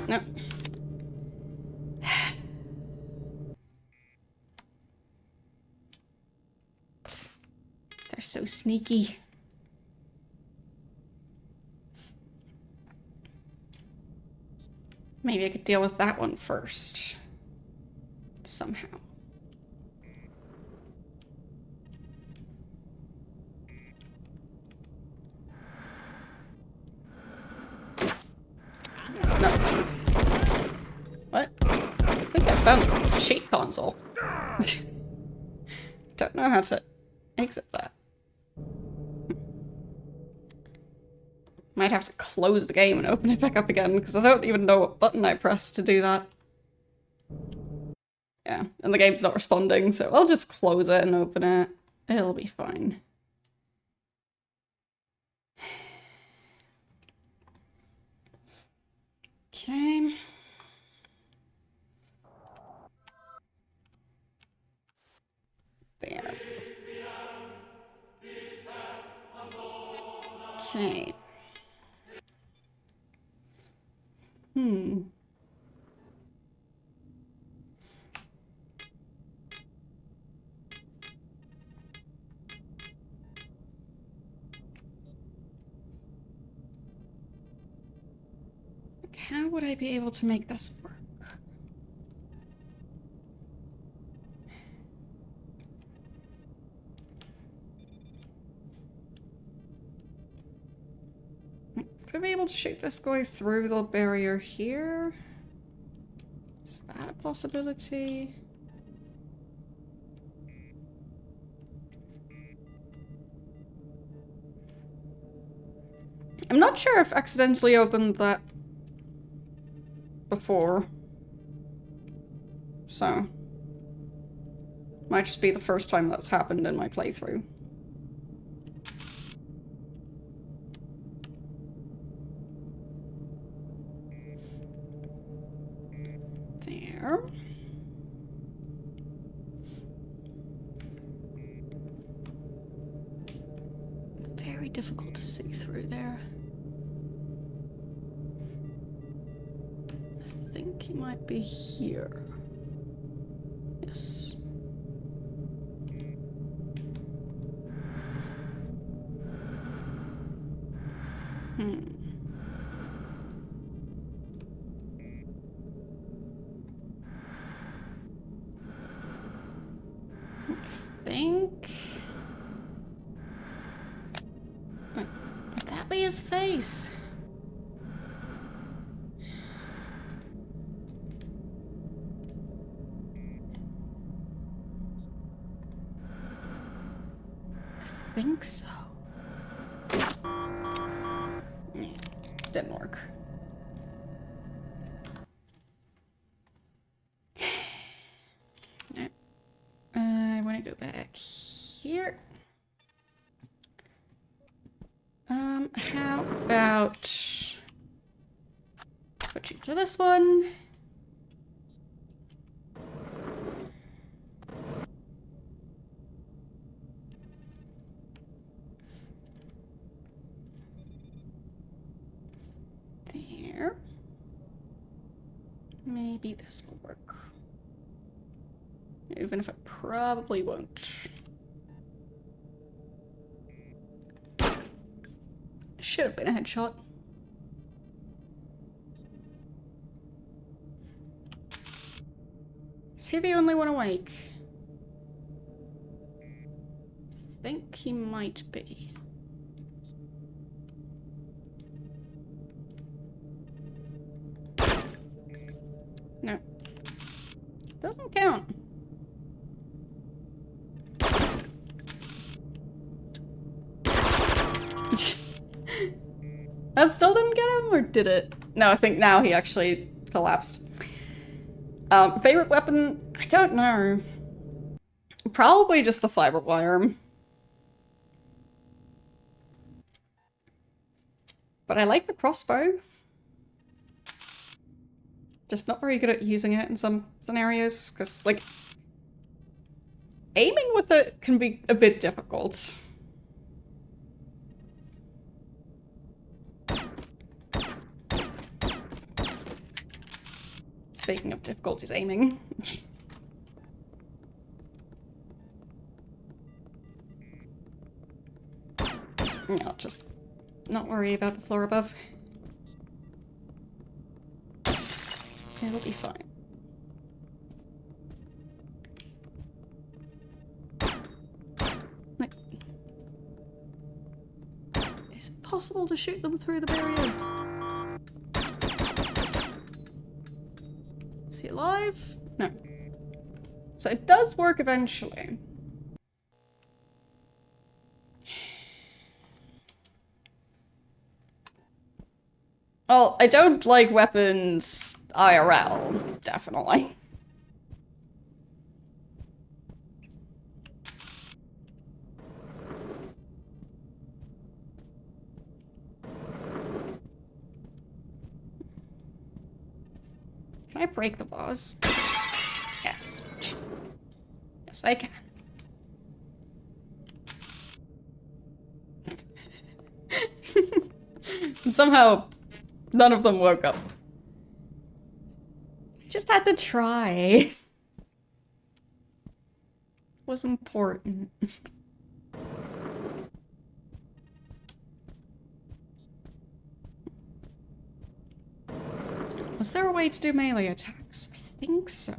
No. They're so sneaky. Maybe I could deal with that one first. Somehow. No. What? I think I found the cheat console. Don't know how to exit that. Might have to close the game and open it back up again, because I don't even know what button I pressed to do that. Yeah, and the game's not responding, so I'll just close it and open it. It'll be fine. Okay. There. Okay. How would I be able to make this work? Would I be able to shoot this guy through the barrier here? Is that a possibility? I'm not sure if I accidentally opened that before. So, might just be the first time that's happened in my playthrough. There. Very difficult to see through there. I think he might be here. Yes. I think... Would that be his face? I think so. Didn't work. I want to go back here. How about switching to this one? There. Maybe this will work. Even if it probably won't. Should have been a headshot. Is he the only one awake? I think he might be. No. Doesn't count. That still didn't get him, or did it? No, I think now he actually collapsed. Favorite weapon? I don't know. Probably just the fiber wire. But I like the crossbow. Just not very good at using it in some scenarios, because, like, aiming with it can be a bit difficult. Speaking of difficulties aiming. Yeah, I'll just not worry about the floor above. It'll be fine. Like, is it possible to shoot them through the barrier? Is he alive? No. So it does work eventually. Well, I don't like weapons IRL, definitely. Can I break the vase? Yes. Yes, I can. And somehow, none of them woke up. Just had to try. Was important. Was there a way to do melee attacks? I think so.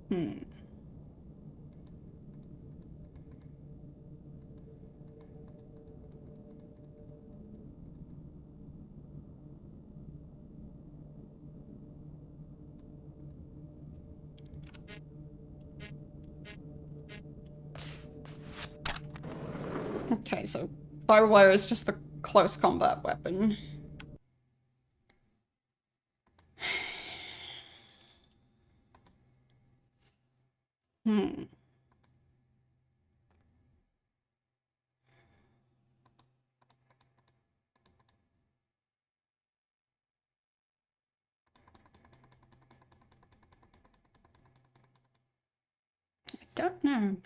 Hmm. Okay, so firewire is just the close combat weapon. Hmm. I don't know.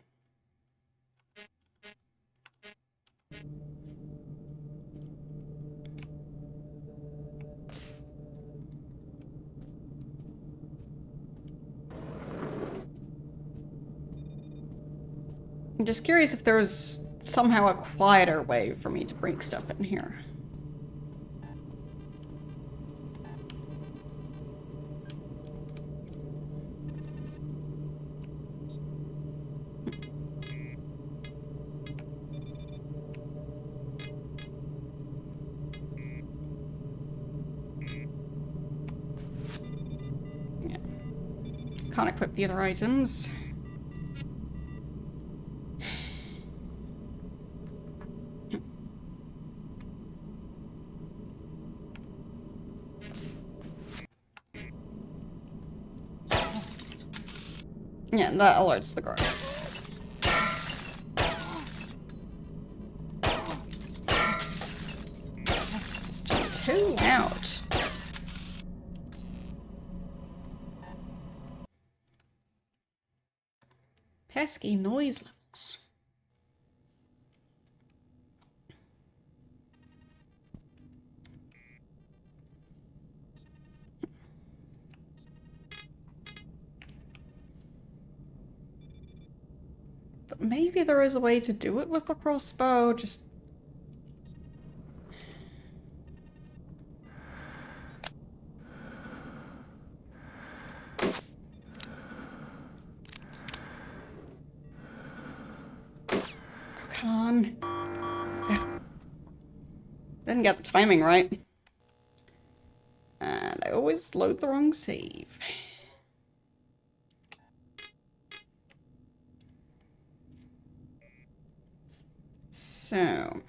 I'm just curious if there's somehow a quieter way for me to bring stuff in here. Yeah. Can't equip the other items. Yeah, that alerts the guards. It's just too loud. Pesky noise levels. But maybe there is a way to do it with the crossbow, just... Come on. Ugh. Didn't get the timing right. And I always load the wrong save. So...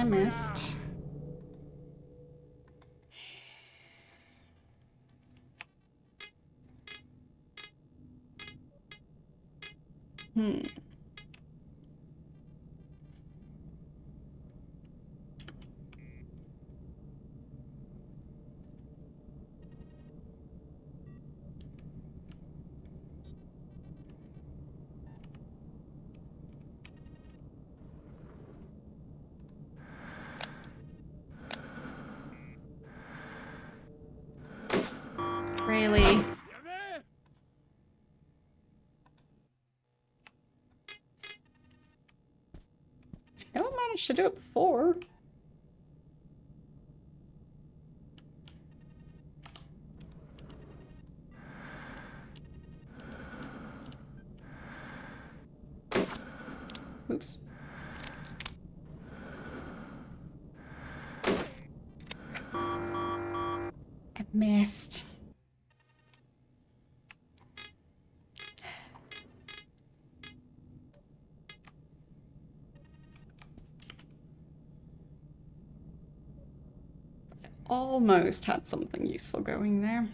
missed. Hmm. Really? No one managed to do it before. Oops. I missed. Almost had something useful going there.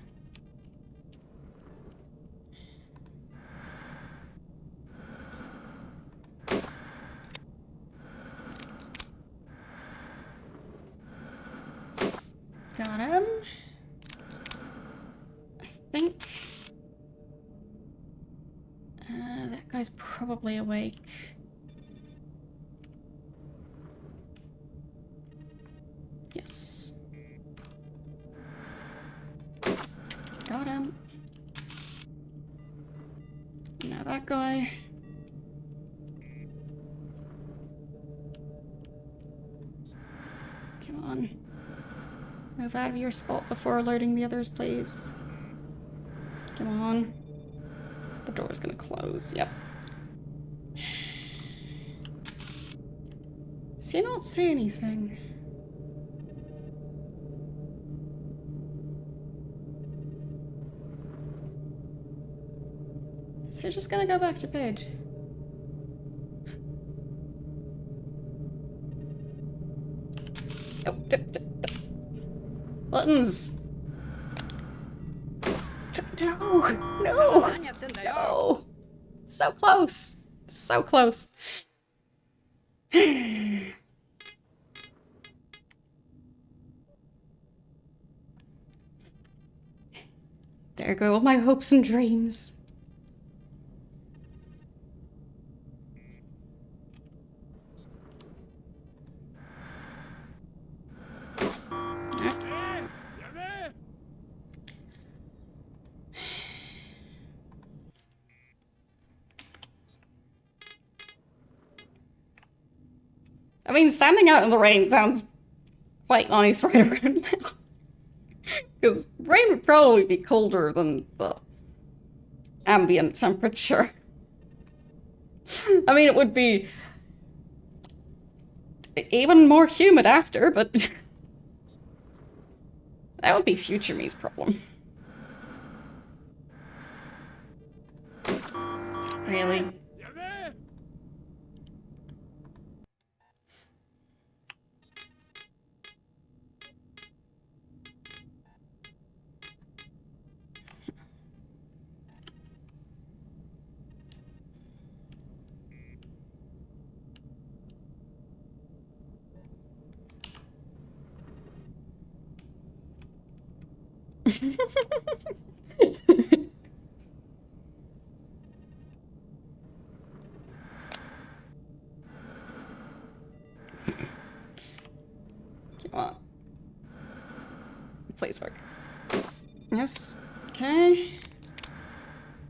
Got him. I think that guy's probably awake. Yes. Got him. Now that guy. Come on. Move out of your spot before alerting the others, please. Come on. The door's gonna close. Yep. Does he not say anything? Is he just gonna go back to bed? Oh, buttons! No! No! No! So close! So close. There go all my hopes and dreams. I mean, standing out in the rain sounds quite nice right around now. Because rain would probably be colder than the ambient temperature. I mean, it would be even more humid after, but that would be future me's problem. Really? Come on. Please work. Yes. Okay.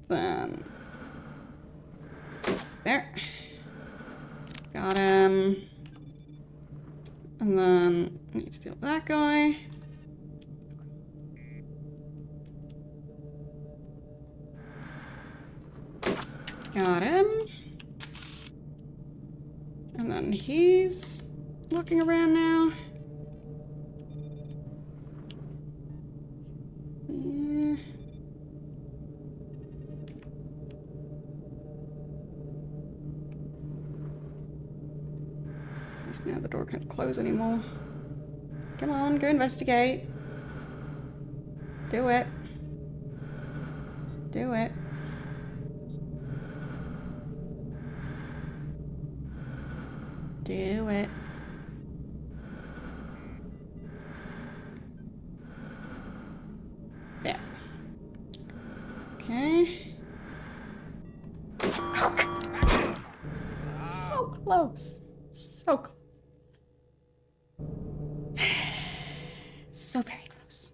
Then. There. Got him. And then I need to deal with that guy. Got him. And then he's looking around now. Yeah. He's Now the door can't close anymore. Come on, go investigate. Do it. Do it. Do it. Yeah. Okay. So close. So close. So very close.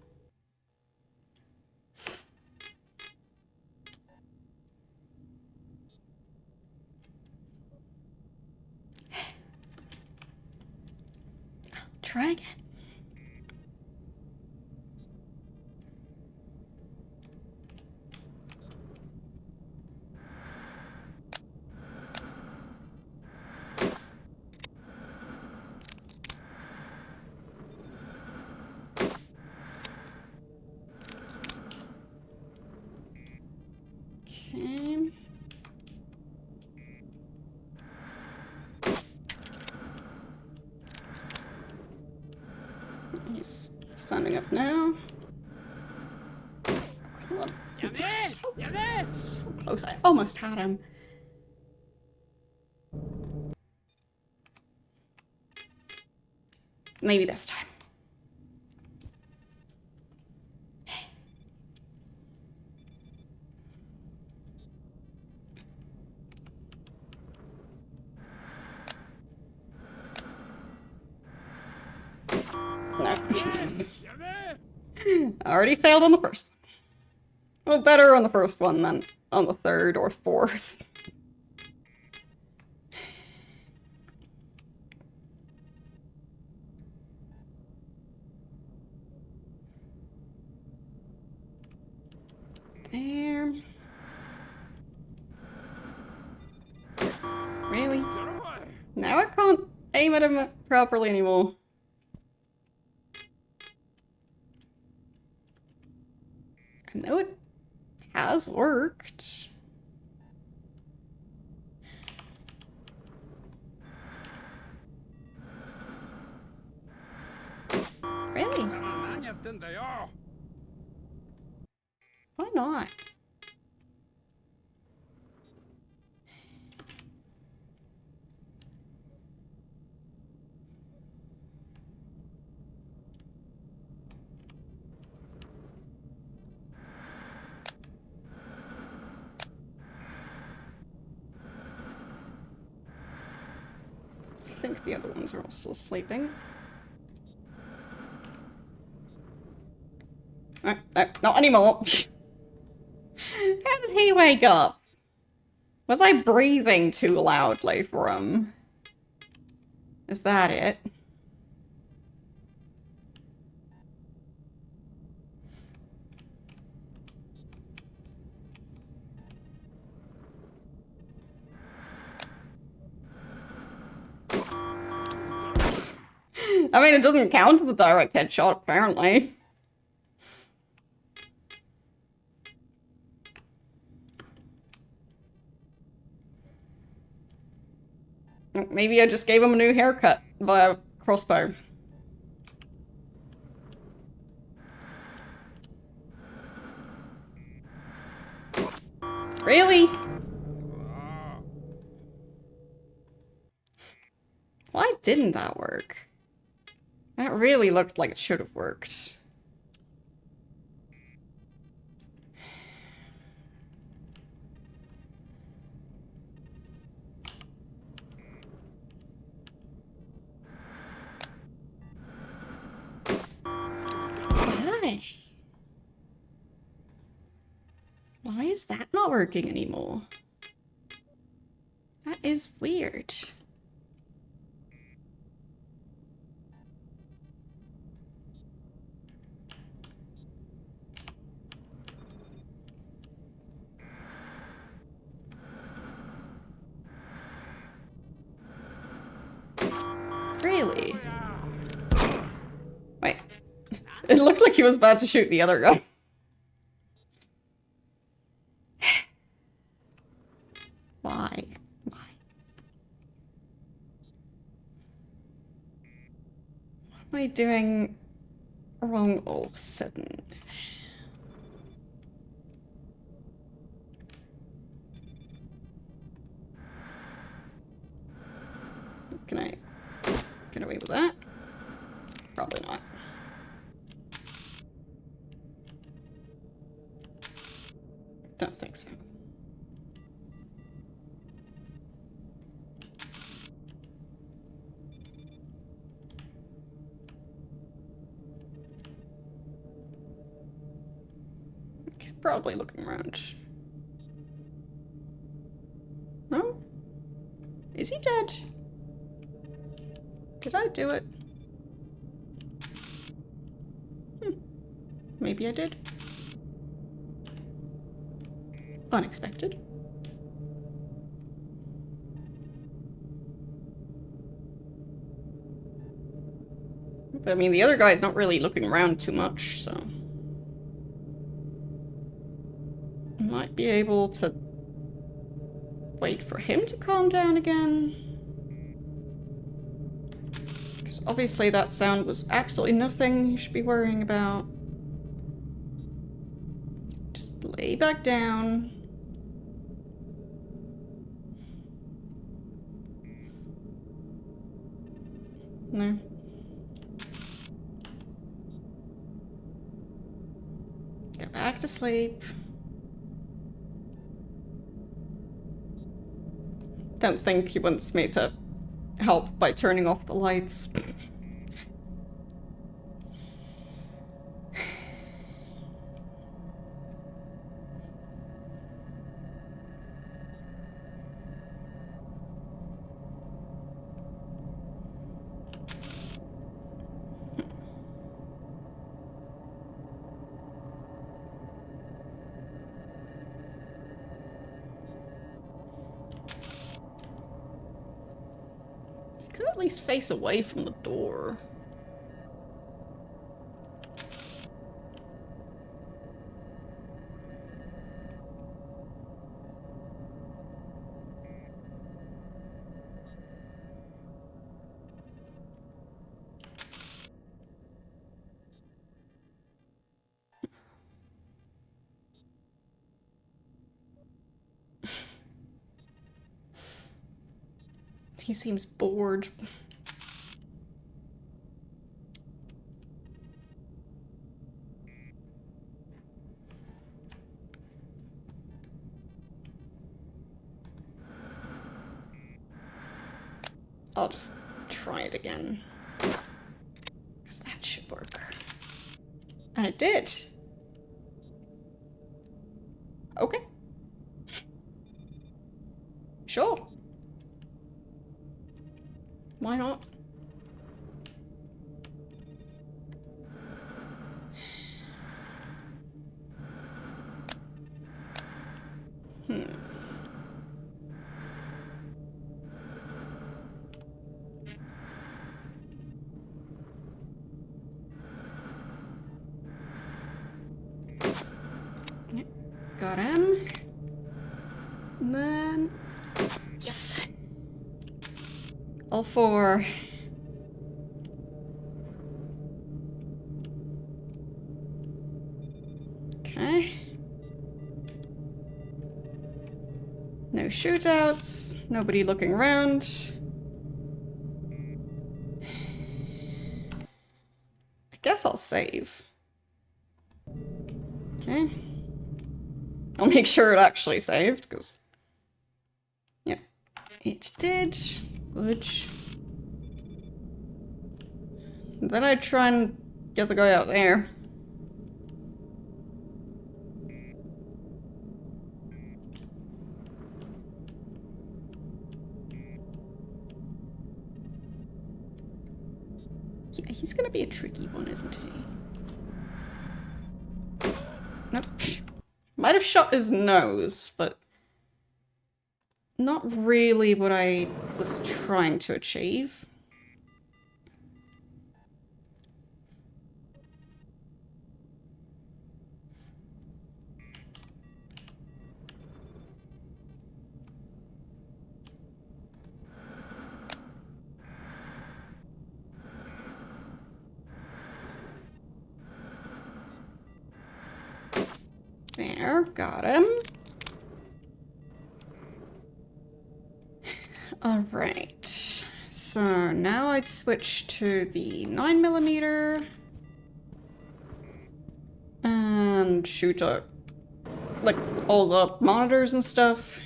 I'll try again. Okay. He's standing up now. Come on. So close. I almost had him. Maybe this time. No. I already failed on the first one. Well, better on the first one than on the third or fourth. There. Really? Now I can't aim at him properly anymore. I know it has worked. Really? Why not? I think the other ones are all still sleeping. No, no, not anymore. How did he wake up? Was I breathing too loudly for him? Is that it? I mean, it doesn't count as the direct headshot, apparently. Maybe I just gave him a new haircut via crossbow. Really? Why didn't that work? That really looked like it should have worked. Why? Why is that not working anymore? That is weird. Really? Wait. It looked like he was about to shoot the other guy. Why? Why? am I doing wrong all of a sudden? Can I get away with that? Probably not. Don't think so. He's probably looking around. No? Is he dead? Did I do it? Maybe I did. Unexpected. But I mean, the other guy's not really looking around too much, so... might be able to wait for him to calm down again. Because obviously that sound was absolutely nothing you should be worrying about. Just lay back down. No. Go back to sleep. Don't think he wants me to help by turning off the lights. Could at least face away from the door. He seems bored. I'll just try it again. Because that should work. And it did. Okay. Sure. Why not? Yep. Got him. And then... yes! All four. Okay. No shootouts. Nobody looking around. I guess I'll save. Okay. I'll make sure it actually saved, because... yep. It did. Good. Then I try and get the guy out there. Yeah, he's gonna be a tricky one, isn't he? Nope. Might have shot his nose, but not really what I was trying to achieve. There, got him. Alright. So now I'd switch to the 9mm and shoot at, like, all the monitors and stuff.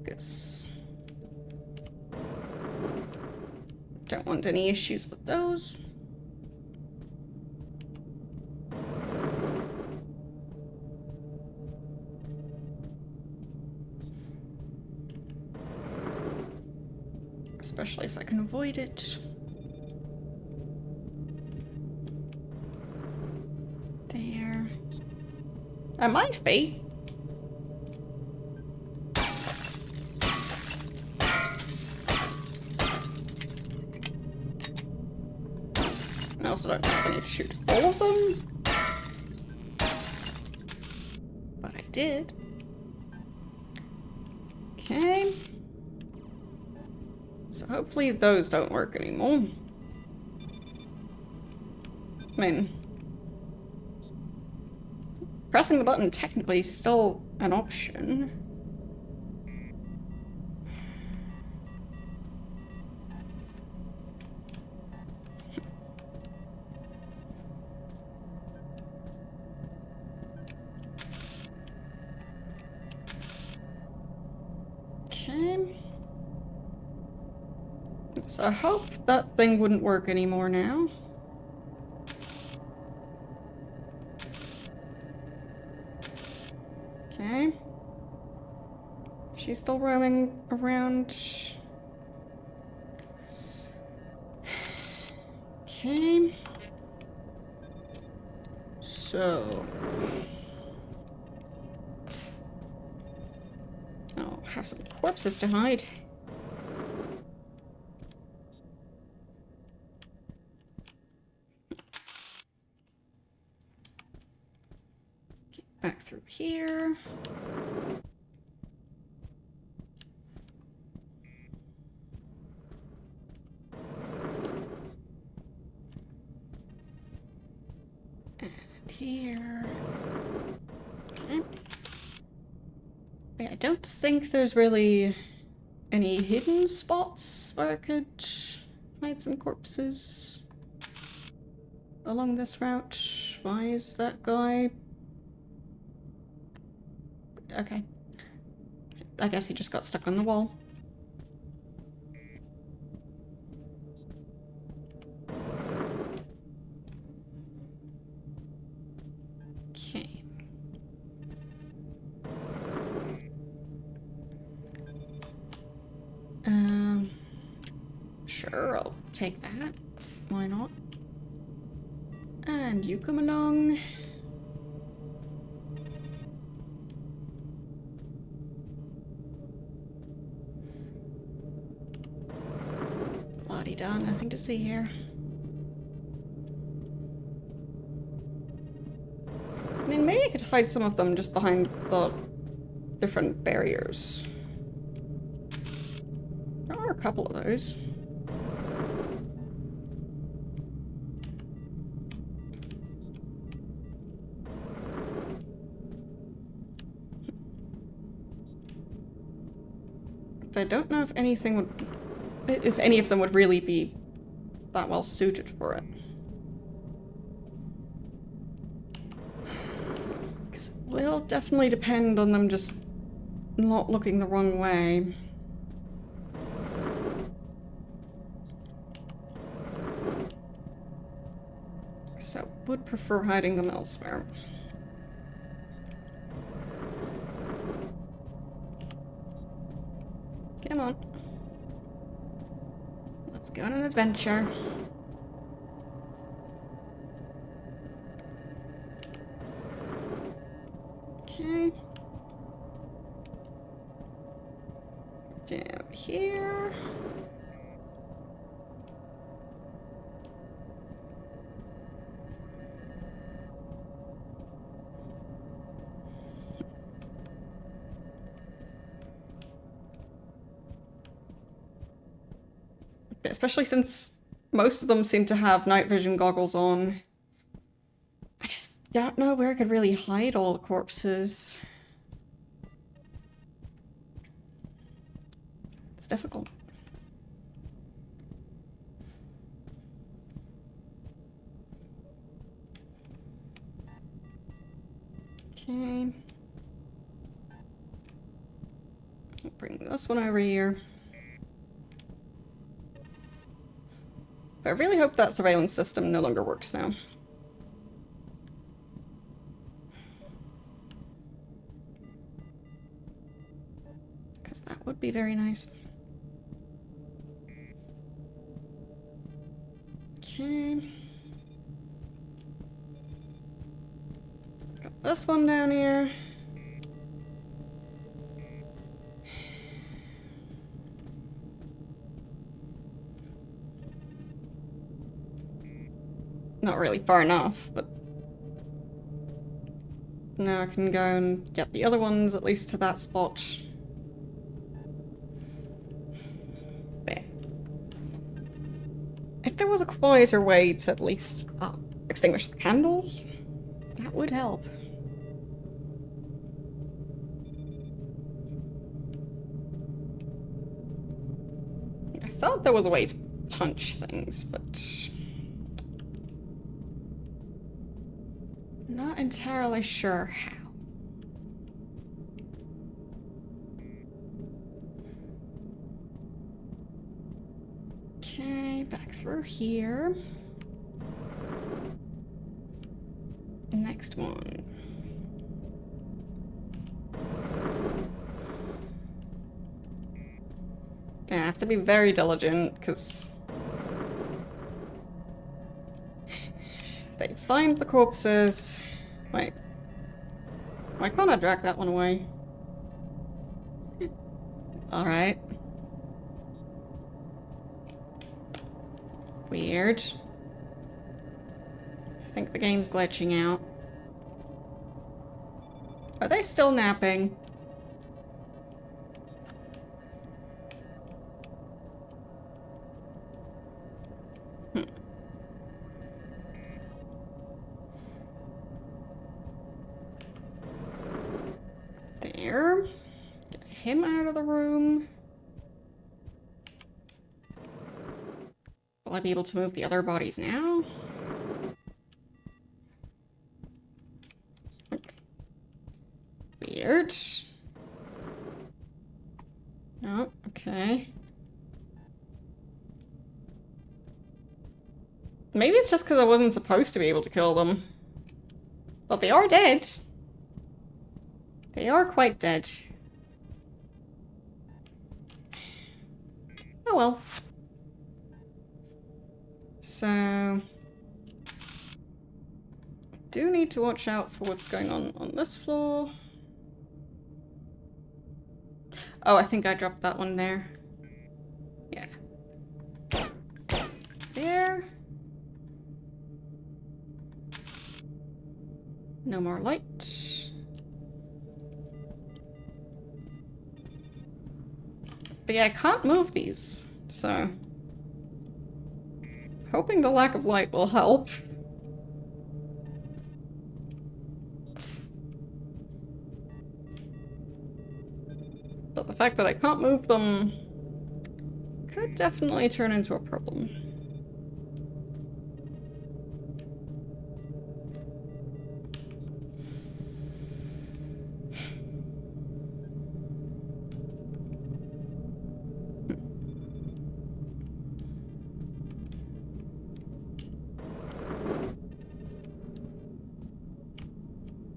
Because don't want any issues with those. Especially if I can avoid it. There. I might be. I also don't know if I need to shoot all of them. But I did. Okay. So hopefully those don't work anymore. I mean, pressing the button technically is still an option. Okay. So I hope that thing wouldn't work anymore now. Okay. She's still roaming around. Okay. So... I'll have some corpses to hide. Back through here. And here. Okay. Yeah, I don't think there's really any hidden spots where I could hide some corpses along this route. Why is that guy... Okay. I guess he just got stuck on the wall. Okay. Sure, I'll take that. Why not? And you come along. La-di-da, nothing to see here. I mean, maybe I could hide some of them just behind the different barriers. There are a couple of those. But I don't know if anything would... if any of them would really be that well suited for it. Because it will definitely depend on them just not looking the wrong way. So, would prefer hiding them elsewhere. Come on. Let's go on an adventure. Okay. Down here. Especially since Most of them seem to have night vision goggles on. I just don't know where I could really hide all the corpses. It's difficult. Okay. I'll bring this one over here. But I really hope that surveillance system no longer works now. Because that would be very nice. Okay. Got this one down here. Not really far enough, but now I can go and get the other ones at least to that spot. There. If there was a quieter way to at least extinguish the candles, that would help. I thought there was a way to punch things, but not entirely sure how. Okay, back through here. Next one. Yeah, I have to be very diligent, because they find the corpses. Wait. Why can't I drag that one away? Alright. Weird. I think the game's glitching out. Are they still napping? There. Get him out of the room. Will I be able to move the other bodies now? Weird. Oh, okay. Maybe it's just because I wasn't supposed to be able to kill them. But they are dead. They are quite dead. Oh well. So... do need to watch out for what's going on this floor. Oh, I think I dropped that one there. Yeah. There. No more light. But yeah, I can't move these, so... hoping the lack of light will help. But the fact that I can't move them could definitely turn into a problem.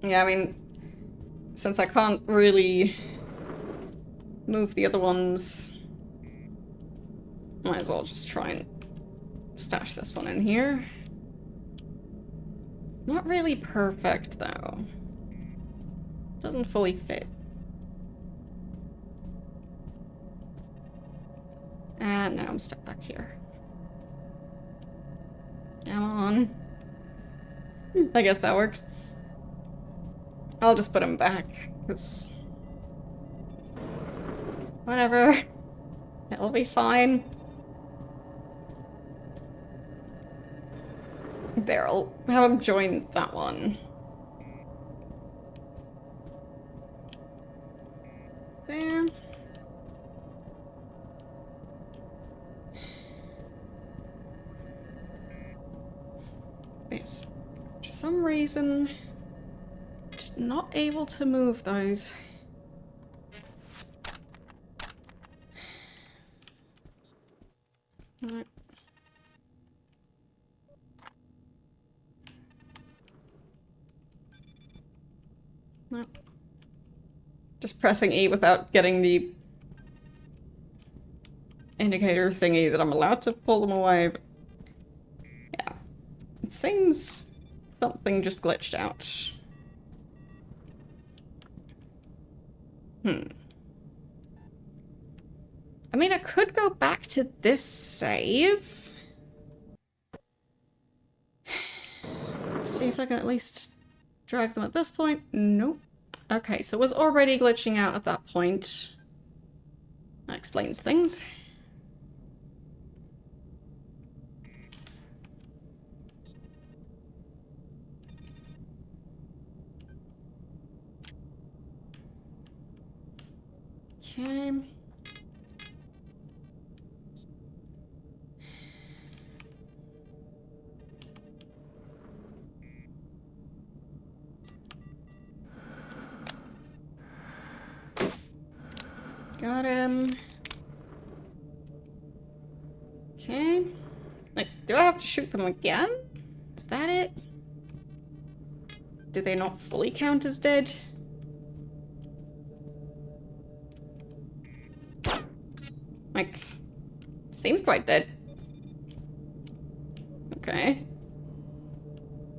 Yeah, I mean, since I can't really move the other ones, might as well just try and stash this one in here. It's not really perfect, though. Doesn't fully fit. And now I'm stuck back here. Come on. I guess that works. I'll just put him back, because... whatever. It'll be fine. There, I'll have him join that one. There. Yes. For some reason, just not able to move those. No. No. Just pressing E without getting the indicator thingy that I'm allowed to pull them away. But yeah. It seems something just glitched out. I mean, I could go back to this save. See if I can at least drag them at this point. Nope. Okay, so it was already glitching out at that point. That explains things. Okay. Got him. Okay. Like, do I have to shoot them again? Is that it? Do they not fully count as dead? Like, seems quite dead. Okay.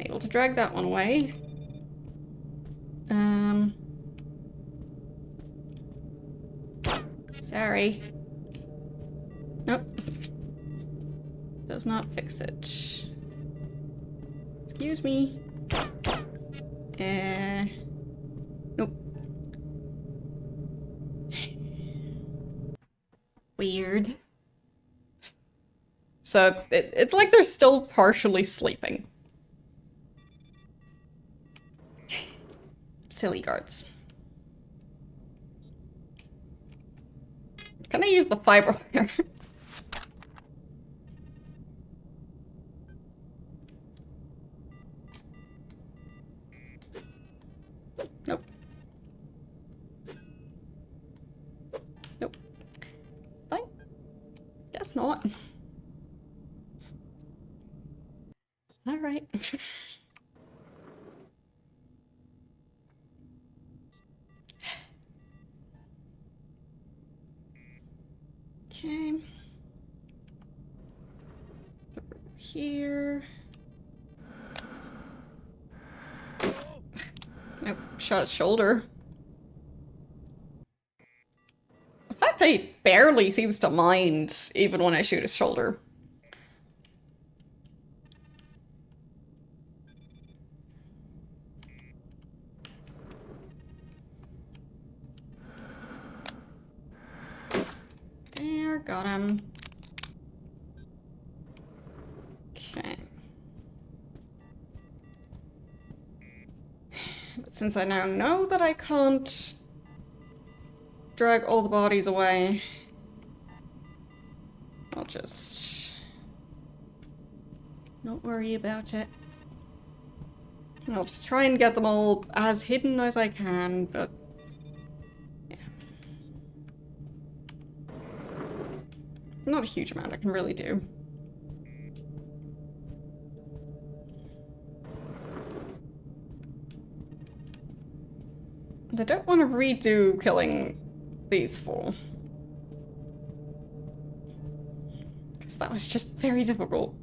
Able to drag that one away. Sorry. Nope. Does not fix it. Excuse me. Nope. Weird. So, it's like they're still partially sleeping. Silly guards. Can I use the fiber here? Nope. Nope. Fine. Guess not. Alright. Okay. Here. Oh, shot his shoulder. The fact that he barely seems to mind even when I shoot his shoulder. There, got him. Okay. But since I now know that I can't drag all the bodies away, I'll just not worry about it. I'll just try and get them all as hidden as I can, but yeah. Not a huge amount I can really do. And I don't want to redo killing these four. Because that was just very difficult.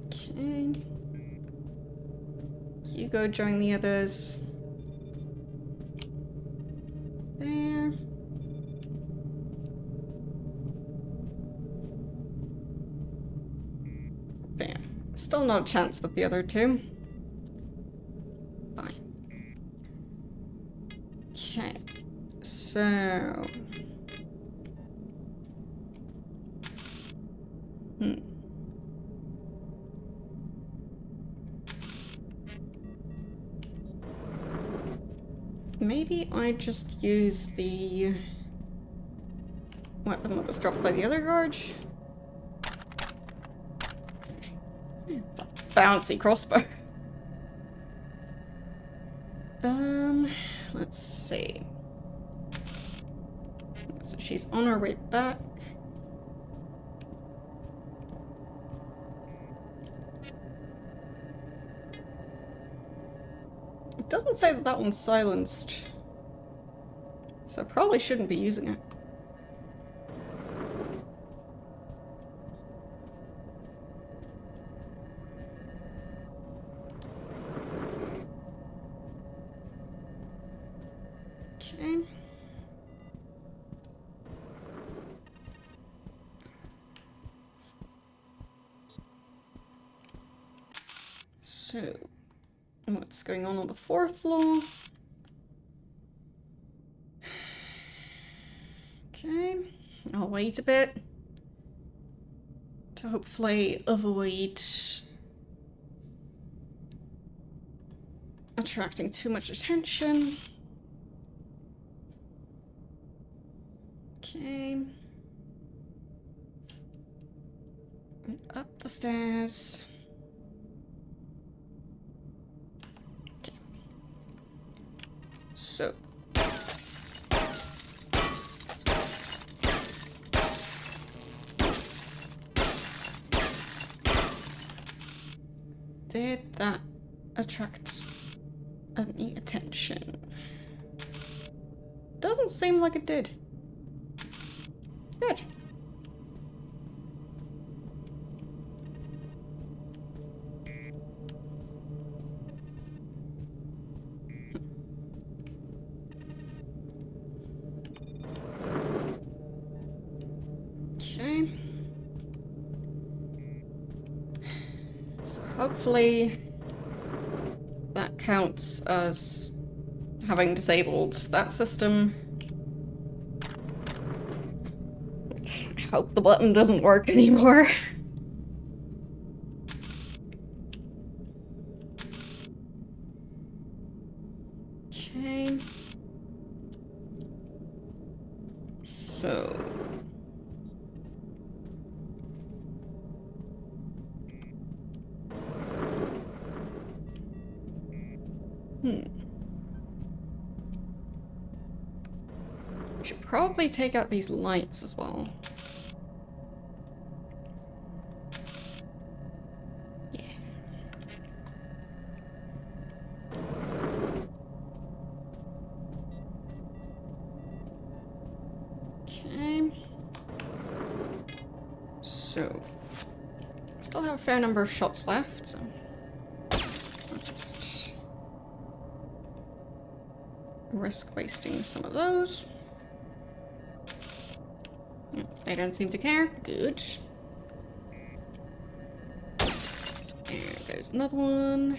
Okay. You go join the others. There. Bam. Still not a chance with the other two. Fine. Okay. So... Maybe I just use the weapon that was dropped by the other guard. It's a bouncy crossbow. Let's see. So she's on her way back. It doesn't say that that one's silenced, so I probably shouldn't be using it. Okay. So, what's going on the 4th floor? Okay, I'll wait a bit to hopefully avoid attracting too much attention. Okay. And up the stairs. Okay. So. Did that attract any attention? Doesn't seem like it did. Good. Okay. So hopefully that counts as having disabled that system. I hope the button doesn't work anymore. Okay. So... should probably take out these lights as well. Yeah. Okay. So, still have a fair number of shots left, so I'll just risk wasting some of those. They don't seem to care. Good. There goes another one.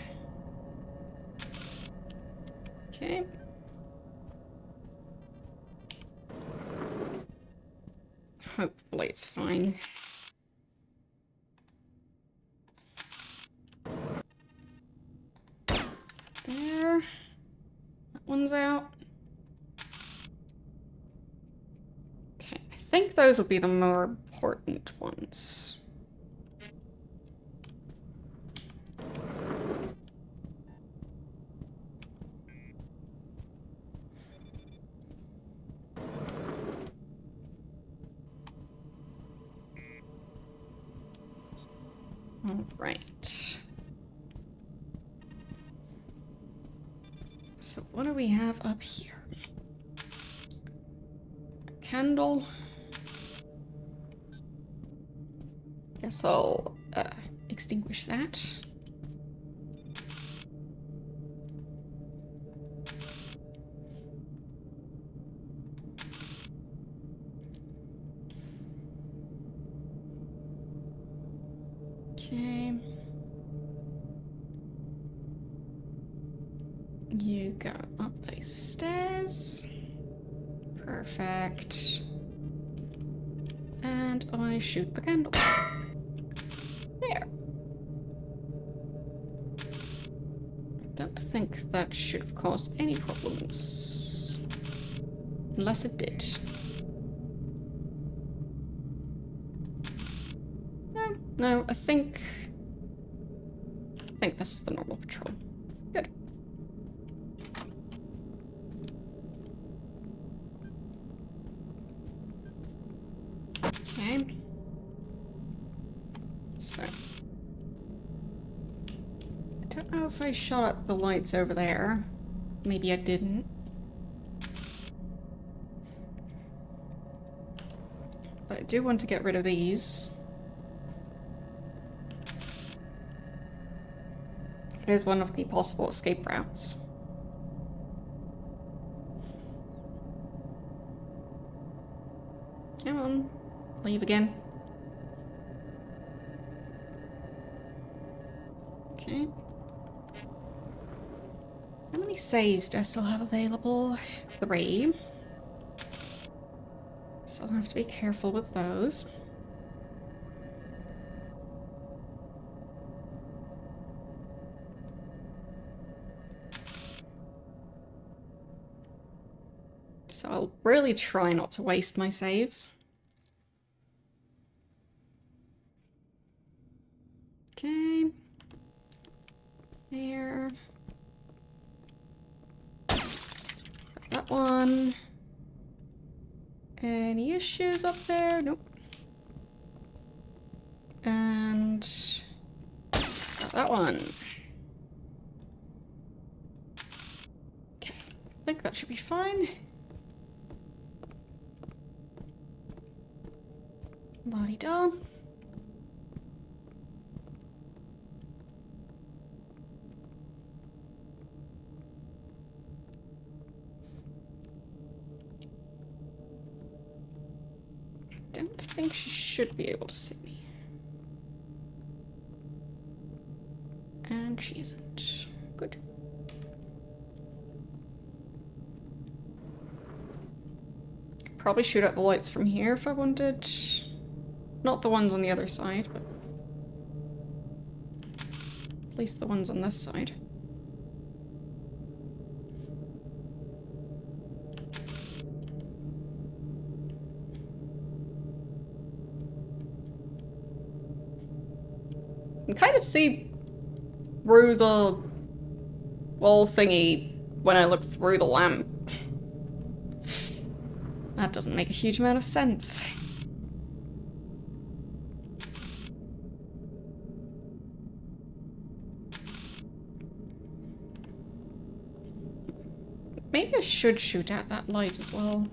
Okay. Hopefully it's fine. There. That one's out. Okay, I think those will be the more important ones. All right. So what do we have up here? A candle. Guess I'll extinguish that. Okay. You go up these stairs. Perfect. And I shoot the candle. There. I don't think that should have caused any problems. Unless it did. No, I think this is the normal patrol. Good. Okay. So. I don't know if I shot up the lights over there. Maybe I didn't. But I do want to get rid of these. It is one of the possible escape routes. Come on. Leave again. Okay. How many saves do I still have available? 3. So I'll have to be careful with those. So I'll really try not to waste my saves. Okay. There. That one. Any issues up there? Nope. And that one. Okay. I think that should be fine. La-di-da. Don't think she should be able to see me. And she isn't. Good. Could probably shoot out the lights from here if I wanted. Not the ones on the other side, but at least the ones on this side. You can kind of see through the wall thingy when I look through the lamp. That doesn't make a huge amount of sense. Maybe I should shoot at that light as well.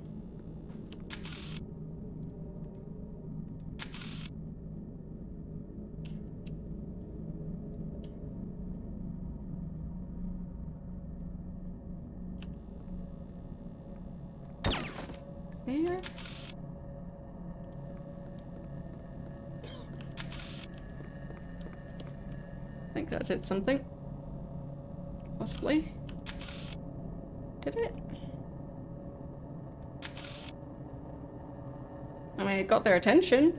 There. I think that did something. Possibly. Did it? I mean, it got their attention.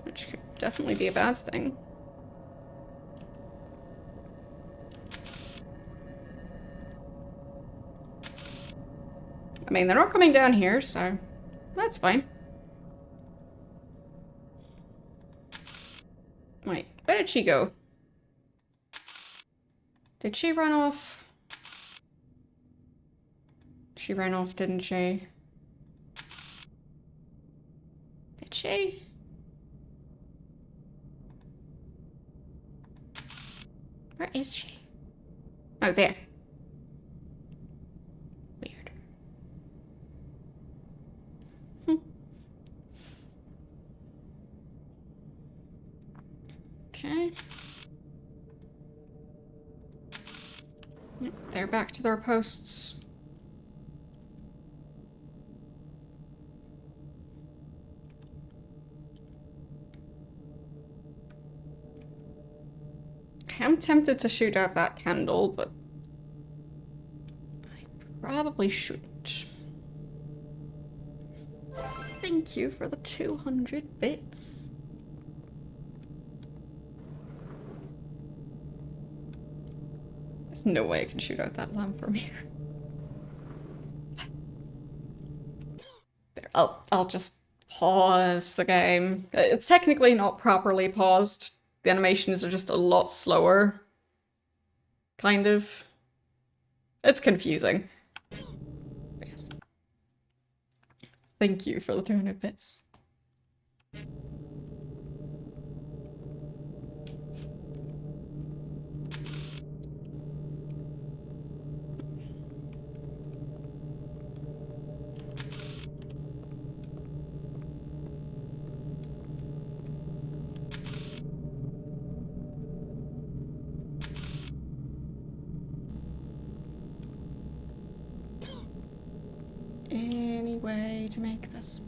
Which could definitely be a bad thing. I mean, they're not coming down here, so that's fine. Wait, where did she go? Did she run off? She ran off, didn't she? Did she? Where is she? Oh, there. Weird. Okay. Yep, they're back to their posts. am tempted to shoot out that candle, but I probably shouldn't. Thank you for the 200 bits. There's no way I can shoot out that lamp from here. There, I'll just pause the game. It's technically not properly paused. The animations are just a lot slower. Kind of. It's confusing. Yes. Thank you for the 200 bits. Any way to make this?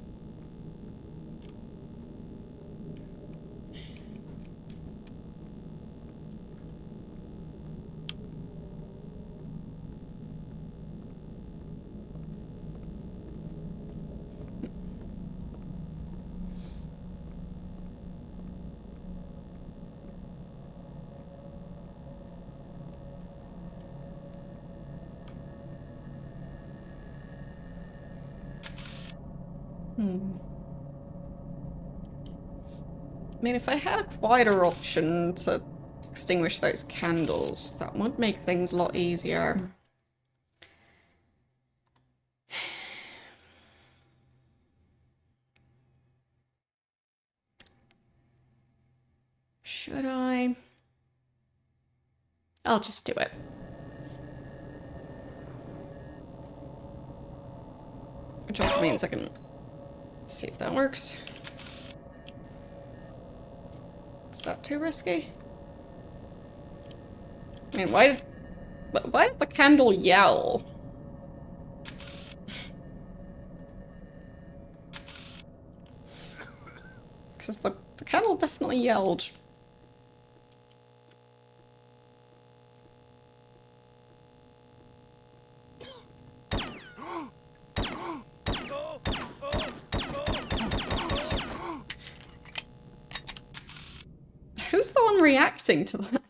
I mean, if I had a quieter option to extinguish those candles, that would make things a lot easier. Should I? I'll just do it. Which also means I can see if that works. Is that too risky? I mean, why did the candle yell? Because the candle definitely yelled. Who's the one reacting to that?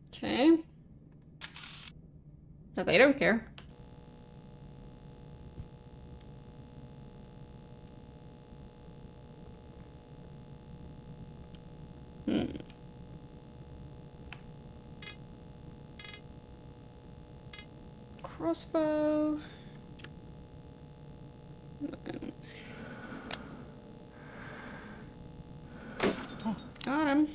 Okay. No, they don't care. Crossbow. Got him.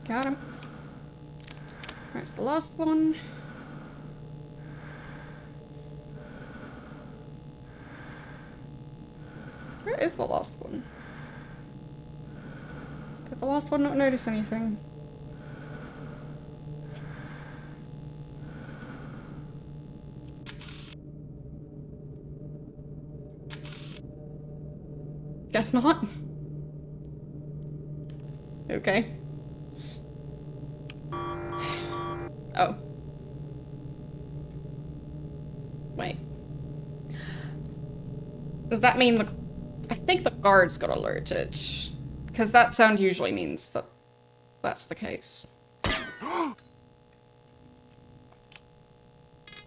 Got him. Where's the last one? Where is the last one? Did the last one not notice anything? Guess not. Okay. Oh. Wait. Does that mean the... I think the guards got alerted. Because that sound usually means that that's the case.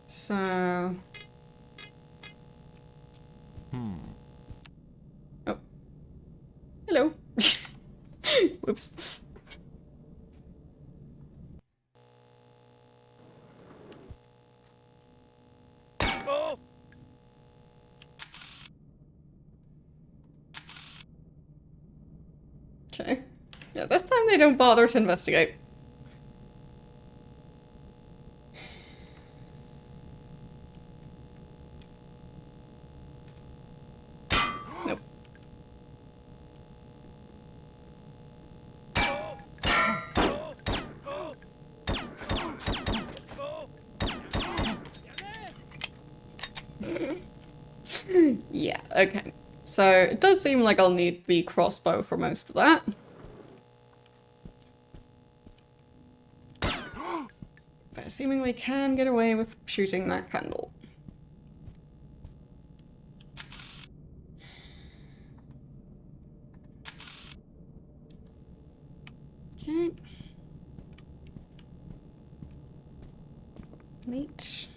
So... Oh. Hello. Whoops. Okay. Yeah, this time they don't bother to investigate. Nope. Yeah, okay. So it does seem like I'll need the crossbow for most of that. But assuming we can get away with shooting that candle. Okay. Neat.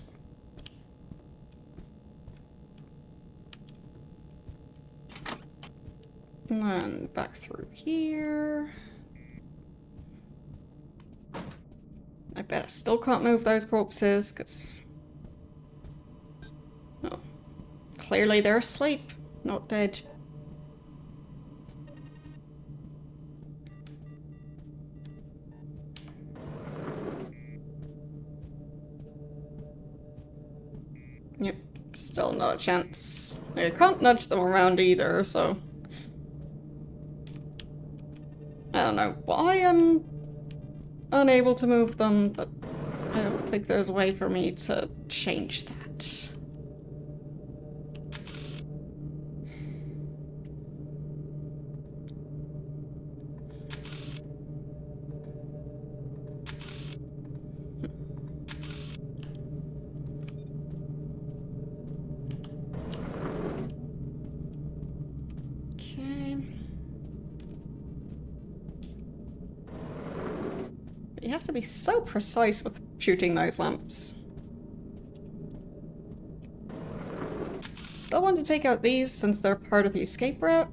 And then back through here. I bet I still can't move those corpses, because... Oh. Clearly they're asleep, not dead. Yep, still not a chance. I can't nudge them around either, so... I don't know why I'm unable to move them, but I don't think there's a way for me to change that. Okay. You have to be so precise with shooting those lamps. Still want to take out these since they're part of the escape route.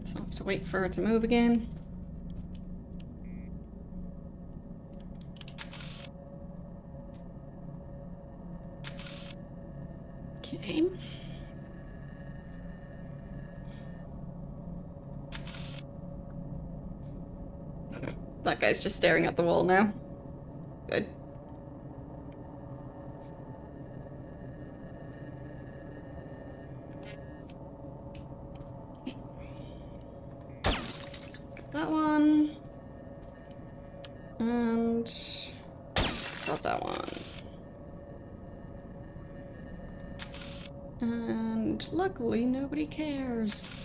So I'll have to wait for her to move again. Okay. That guy's just staring at the wall now. Good. That one. And... got that one. And luckily nobody cares.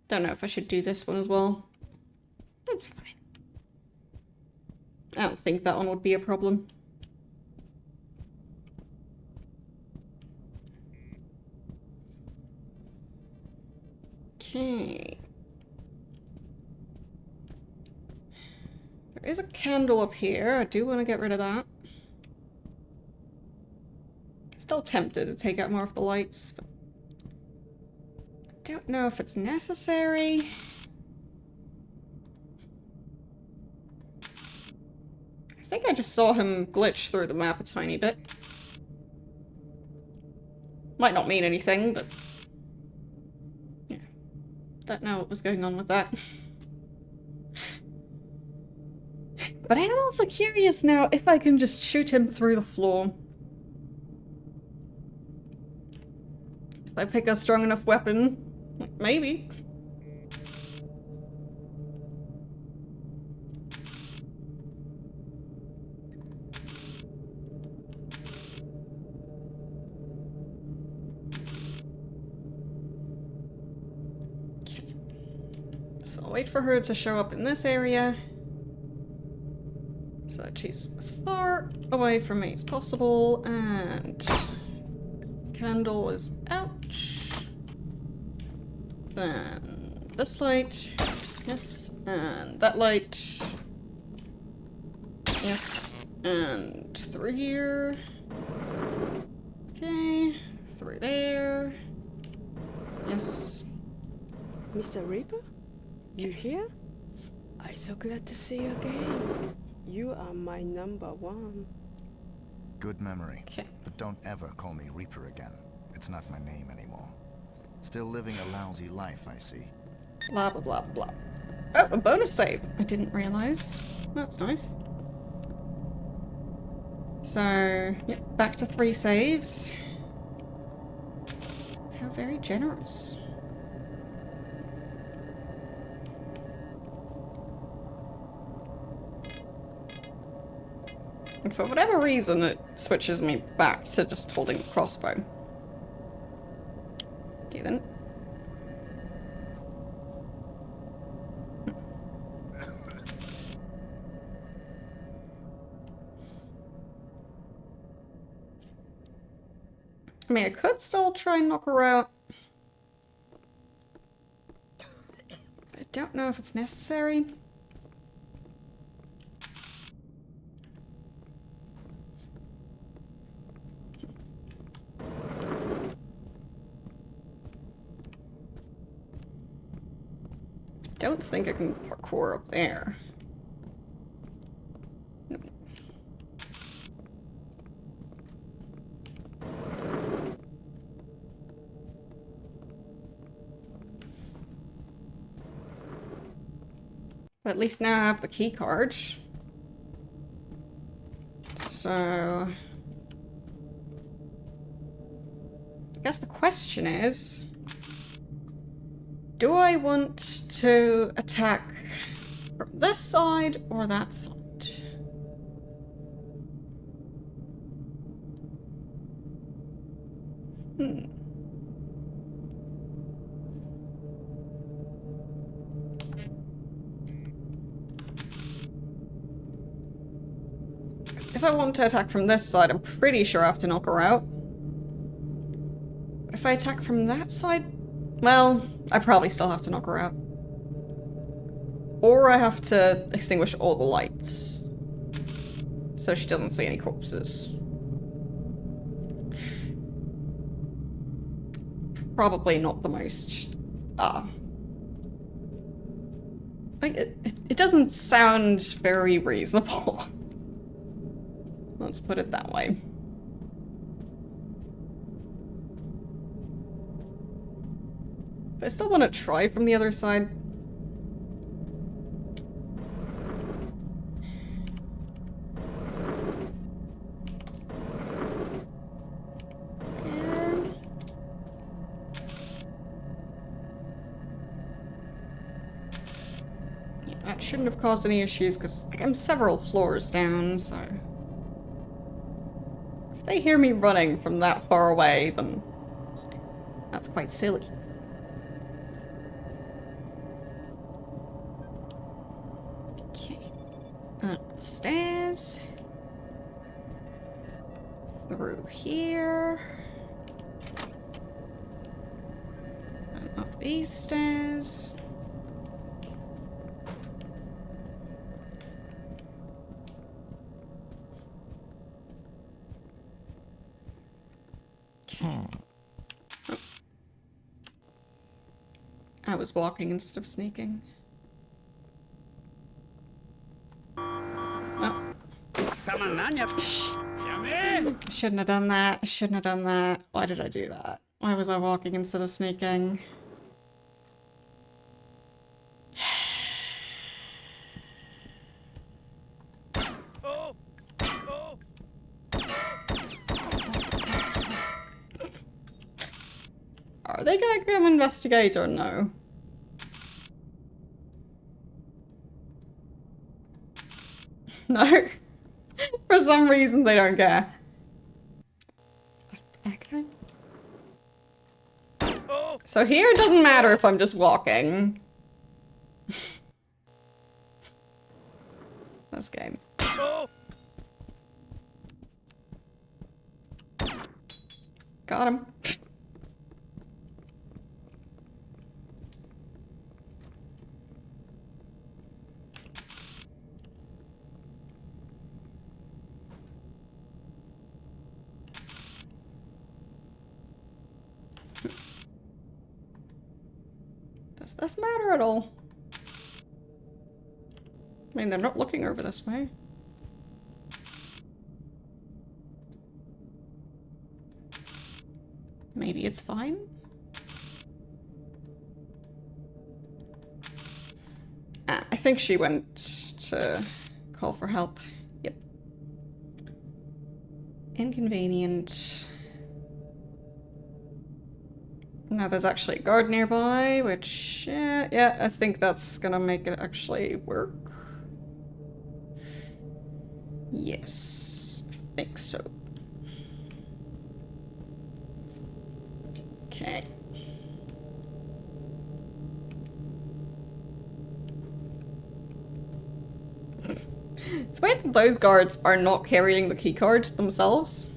Don't know if I should do this one as well. That's fine. I don't think that one would be a problem. Okay. There is a candle up here. I do want to get rid of that. Still tempted to take out more of the lights, but I don't know if it's necessary. I think I just saw him glitch through the map a tiny bit. Might not mean anything, but... yeah. Don't know what was going on with that. But I am also curious now if I can just shoot him through the floor. If I pick a strong enough weapon, maybe. Okay. So I'll wait for her to show up in this area. So that she's as far away from me as possible, and candle is out. Then this light, yes, and that light, yes, and through here, okay, through there, yes. Mr. Reaper? You here? I'm so glad to see you again. You are my #1. Good memory. Okay. But don't ever call me Reaper again. It's not my name anymore. Still living a lousy life, I see. Blah, blah, blah, blah. Oh, a bonus save. I didn't realize. That's nice. So, yep, back to 3 saves. How very generous. And for whatever reason, it switches me back to just holding the crossbow. Okay then. I mean, I could still try and knock her out. I don't know if it's necessary. Don't think I can parkour up there. No. But at least now I have the key card. So I guess the question is, do I want to attack from this side or that side? If I want to attack from this side, I'm pretty sure I have to knock her out. But if I attack from that side, well, I probably still have to knock her out. Or I have to extinguish all the lights so she doesn't see any corpses. Probably not the most, like, it doesn't sound very reasonable. Let's put it that way. But I still want to try from the other side. That shouldn't have caused any issues because I'm several floors down, so... If they hear me running from that far away, then that's quite silly. Okay. Up the stairs. Through here. And up these stairs. Oh. I was walking instead of sneaking. Well. Shouldn't have done that. I shouldn't have done that. Why did I do that? Why was I walking instead of sneaking? Are they gonna come investigate or no? No. For some reason they don't care. Okay. So here it doesn't matter if I'm just walking. This game. Got him. Does this matter at all? I mean, they're not looking over this way. Maybe it's fine? Ah, I think she went to call for help. Yep. Inconvenient. Now there's actually a guard nearby, which, yeah, I think that's gonna make it actually work. Yes, I think so. Okay. It's weird that those guards are not carrying the keycard themselves.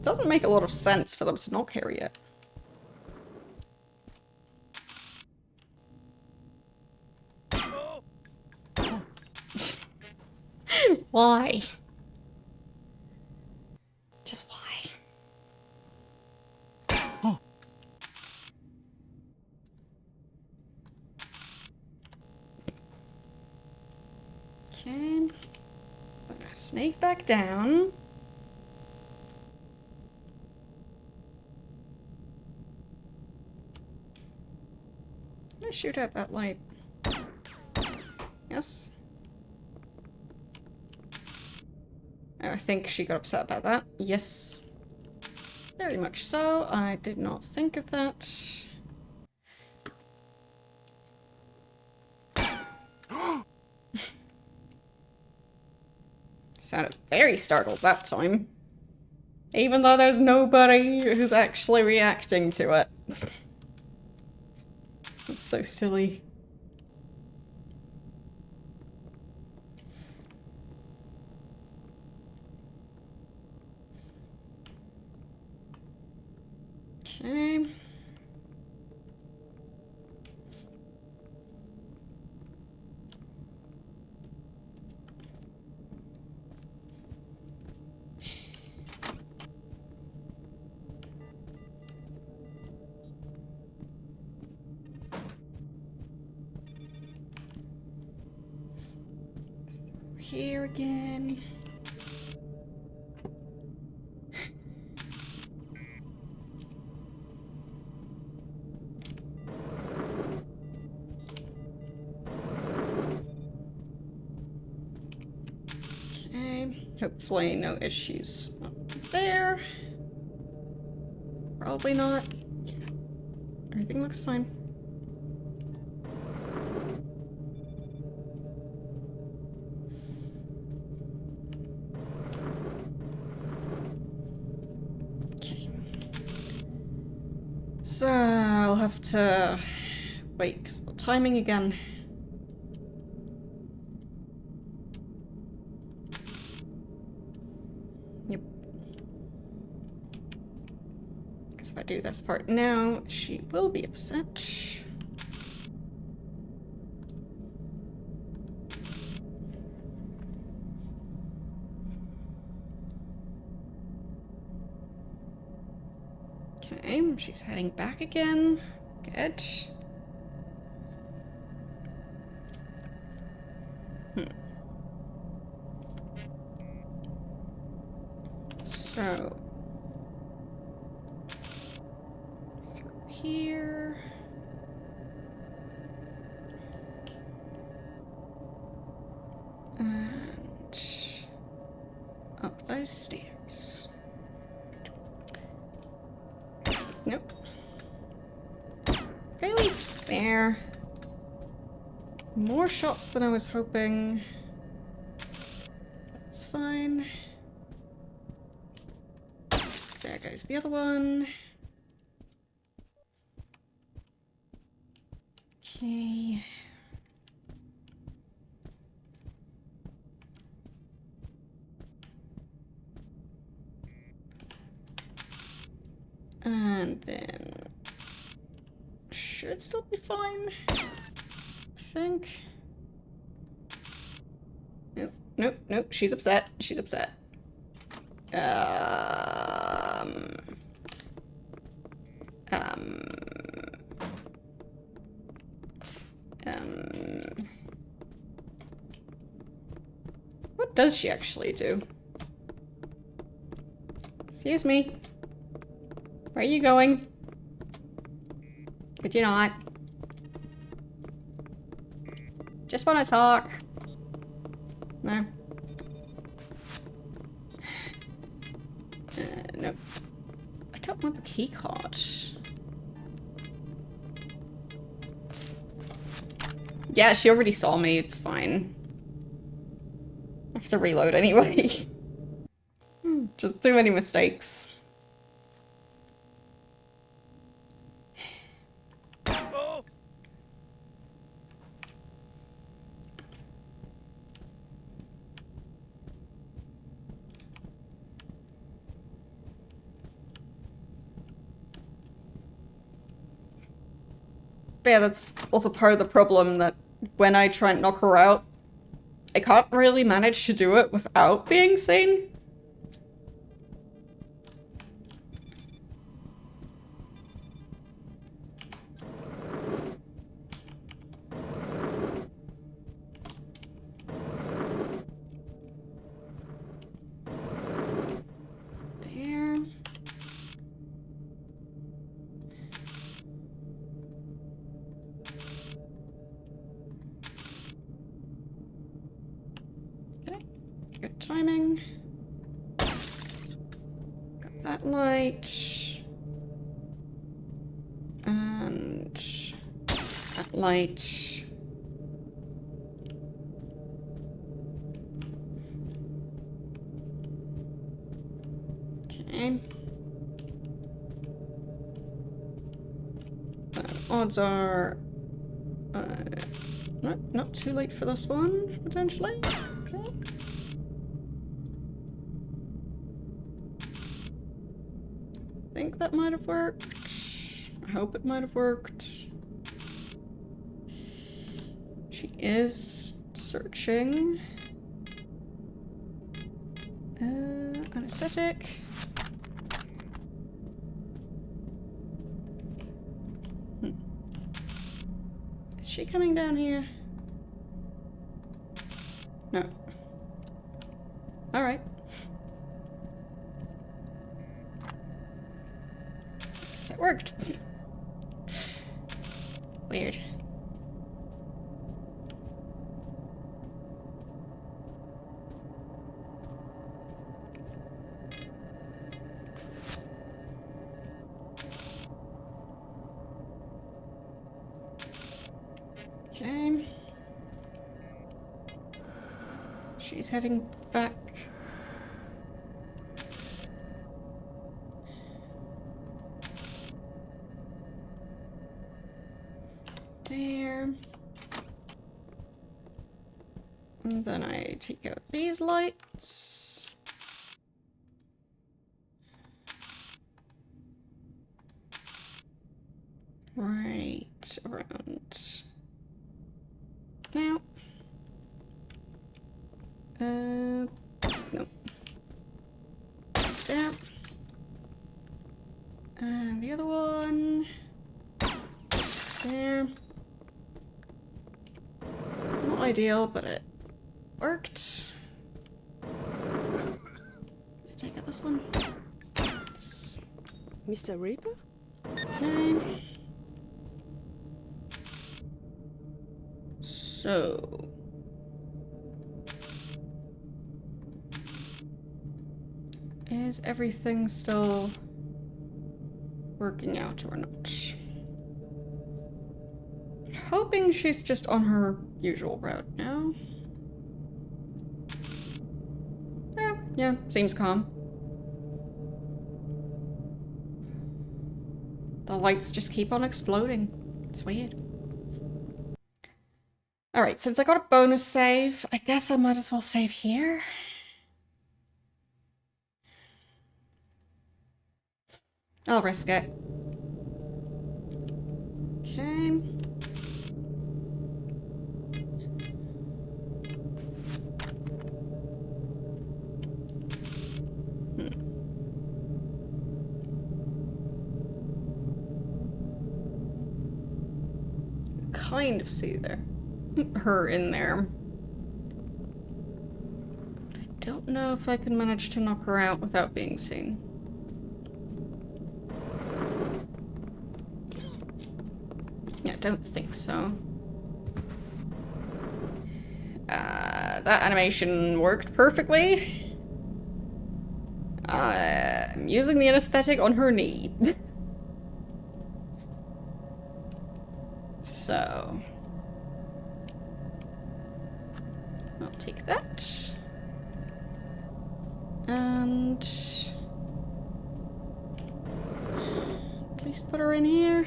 Doesn't make a lot of sense for them to not carry it. Why? Just why? Okay. I'm gonna snake back down. Can I shoot out that light? Yes. Oh, I think she got upset about that. Yes. Very much so. I did not think of that. Sounded very startled that time. Even though there's nobody who's actually reacting to it. That's so silly. Okay. Here again. Okay, hopefully no issues up there. Probably not. Yeah, everything looks fine. So I'll have to wait because the timing again. Yep. Because if I do this part now, she will be upset. Okay, she's heading back again. Good. So through here. And up those stairs. Nope. Really? There. More shots than I was hoping. That's fine. There goes the other one. Okay. And then should still be fine, I think. Nope, nope, nope. She's upset. She's upset. What does she actually do? Excuse me. Where are you going? Could you not? Just want to talk. No. Nope. don't want the key card. Yeah, she already saw me. It's fine. I have to reload anyway. Just too many mistakes. But yeah, that's also part of the problem, that when I try and knock her out, I can't really manage to do it without being seen. There. Okay, good timing. Got that light. And that light. Okay. Odds are not too late for this one, potentially. Okay. I think that might have worked. I hope it might have worked. She is searching. Anesthetic. Is she coming down here? No. Alright. Guess it worked. Weird. Okay. She's heading back. There. And then I take out these lights. Right around now. No. There. And the other one. There. Not ideal, but it worked. Take out this one. Yes. Mr. Reaper? Okay. So. Is everything still working out or not? Hoping she's just on her usual route now. Yeah, seems calm. The lights just keep on exploding. It's weird. Alright, since I got a bonus save, I guess I might as well save here. I'll risk it. Okay. Kind of see her in there. I don't know if I can manage to knock her out without being seen. Yeah, I don't think so. That animation worked perfectly. I'm using the anesthetic on her knee. So... I'll take that. And... at least put her in here.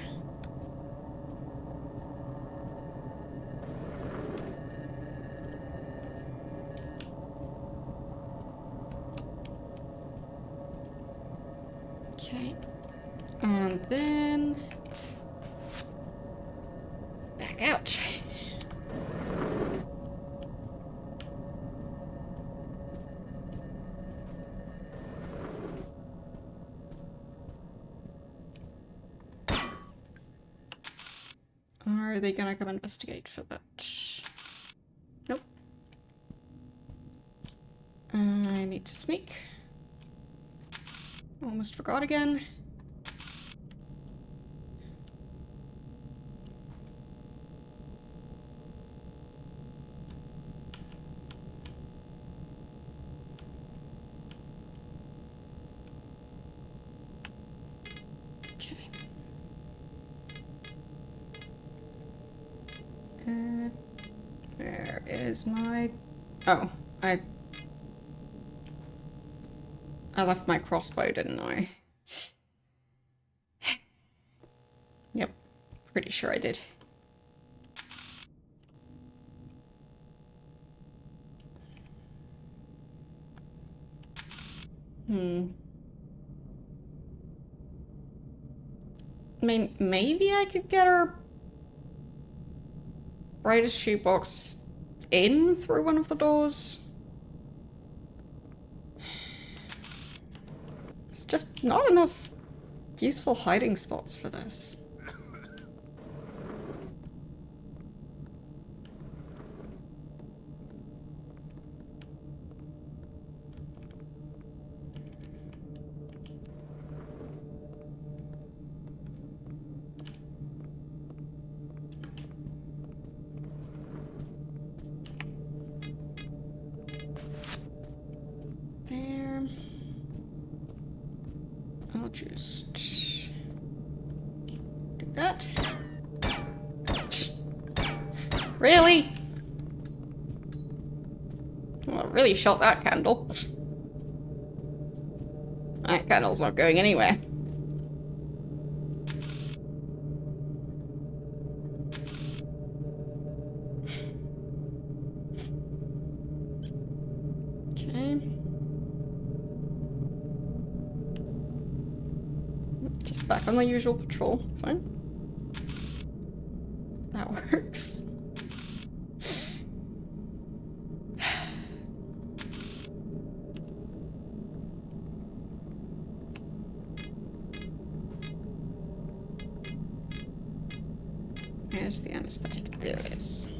Okay. And then... back out. Are they gonna come investigate for that? Nope. I need to sneak. Almost forgot again. Okay. Where is my... oh, I left my crossbow, didn't I? Yep, pretty sure I did. I mean, maybe I could get her brightest shoebox in through one of the doors. It's just not enough useful hiding spots for this. There. I'll just do that. Really? Well, I really shot that candle. That candle's not going anywhere. Okay. Just back on my usual patrol. Fine. That works. There's the anesthetic. There it is.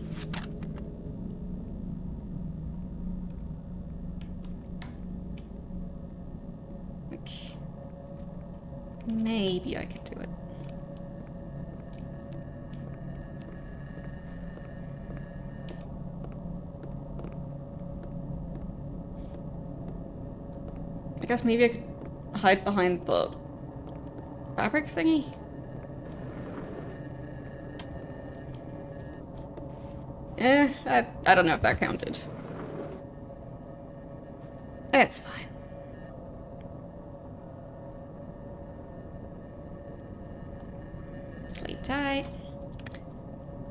Okay. Maybe I could do it. I guess maybe I could hide behind the fabric thingy. I don't know if that counted. It's fine. Sleep tight.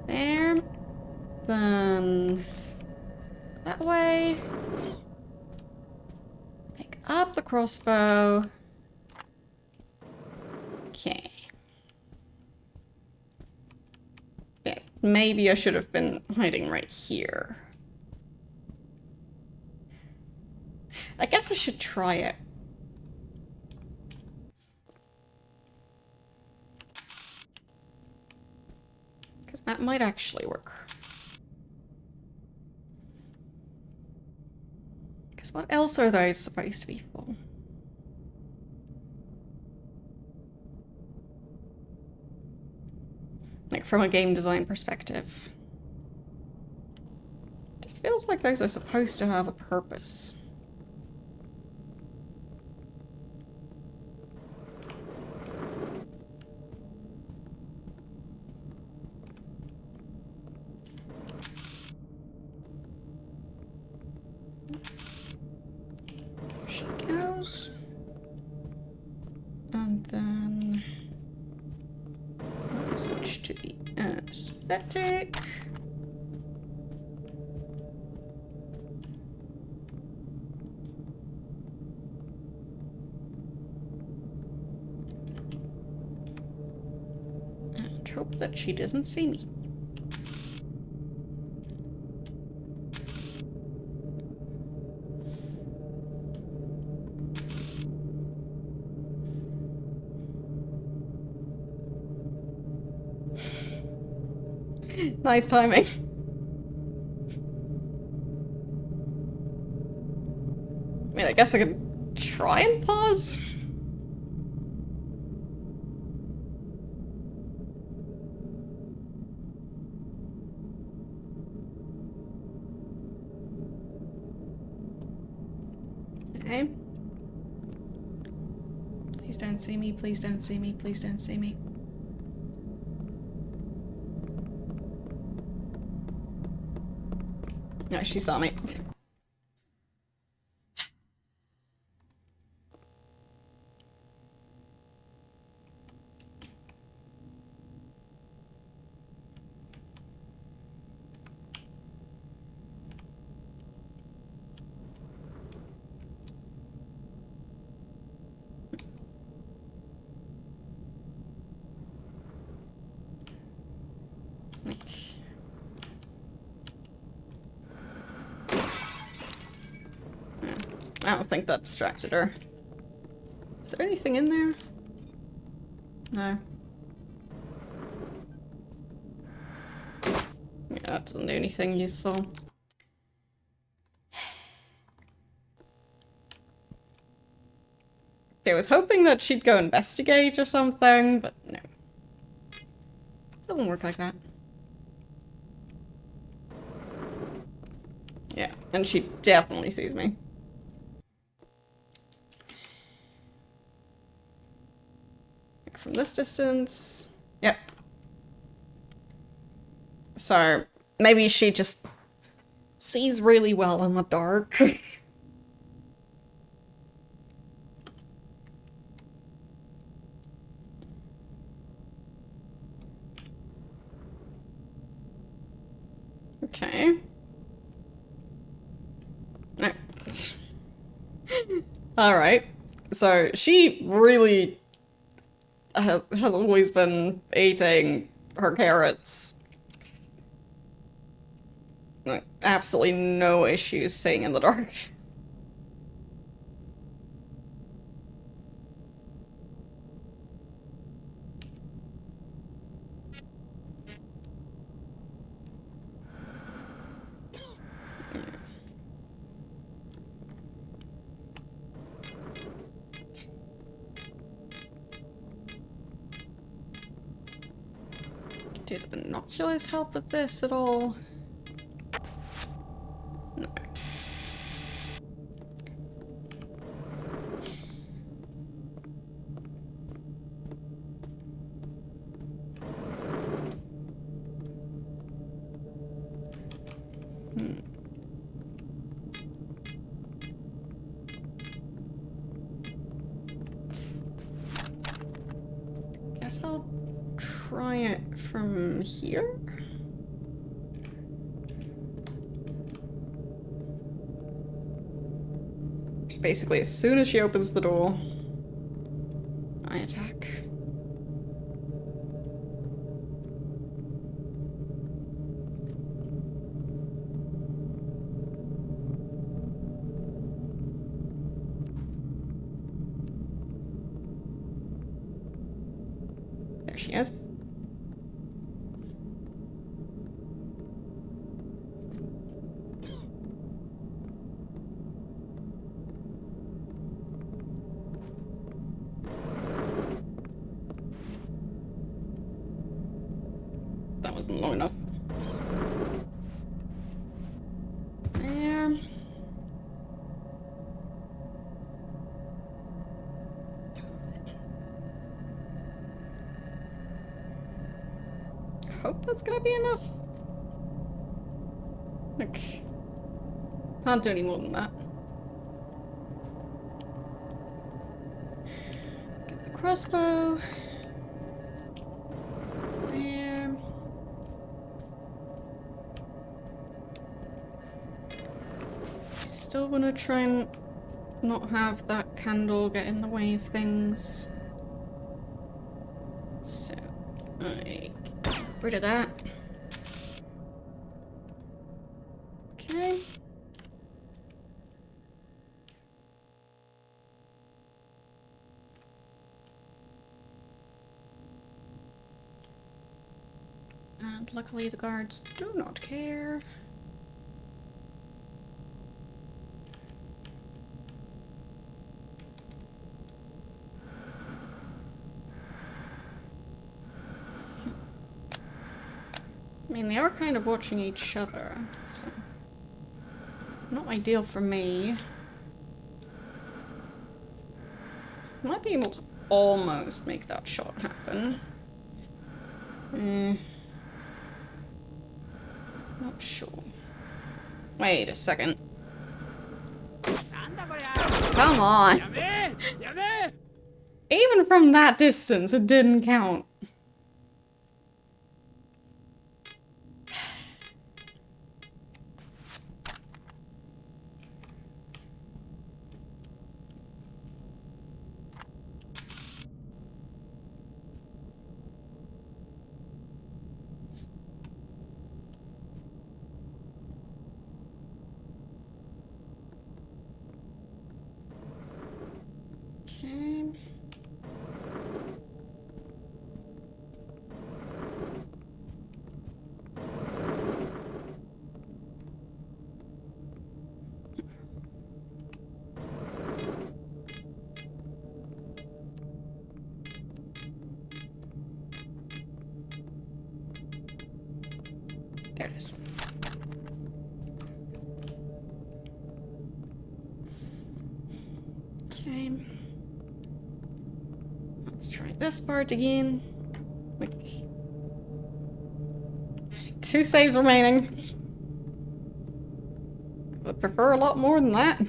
There. Then that way. Pick up the crossbow. Okay. Yeah, maybe I should have been hiding right here. I guess I should try it. Because that might actually work. Because what else are those supposed to be for? Like, from a game design perspective. Just feels like those are supposed to have a purpose. those. And then let me switch to the aesthetic. And hope that she doesn't see me. Nice timing. I mean, I guess I could try and pause. Okay. Please don't see me, please don't see me, please don't see me. No, she saw me. I don't think that distracted her. Is there anything in there? No. Yeah, that doesn't do anything useful. Okay, I was hoping that she'd go investigate or something, but no. Doesn't work like that. Yeah, and she definitely sees me. From this distance. Yep. So, maybe she just sees really well in the dark. Okay. No. Alright. So, she really has always been eating her carrots. Like, absolutely no issues seeing in the dark. Do the binoculars help with this at all? No. Guess I'll try it from here? Just basically, as soon as she opens the door, I attack. There she is. That wasn't long enough. There. Hope that's gonna be enough. Look. Can't do any more than that. crossbow. There. I still want to try and not have that candle get in the way of things. So, I get rid of that. Okay. And luckily the guards do not care. I mean, they are kind of watching each other, so... Not ideal for me. Might be able to almost make that shot happen. Not sure. Wait a second. Come on! Even from that distance, it didn't count. Okay. There it is. Okay. Let's try this part again. Like, 2 saves remaining. Would prefer a lot more than that.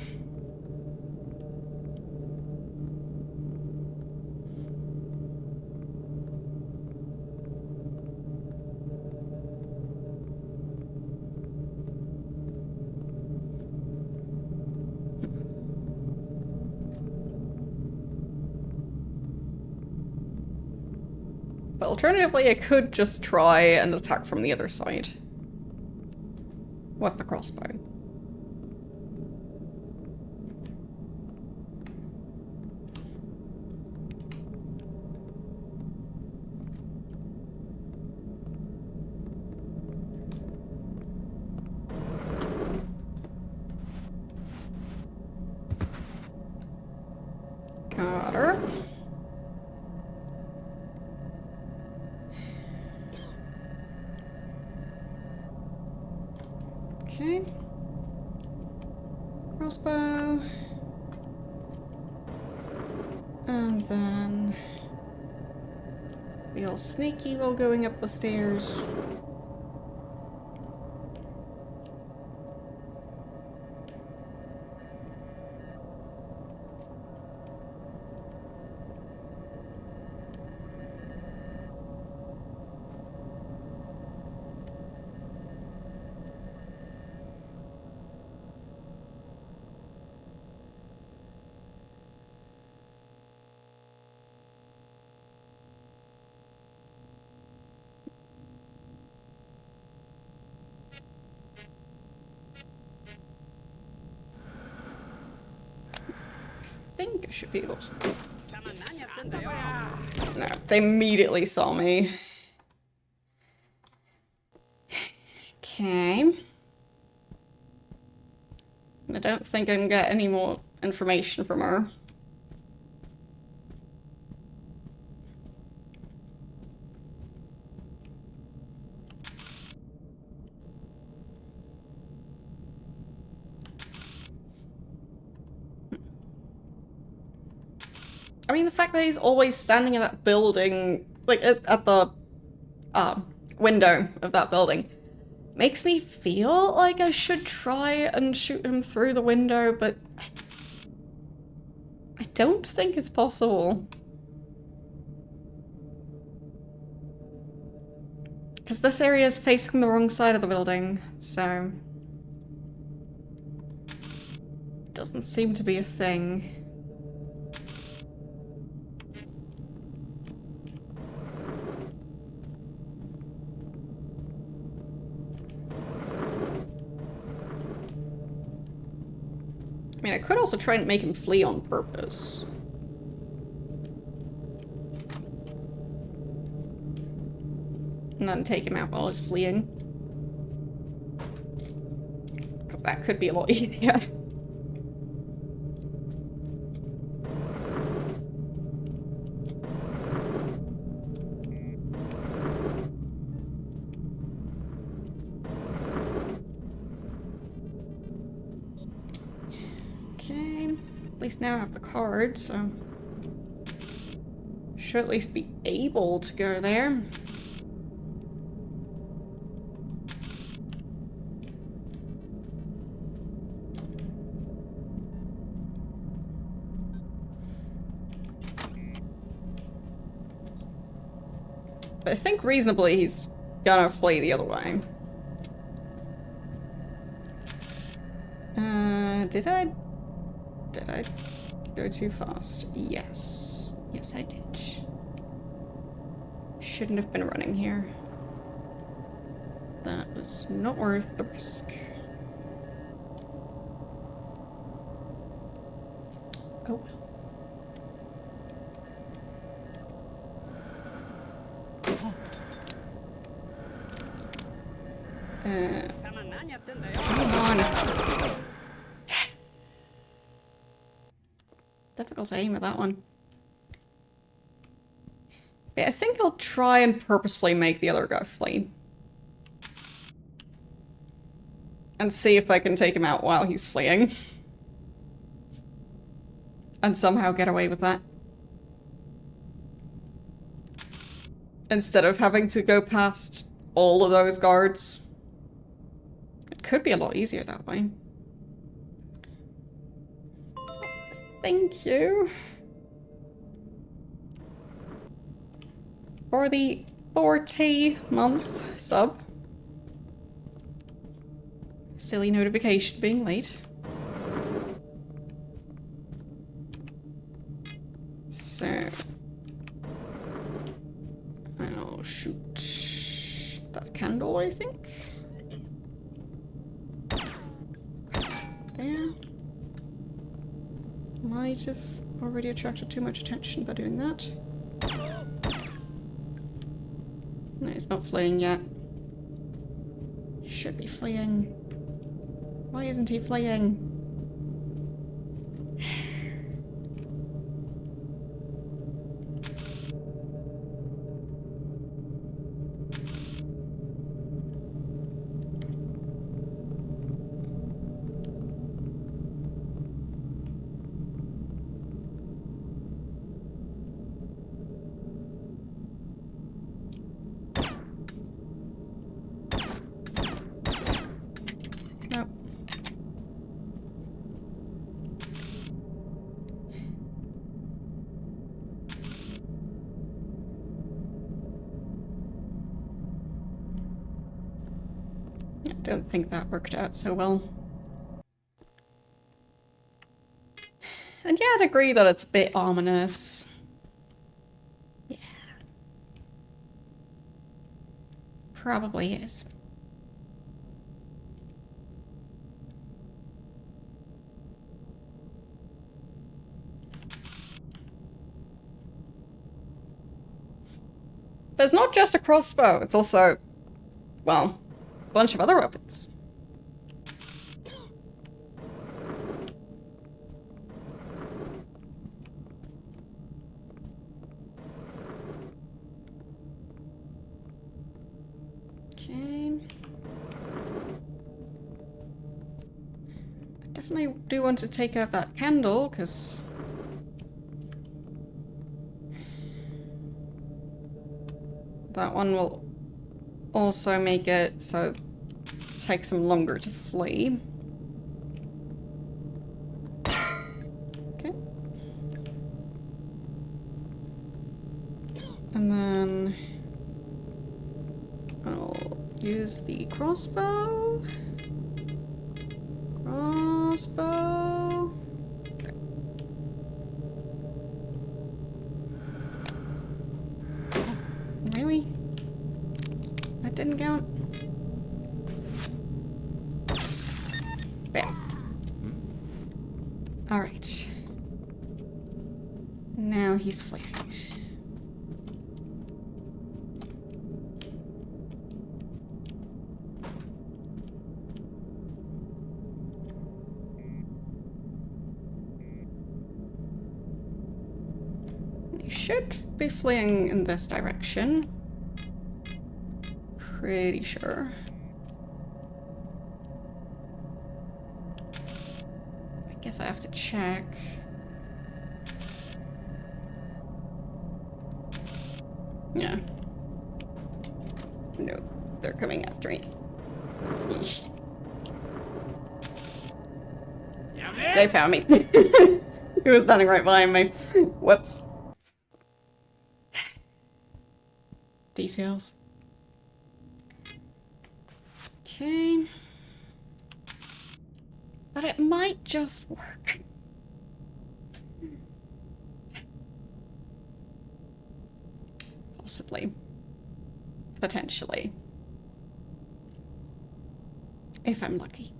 But alternatively, I could just try and attack from the other side. With the crossbow. Got her. Okay. Crossbow. And then be all sneaky while going up the stairs. I think I should be able to. Yes. No, they immediately saw me. Okay. I don't think I can get any more information from her. I mean, the fact that he's always standing in that building, like at the window of that building, makes me feel like I should try and shoot him through the window, but I don't think it's possible. Because this area is facing the wrong side of the building, so... Doesn't seem to be a thing. I mean, I could also try and make him flee on purpose. And then take him out while he's fleeing. Because that could be a lot easier. Okay, at least now I have the card, so... Should at least be able to go there. But I think reasonably he's gonna flee the other way. Did I go too fast? Yes. Yes, I did. Shouldn't have been running here. That was not worth the risk. Oh well. Come on. Difficult to aim at that one. Yeah, I think I'll try and purposefully make the other guy flee. And see if I can take him out while he's fleeing. And somehow get away with that. Instead of having to go past all of those guards. It could be a lot easier that way. Thank you. For the 40-month sub. Silly notification being late. So... I'll shoot that candle, I think. There. Might have already attracted too much attention by doing that. No, he's not fleeing yet. He should be fleeing. Why isn't he fleeing? Don't think that worked out so well. And yeah, I'd agree that it's a bit ominous. Yeah. Probably is. But it's not just a crossbow, it's also, well, a bunch of other weapons. Okay. I definitely do want to take out that candle, because that one will also make it so it takes them longer to flee. Okay. And then I'll use the crossbow. Crossbow. Really? That didn't count? There. Alright. Now he's fleeing. He should be fleeing in this direction. Pretty sure. I guess I have to check. Yeah. No, they're coming after me. Eesh. They found me. He was standing right behind me. Whoops. DCLs. Okay. But it might just work. Possibly. Potentially. If I'm lucky.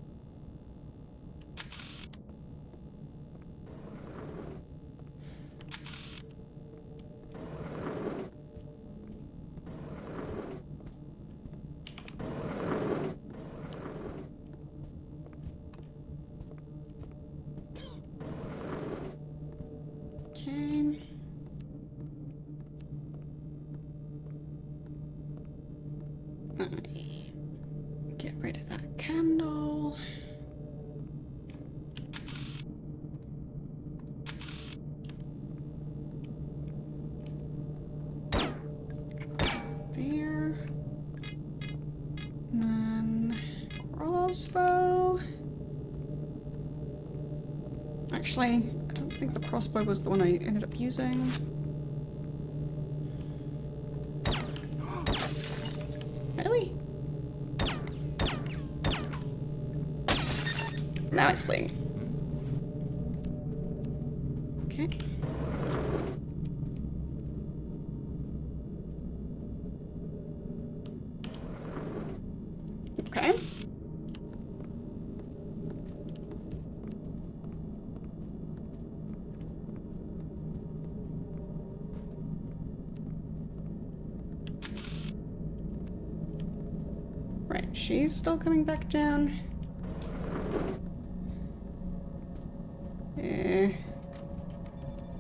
Okay. Get rid of that candle. There. And then crossbow. Actually, I don't think the crossbow was the one I ended up using. Really? Now it's fleeing. Okay. Okay. Right, she's still coming back down.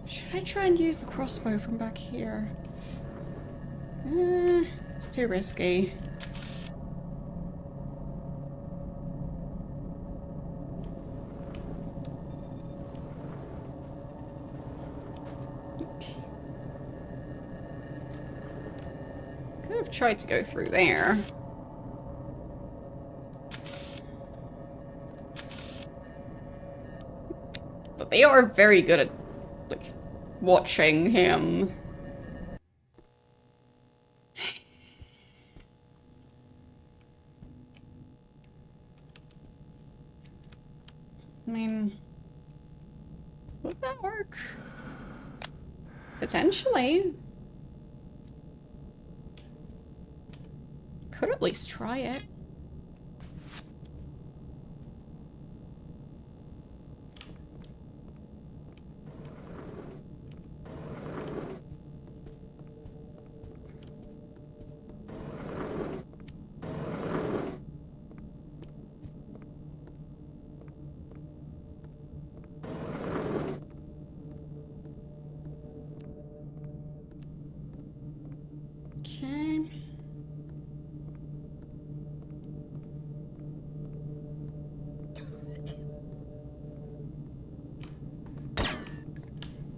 Should I try and use the crossbow from back here? It's too risky. Okay. Could have tried to go through there. But they are very good at, like, watching him. I mean, would that work? Potentially. Could at least try it. Okay.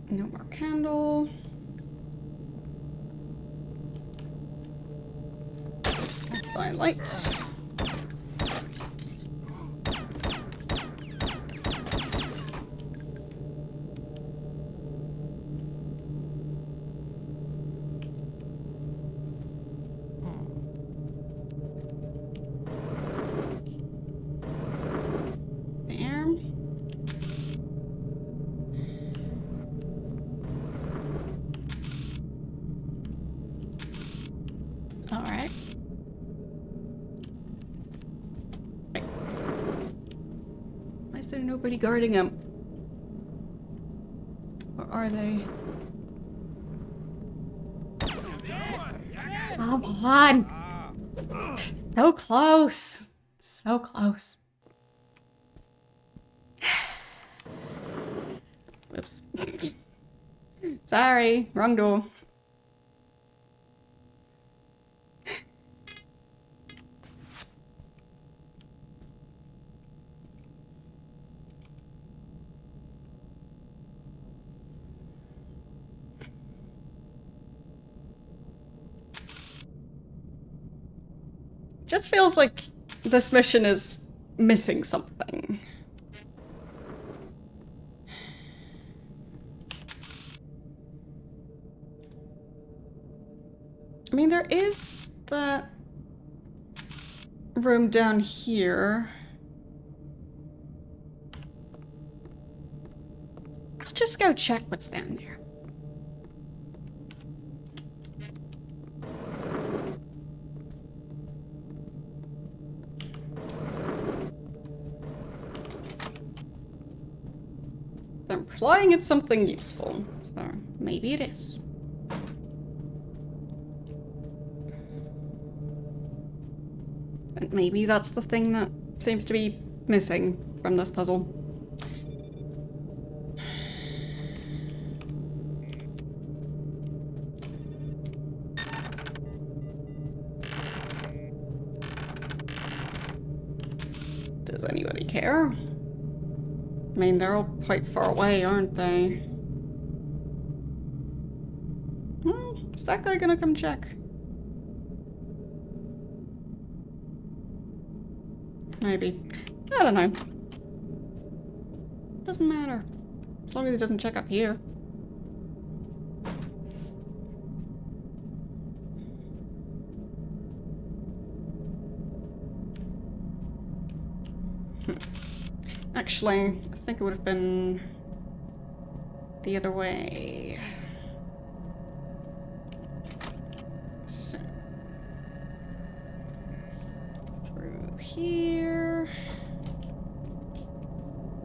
No more candle. By light. nobody guarding him? Or are they? Come on! So close! So close. Whoops. Sorry, wrong door. Just feels like this mission is missing something. I mean, there is that room down here. I'll just go check what's down there. They're implying it's something useful, so maybe it is. And maybe that's the thing that seems to be missing from this puzzle. Does anybody care? I mean, they're all quite far away, aren't they? Is that guy gonna come check? Maybe. I don't know. Doesn't matter. As long as he doesn't check up here. Actually, I think it would have been the other way. So, through here,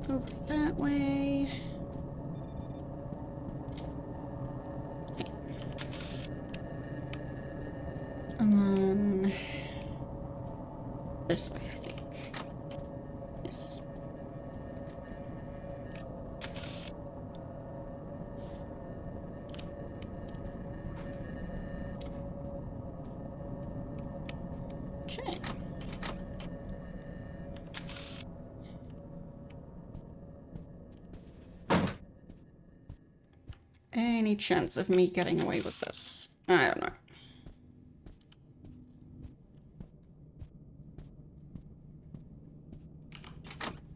over that way. Okay. And then this way, I think. Yes. Okay. Any chance of me getting away with this? I don't know.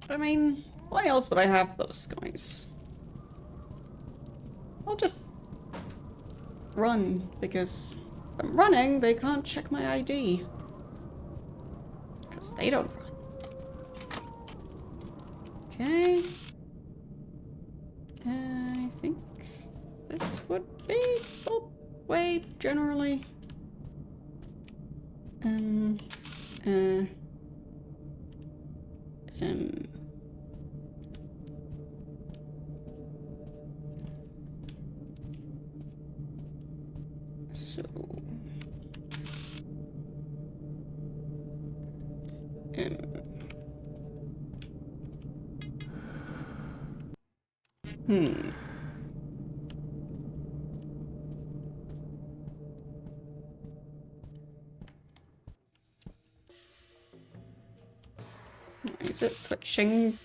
I mean, why else would I have those guys? I'll just run, because if I'm running, they can't check my ID. Because they don't run. Okay. I think this would be the way, generally. So... Is it switching?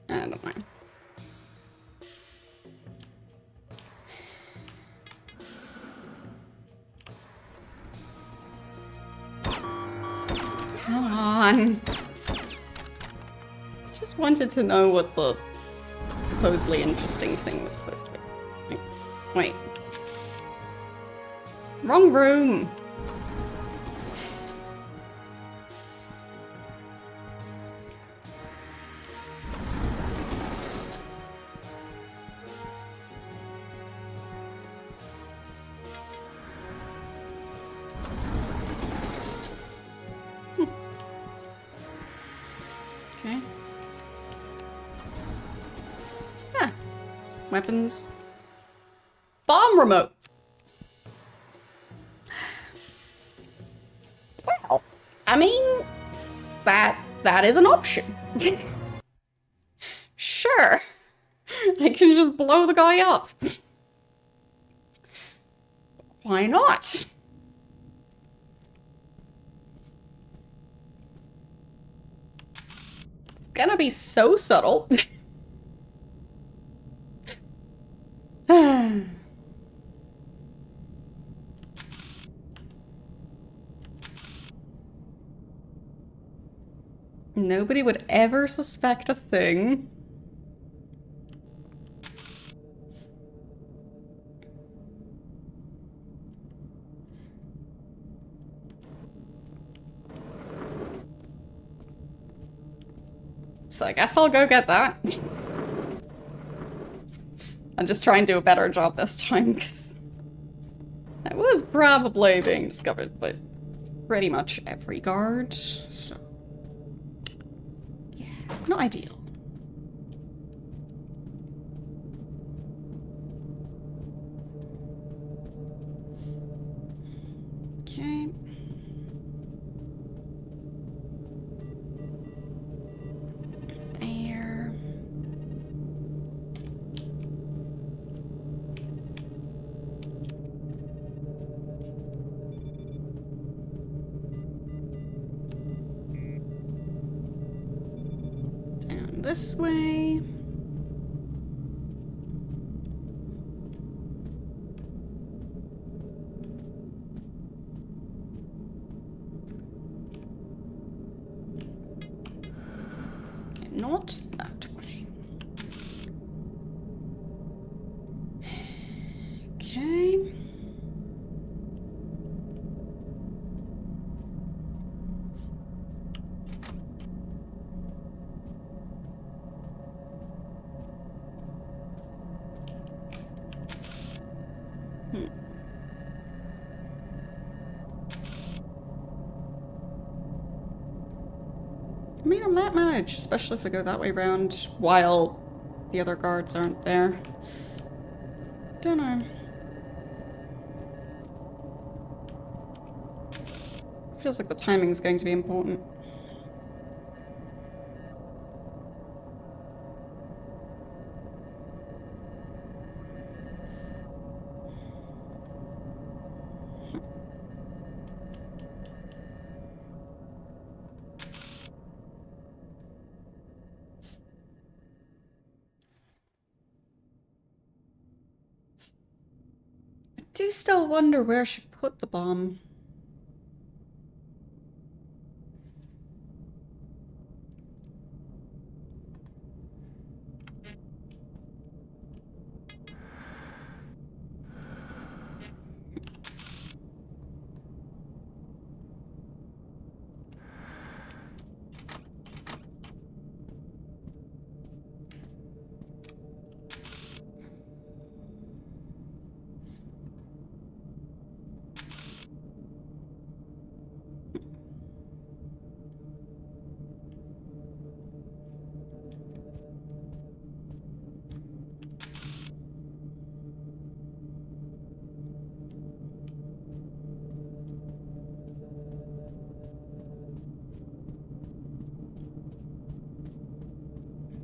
I don't know. Come on. Just wanted to know what the supposedly interesting thing was supposed to be. Wait. Wrong room. Okay. weapons. Bomb remote. Well, I mean, that is an option. Sure. I can just blow the guy up. Why not? It's gonna be so subtle. Nobody would ever suspect a thing. So I guess I'll go get that. And just try and do a better job this time, because I was probably being discovered by pretty much every guard, so yeah, not ideal. Okay. There. Down this way. Not that way. Okay. I mean, I might manage, especially if I go that way round while the other guards aren't there. Don't know. Feels like the timing's going to be important. I do still wonder where I should put the bomb.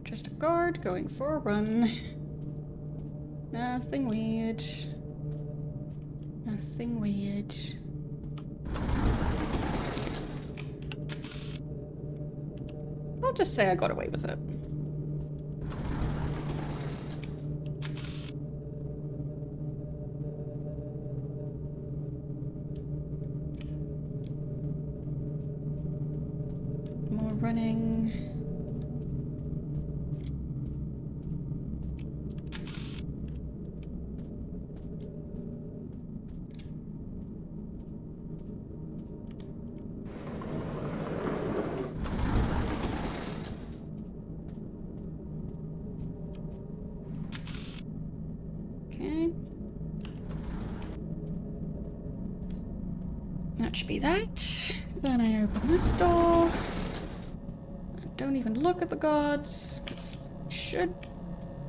Just a guard going for a run. Nothing weird. Nothing weird. I'll just say I got away with it. More running. That should be that. Then I open this door. I don't even look at the guards, because I should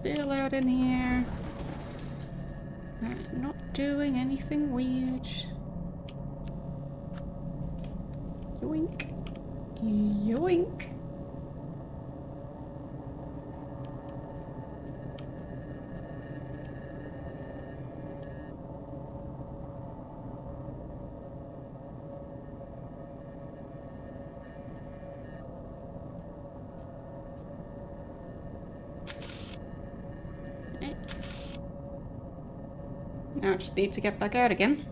be allowed in here. Alright, not doing anything weird. Yoink. Yoink. Now I just need to get back out again.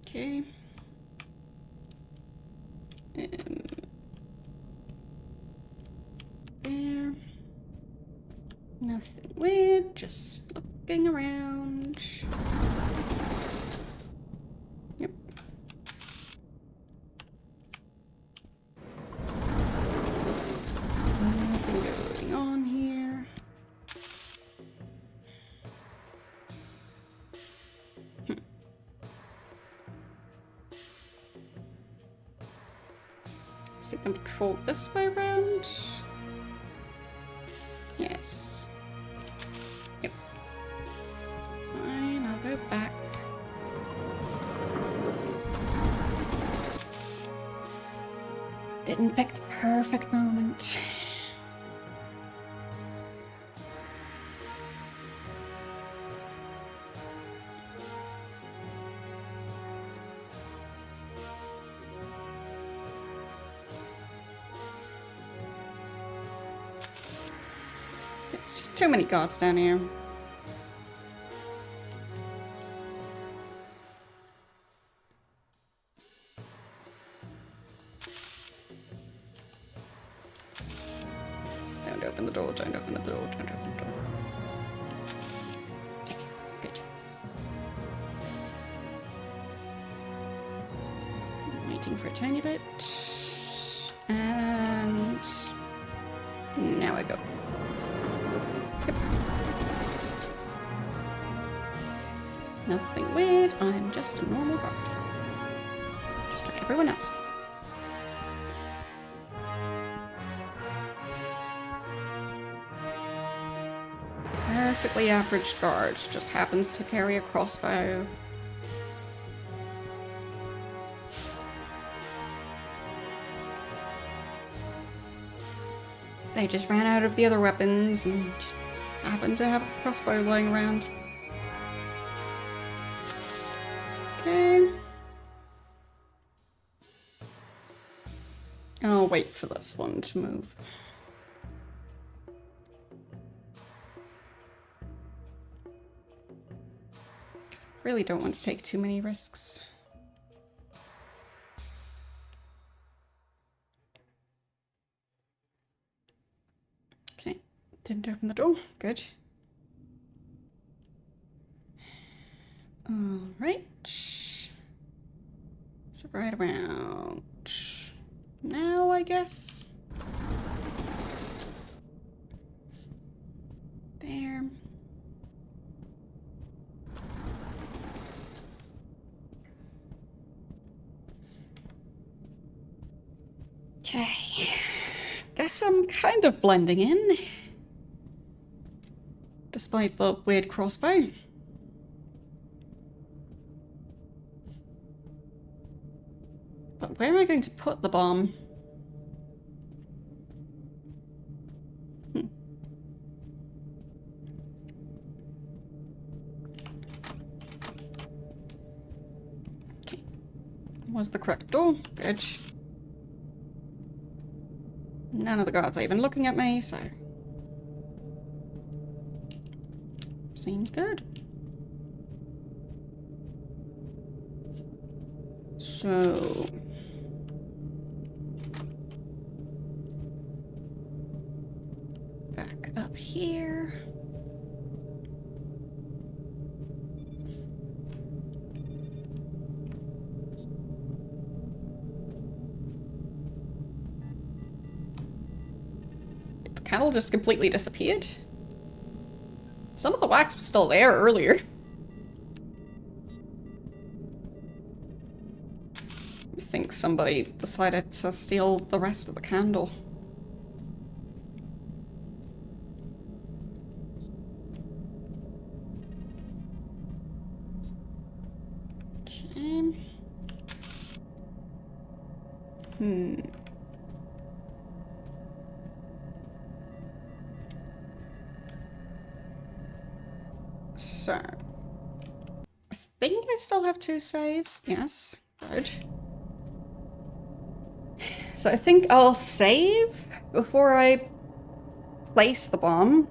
Okay. There. Nothing weird, just looking around. Yep. Nothing going on here. Is it going to control this way around? Yes. Yep. Fine, I'll go back. Didn't pick the perfect moment. It's just too many guards down here. Don't open the door, don't open the door, don't open the door. Okay, good. I'm waiting for a tiny bit. And now I go. Yep. Nothing weird, I'm just a normal guard. Just like everyone else. Perfectly average guard, just happens to carry a crossbow. They just ran out of the other weapons and just happened to have a crossbow lying around. Okay. I'll wait for this one to move. Because I really don't want to take too many risks. Okay, didn't open the door. Good. Alright. So right around now, I guess. There. Okay. Guess I'm kind of blending in. Despite the weird crossbow. But where am I going to put the bomb? Okay. Was the correct door? Good. None of the guards are even looking at me, so... Seems good. So... back up here. The cattle just completely disappeared. wax was still there earlier. I think somebody decided to steal the rest of the candle. Okay. So, I think I still have 2 saves. Yes, good. So I think I'll save before I place the bomb.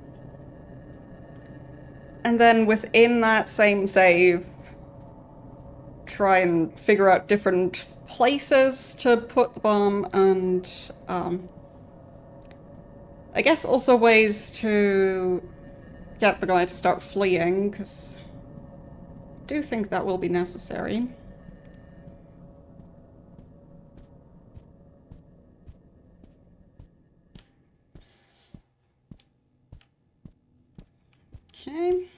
And then within that same save, try and figure out different places to put the bomb and, I guess also ways to get the guy to start fleeing, because I do think that will be necessary. Okay.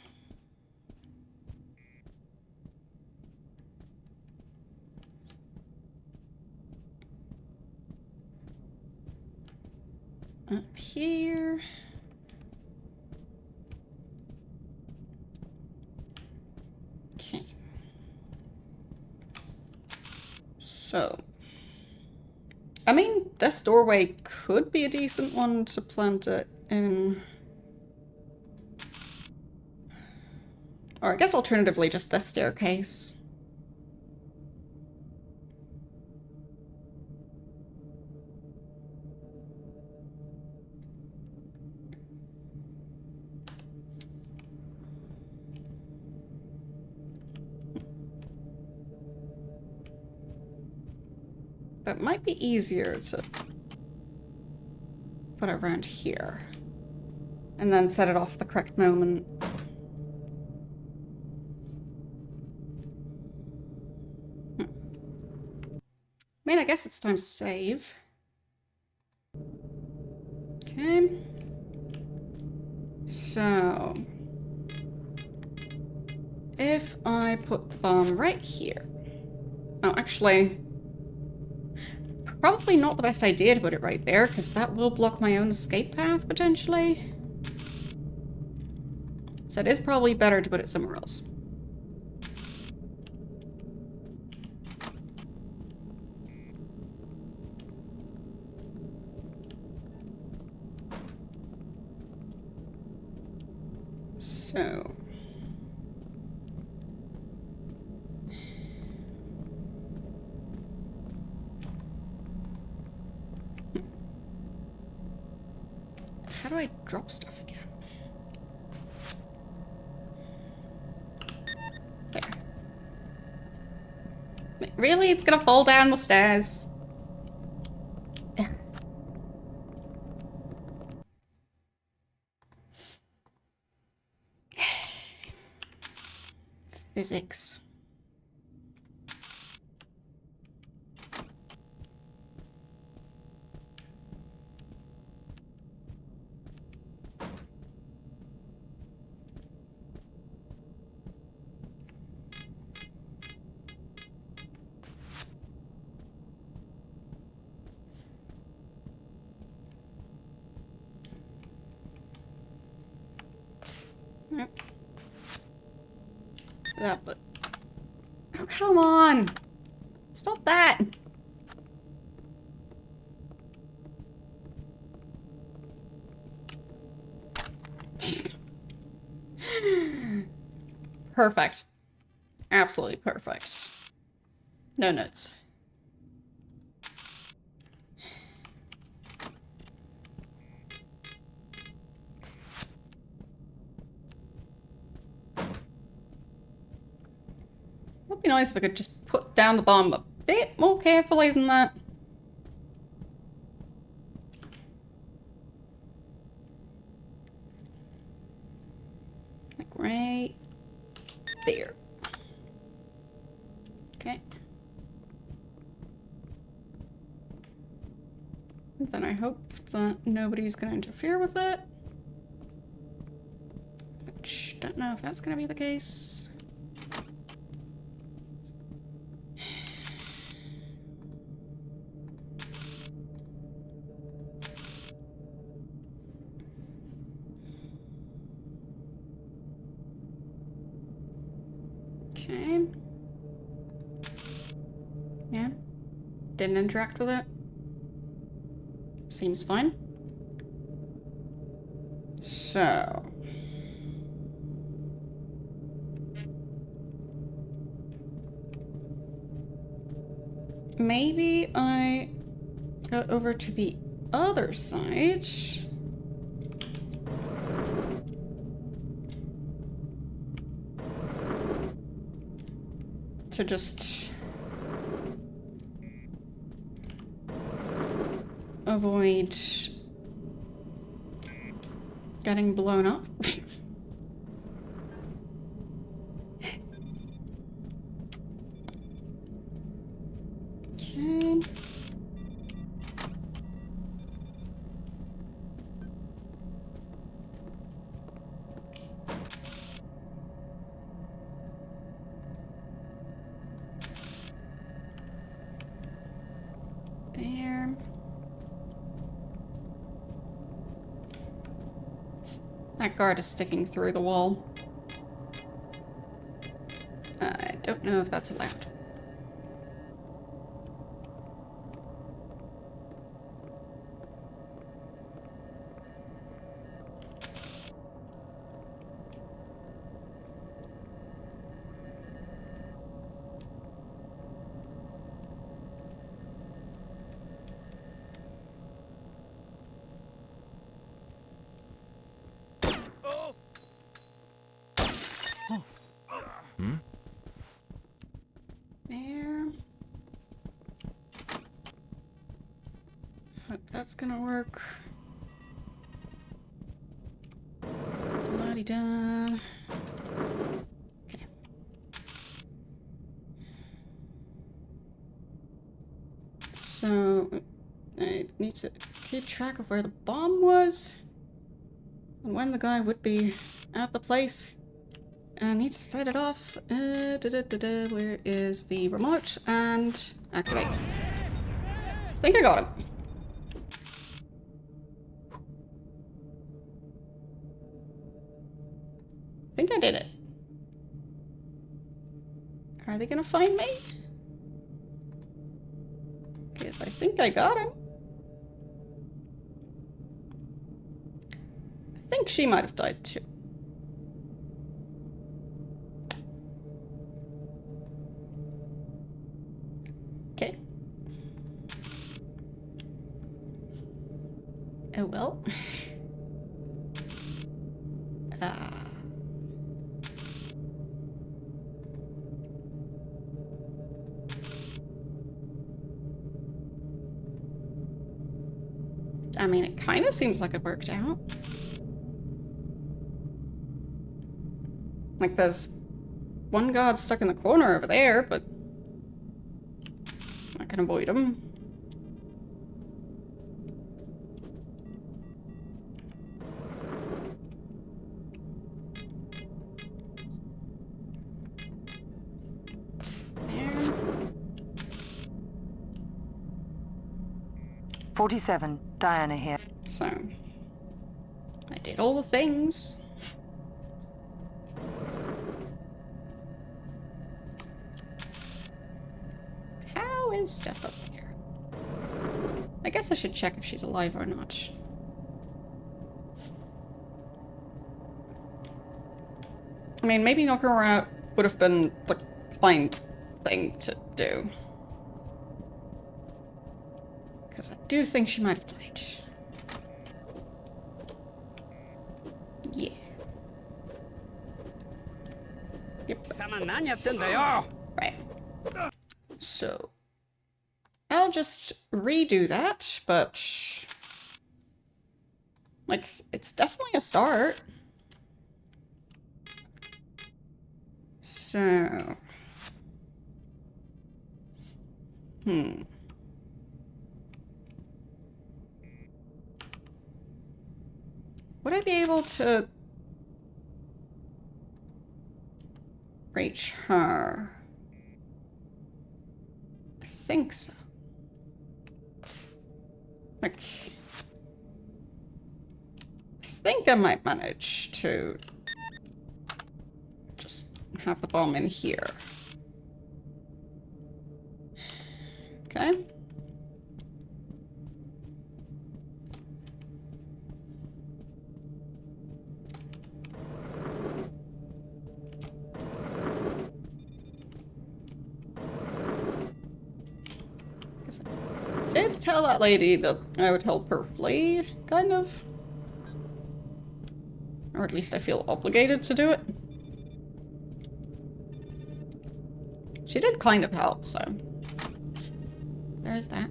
Up here. Okay. So, I mean, this doorway could be a decent one to plant it in. Or I guess alternatively just this staircase. That might be easier to put it around here. And then set it off the correct moment. I mean, I guess it's time to save. Okay. So, if I put the bomb right here. Oh, actually, probably not the best idea to put it right there, because that will block my own escape path, potentially. So it is probably better to put it somewhere else. So... How do I drop stuff again? There. Really? It's gonna fall down the stairs? Physics. Nope. That, but... Oh, come on! Stop that! Perfect. Absolutely perfect. No notes. Would be nice if I could just put down the bomb a bit more carefully than that. Like right there. Okay. Then I hope that nobody's gonna interfere with it. Which, don't know if that's gonna be the case. Okay. Yeah. Didn't interact with it. Seems fine. So. Maybe I go over to the other side. To just avoid getting blown up. Okay. There. That guard is sticking through the wall. I don't know if that's allowed. There. Hope that's gonna work. La-di-da. Okay. So, I need to keep track of where the bomb was and when the guy would be at the place. I need to set it off. Where is the remote? And activate. I think I got him. I think I did it. Are they gonna find me? Because I think I got him. I think she might have died too. Okay. Oh well. I mean, it kind of seems like it worked out. Like, there's one guard stuck in the corner over there, but I can avoid him. There. 47, Diana here. So, I did all the things. How is Steph up here? I guess I should check if she's alive or not. I mean, maybe knocking her out would have been the kind thing to do. Because I do think she might have died. Yeah. Yep. Right. So, I'll just redo that, but like, it's definitely a start. So, would I be able to reach her. I think so. Like, I think I might manage to just have the bomb in here. Okay. I did tell that lady that I would help her flee, kind of. Or at least I feel obligated to do it. She did kind of help, so there's that.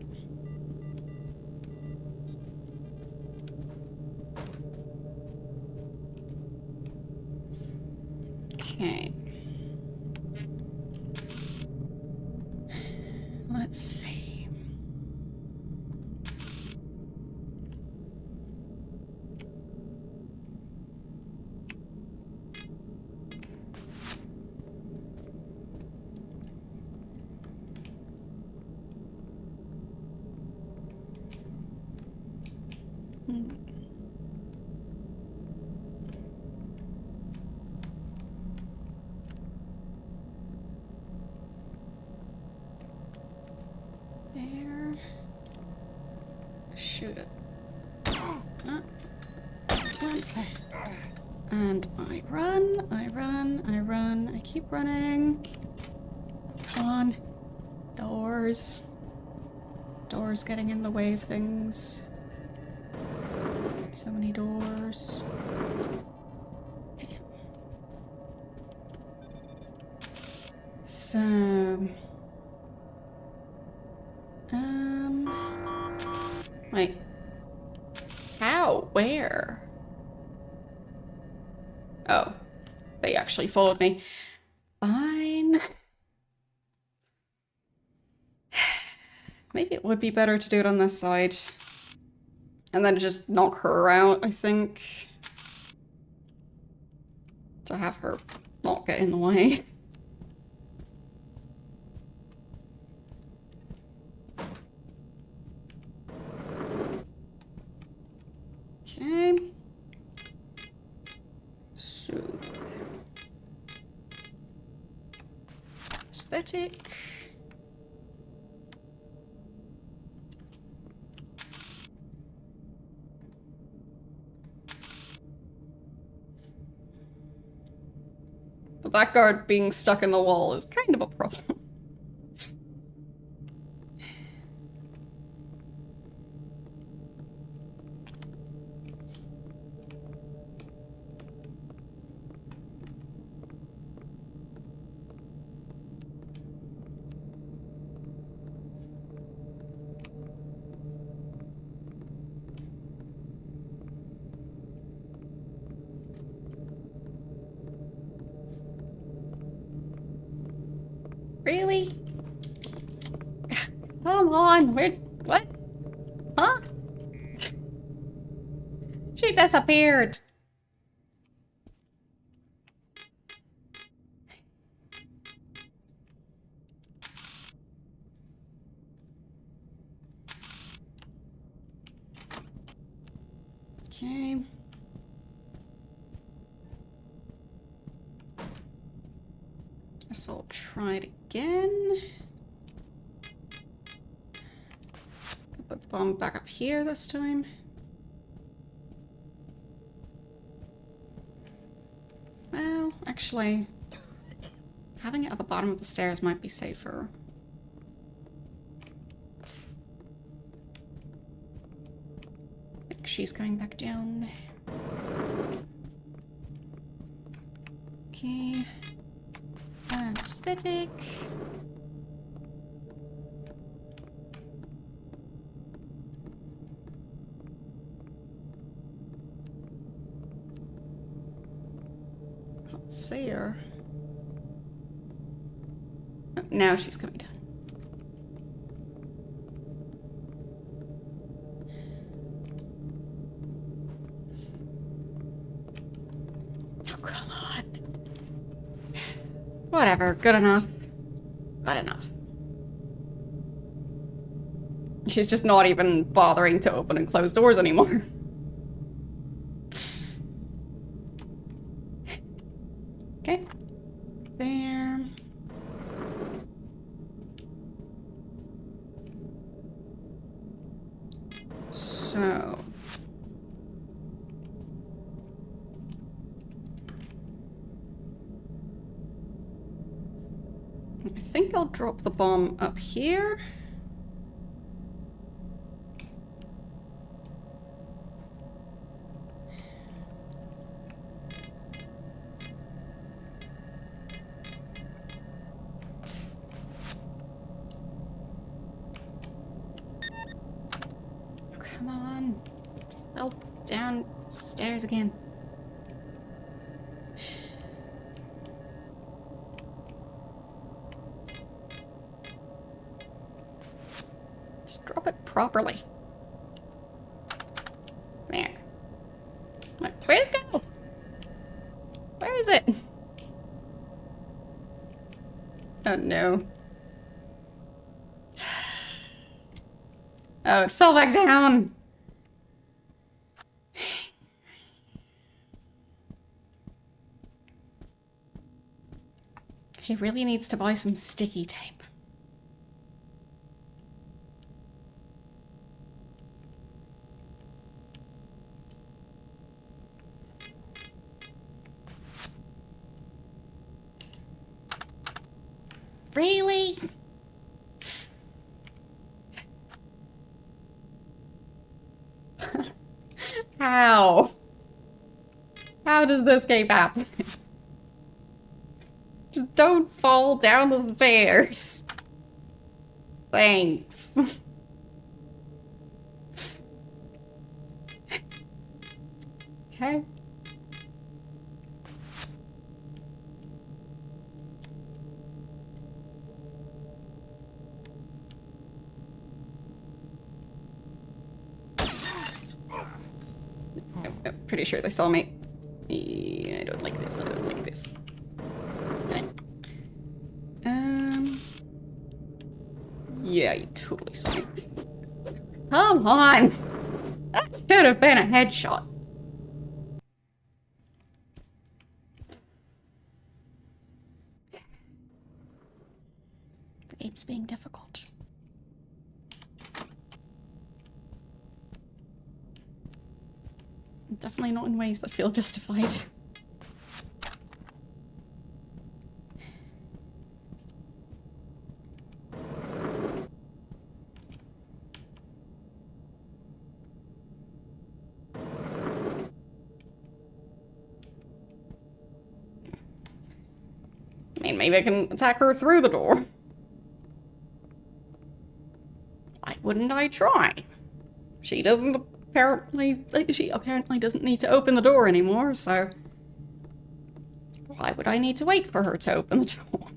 Okay. Let's see. There. Shoot it. Okay. And I run, I run, I run. I keep running. Come on. Doors. Doors getting in the way of things. So many doors. Okay. So... Wait. How? Where? Oh. They actually followed me. Fine. Maybe it would be better to do it on this side. And then just knock her out, I think. To have her not get in the way. Okay. So. Aesthetic. But that guard being stuck in the wall is kind of a problem. Really? Come on, what? Huh? She disappeared. Okay. Guess I'll try it again. Put the bomb back up here this time. Well, actually, having it at the bottom of the stairs might be safer. I think she's going back down. Okay. Aesthetic. Can't see her. Oh, now she's coming down. Oh, come on. Whatever, good enough. Good enough. She's just not even bothering to open and close doors anymore. Okay. There. So... I think I'll drop the bomb up here. Oh, come on. Fell down the stairs again. Drop it properly. There. Where'd it go? Where is it? Oh no. Oh, it fell back down. He really needs to buy some sticky tape. Really? How? How does this keep happening? Just don't fall down the stairs. Thanks. Okay. I'm pretty sure they saw me. I don't like this. I don't like this. Okay. Yeah, you totally saw me. Come on! That could have been a headshot. The game's being difficult. Definitely not in ways that feel justified. I mean, maybe I can attack her through the door. Why wouldn't I try? She apparently doesn't need to open the door anymore, so why would I need to wait for her to open the door?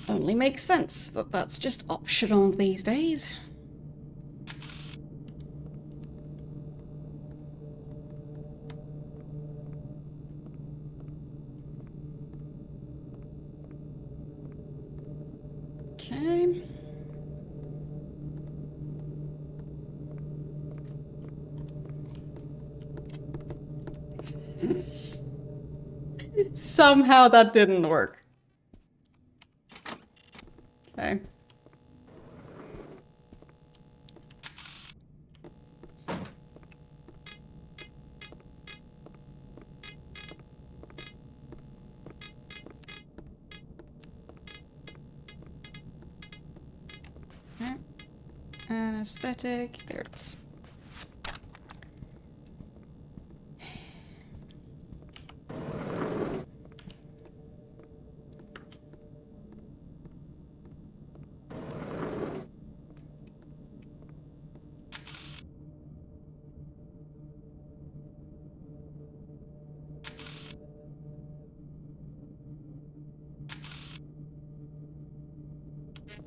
Only makes sense that that's just optional these days. Okay. Somehow that didn't work. Okay. Okay. Anesthetic. There it is.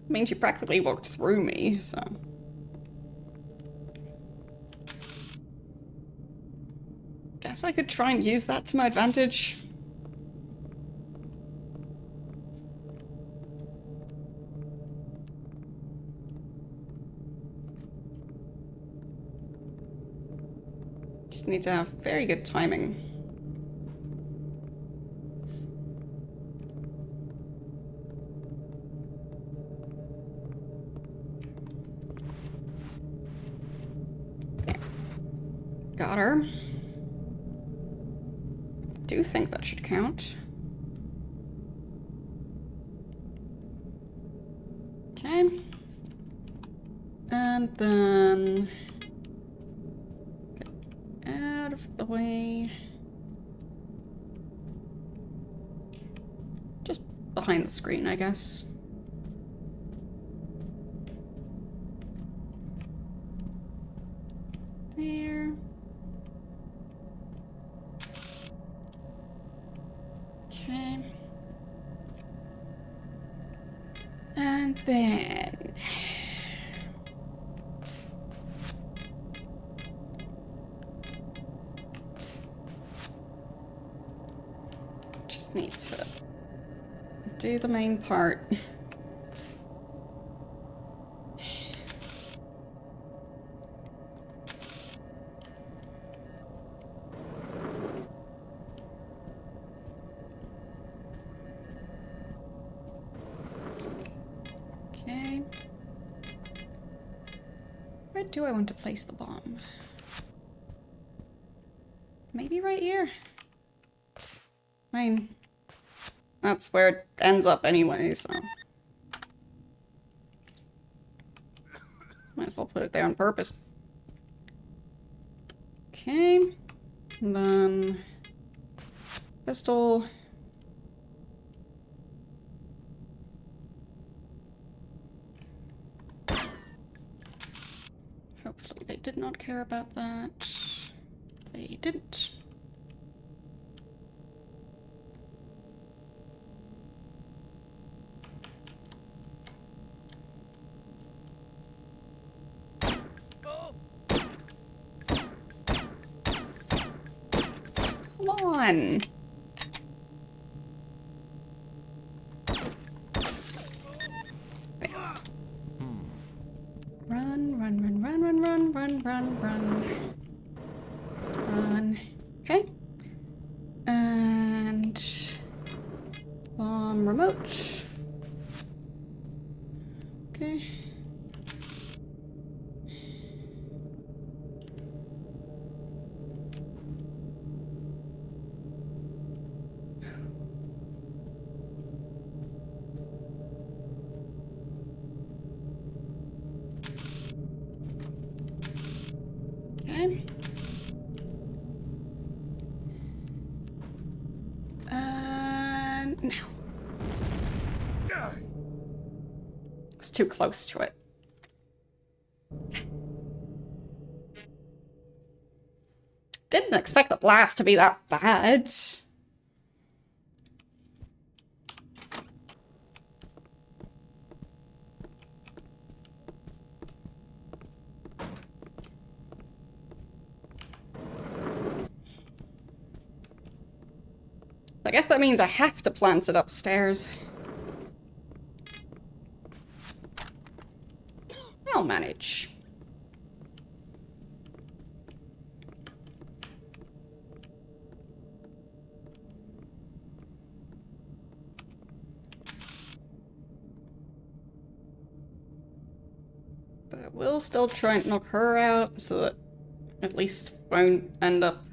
I mean, she practically walked through me, so... Guess guess I could try and use that to my advantage. Just need to have very good timing. Got her. Do think that should count. Okay. And then get out of the way. Just behind the screen, I guess. There. Okay. And then... just need to do the main part. Okay. Where do I want to place the bomb? Maybe right here? I mean, that's where it ends up anyway, so... might as well put it there on purpose. Okay. And then... pistol. Hopefully they did not care about that. They didn't. Come on. Run, run, run, run, run, run, run, run, run. Run. Okay. And... bomb remote. Okay. Okay. And now. It's too close to it. Didn't expect the blast to be that bad. I guess that means I have to plant it upstairs. I'll manage. But I will still try and knock her out so that at least won't end up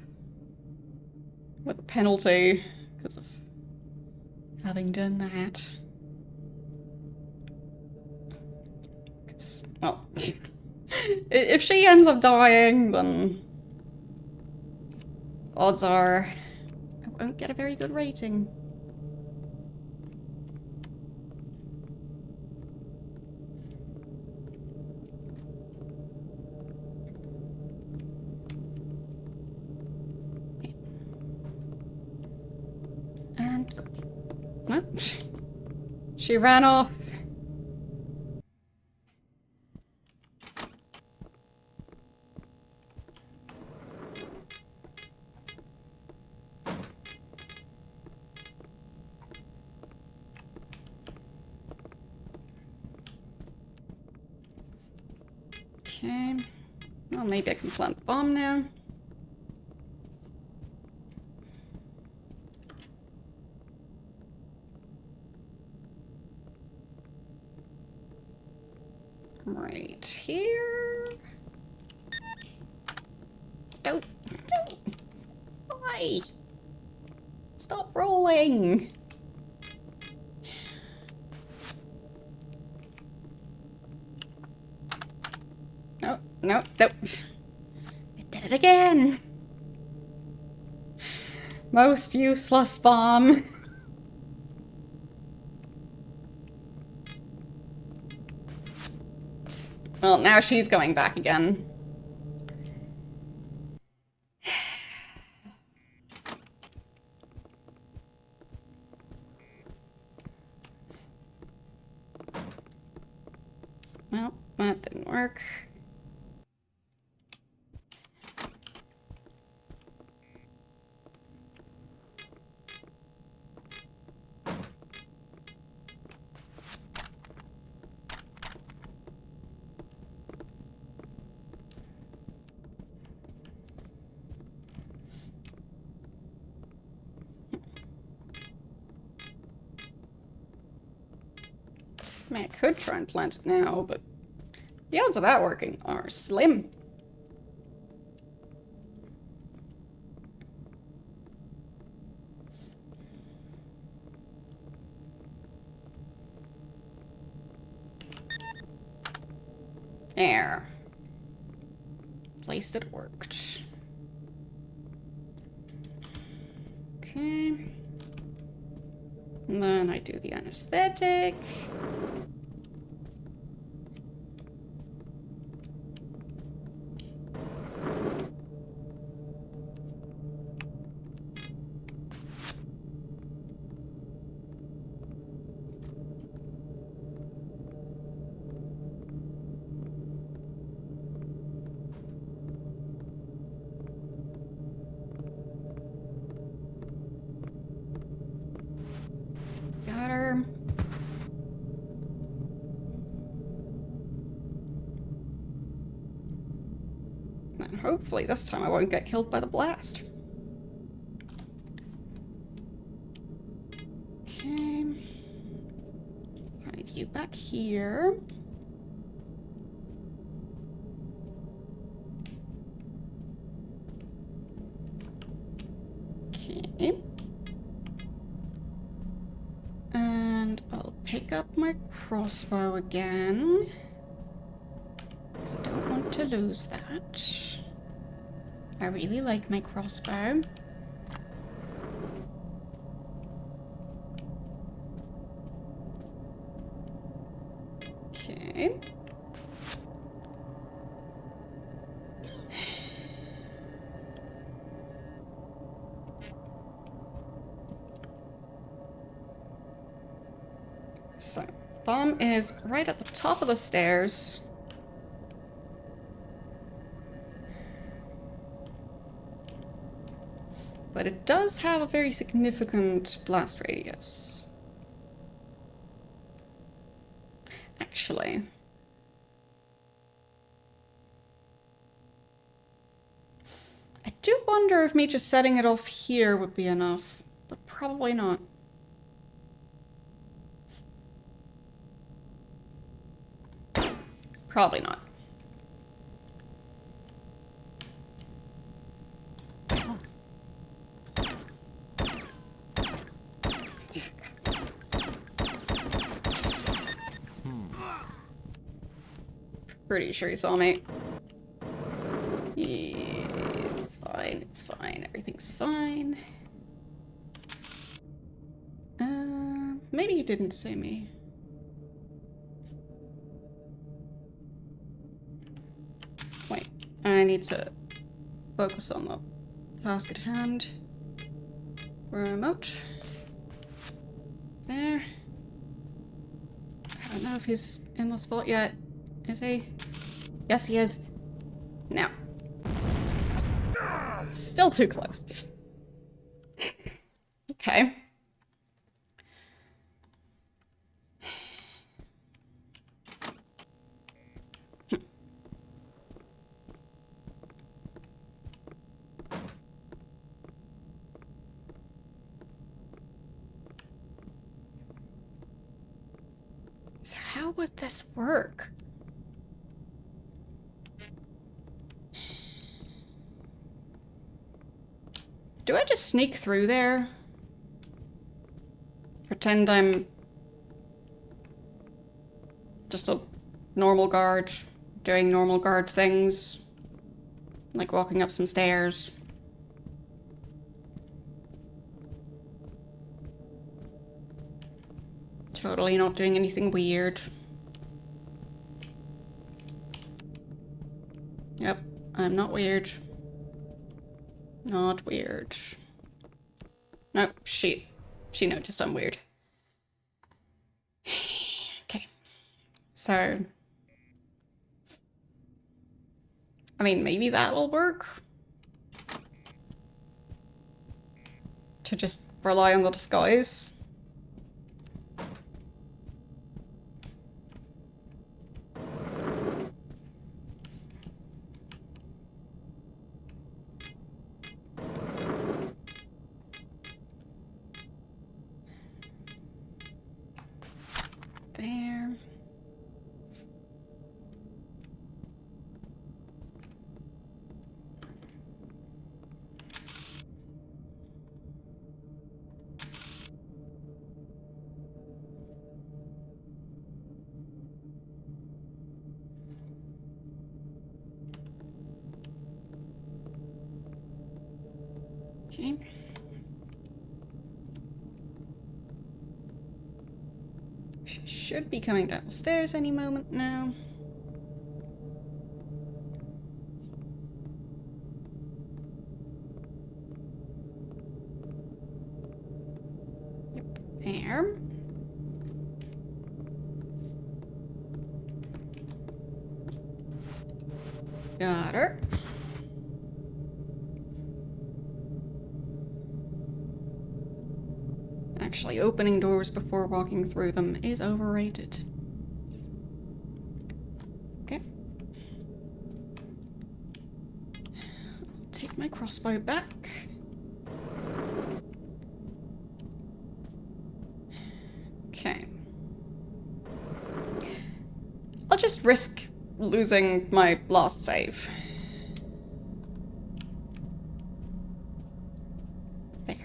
with a penalty because of having done that. Well, if she ends up dying, then odds are I won't get a very good rating. And go. Well, she ran off. Okay. Well, maybe I can plant the bomb now. Right here. Don't. Why? Stop rolling. No, no, no. It did it again. Most useless bomb. Well, now she's going back again. Well, that didn't work. I mean, I could try and plant it now, but the odds of that working are slim. There. At least it worked. Okay. And then I do the anesthetic. Got her. And hopefully this time I won't get killed by the blast. Okay. Hide you back here. Okay. And I'll pick up my crossbow again. Because I don't want to lose that. I really like my crossbow. Okay. So, bomb is right at the top of the stairs. But it does have a very significant blast radius. Actually. I do wonder if me just setting it off here would be enough, but probably not. Probably not. Pretty sure he saw me. Yeah, it's fine, it's fine, everything's fine. Maybe he didn't see me. Wait, I need to focus on the task at hand. Remote. There. I don't know if he's in the spot yet. Is he? Yes, he is. Now. Still too close. Okay. So how would this work? Do I just sneak through there? Pretend I'm just a normal guard, doing normal guard things, like walking up some stairs. Totally not doing anything weird. Yep, I'm not weird. Not weird. Nope, she noticed I'm weird. Okay, so... I mean, maybe that'll work. To just rely on the disguise. There. Okay. She should be coming down the stairs any moment now. Yep, there. Got her. Actually, opening doors before walking through them is overrated. Okay. I'll take my crossbow back. Okay. I'll just risk losing my last save. There.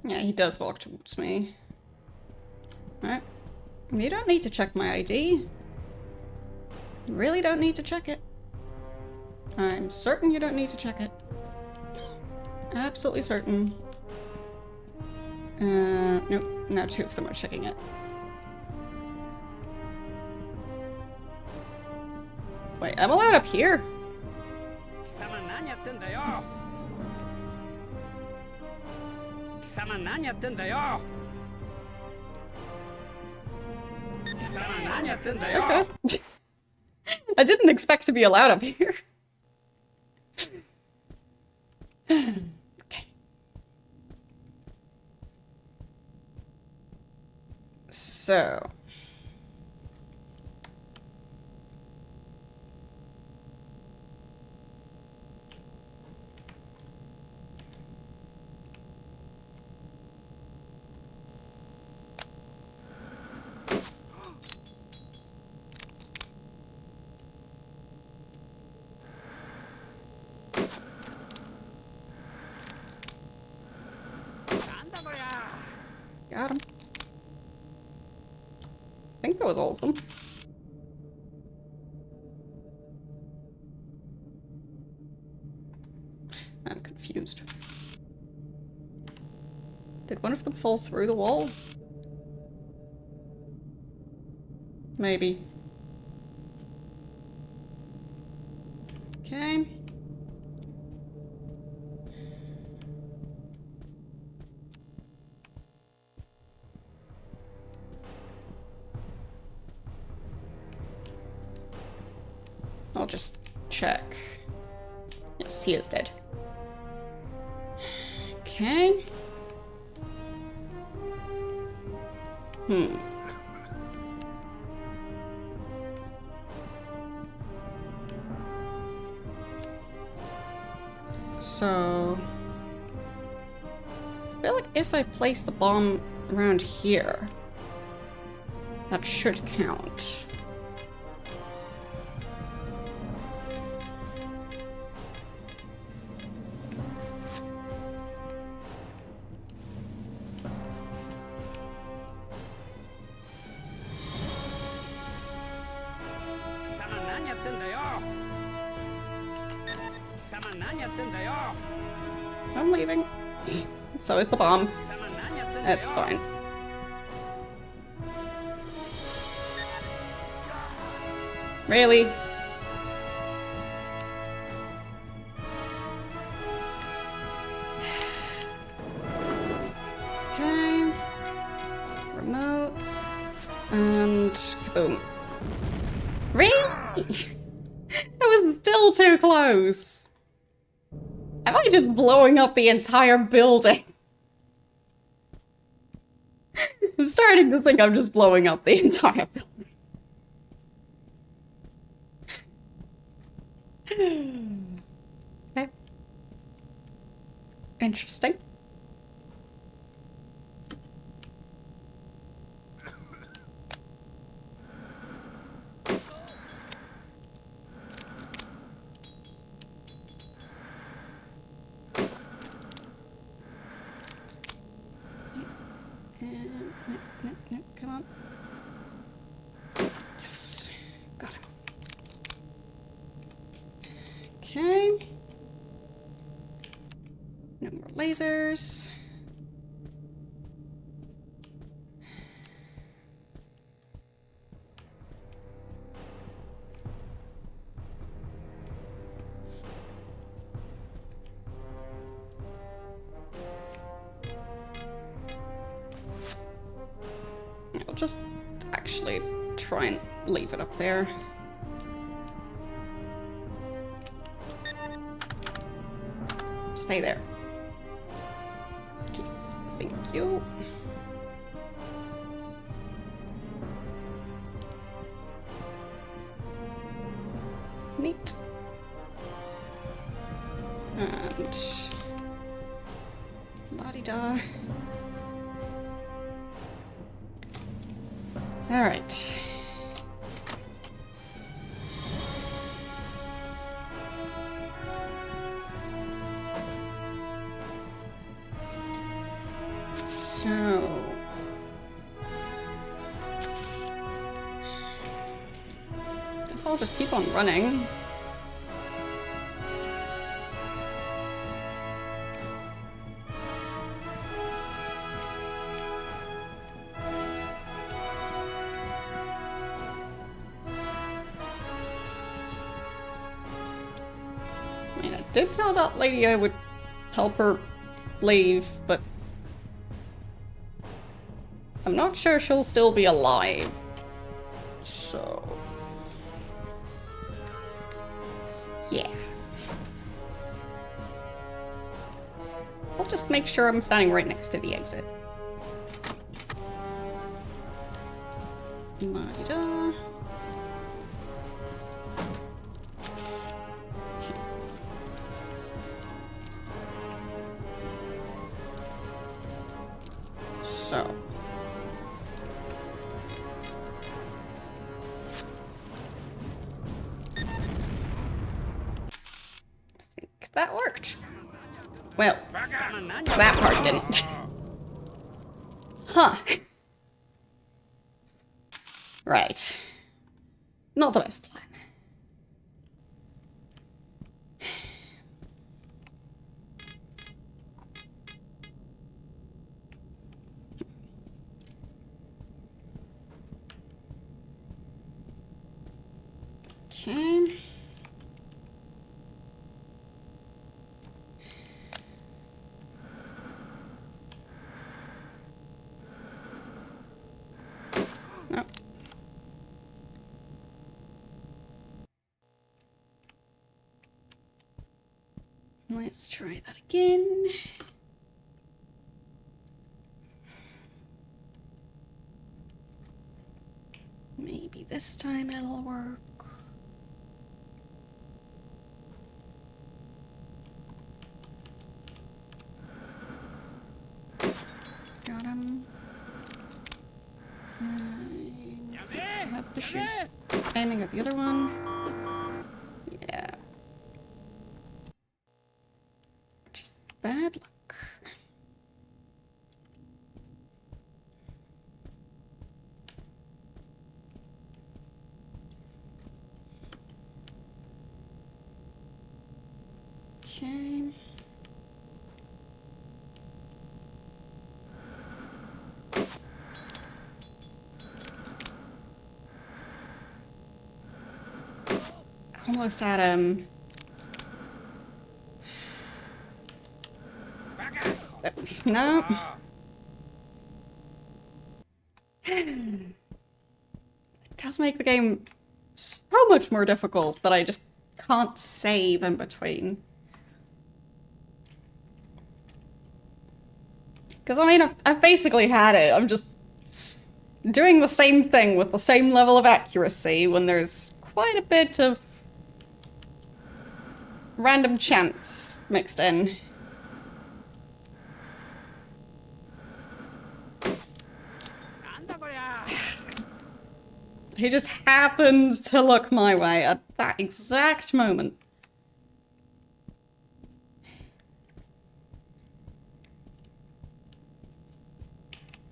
Yeah, he does walk towards me. Alright. You don't need to check my ID. You really don't need to check it. I'm certain you don't need to check it. Absolutely certain. Nope. Now two of them are checking it. Wait, I'm allowed up here? Okay. I didn't expect to be allowed up here. Okay. So. Got him. I think that was all of them. I'm confused. Did one of them fall through the wall? Maybe. Okay. I'll just check. Yes, he is dead. Okay. So... I feel like if I place the bomb around here, that should count. I'm leaving. So is the bomb. That's fine. Really? Okay. Remote. And kaboom. Really? That was still too close. Am I just blowing up the entire building? I'm starting to think I'm just blowing up the entire building. Okay. Interesting. No, come on. Yes, got him. Okay. No more lasers. I'll just actually try and leave it up there. Stay there. Okay, thank you. Neat. And... la-di-da. Alright. So... guess I'll just keep on running. Did tell that lady I would help her leave, but I'm not sure she'll still be alive. So... yeah. I'll just make sure I'm standing right next to the exit. La-di-da. So. I think that worked. Well, that part didn't. Huh. Right. Not the best plan. Okay. No. Let's try that again. Maybe this time it'll work. issues aiming at the other one. Yeah. Just bad luck. Okay. Almost had him. No. It does make the game so much more difficult that I just can't save in between. Because, I mean, I've basically had it. I'm just doing the same thing with the same level of accuracy when there's quite a bit of random chance mixed in. He just happens to look my way at that exact moment.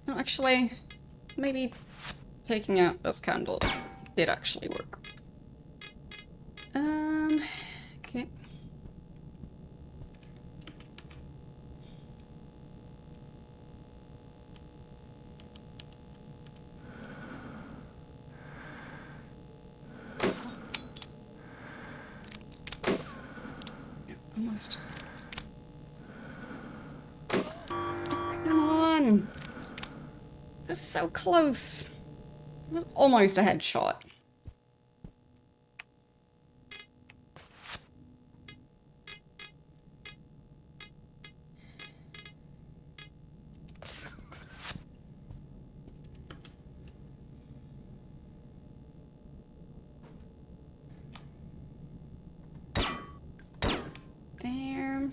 No, actually, maybe taking out this candle did actually work. Okay. Almost. Come on! It was so close. It was almost a headshot. There.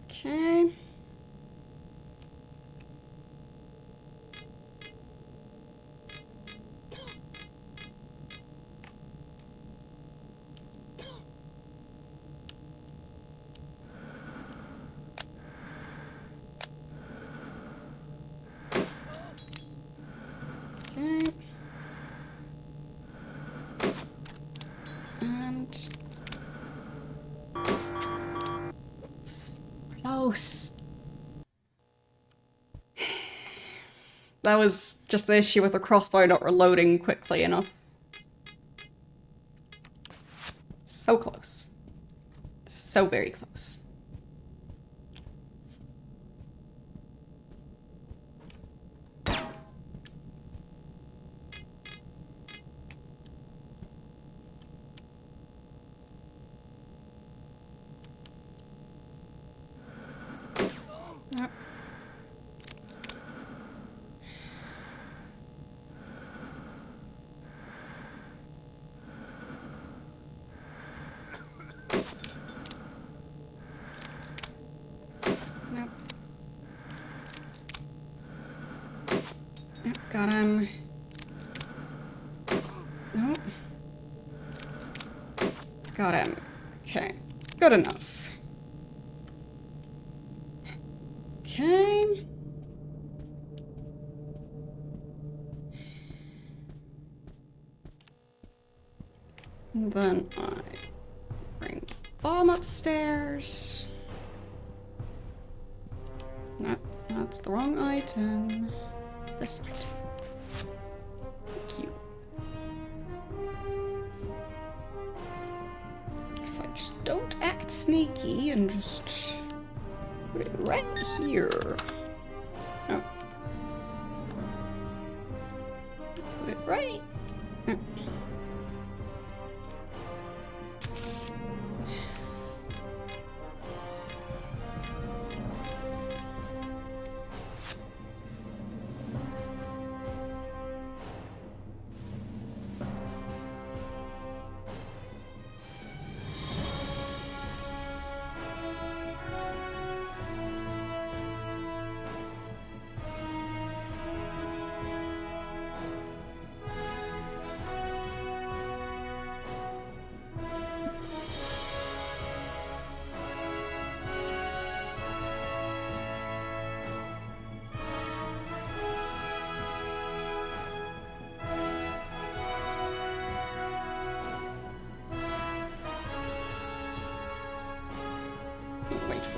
Okay. Okay. And it's close. That was just the issue with the crossbow not reloading quickly enough. So close. So very close. Yep. Nope. Yep, got him. Nope. Got him. Okay. Good enough. Okay. And then I bring bomb upstairs. No, that's the wrong item. This item. Thank you. If I just don't act sneaky and just put it right here. No. Put it right. No.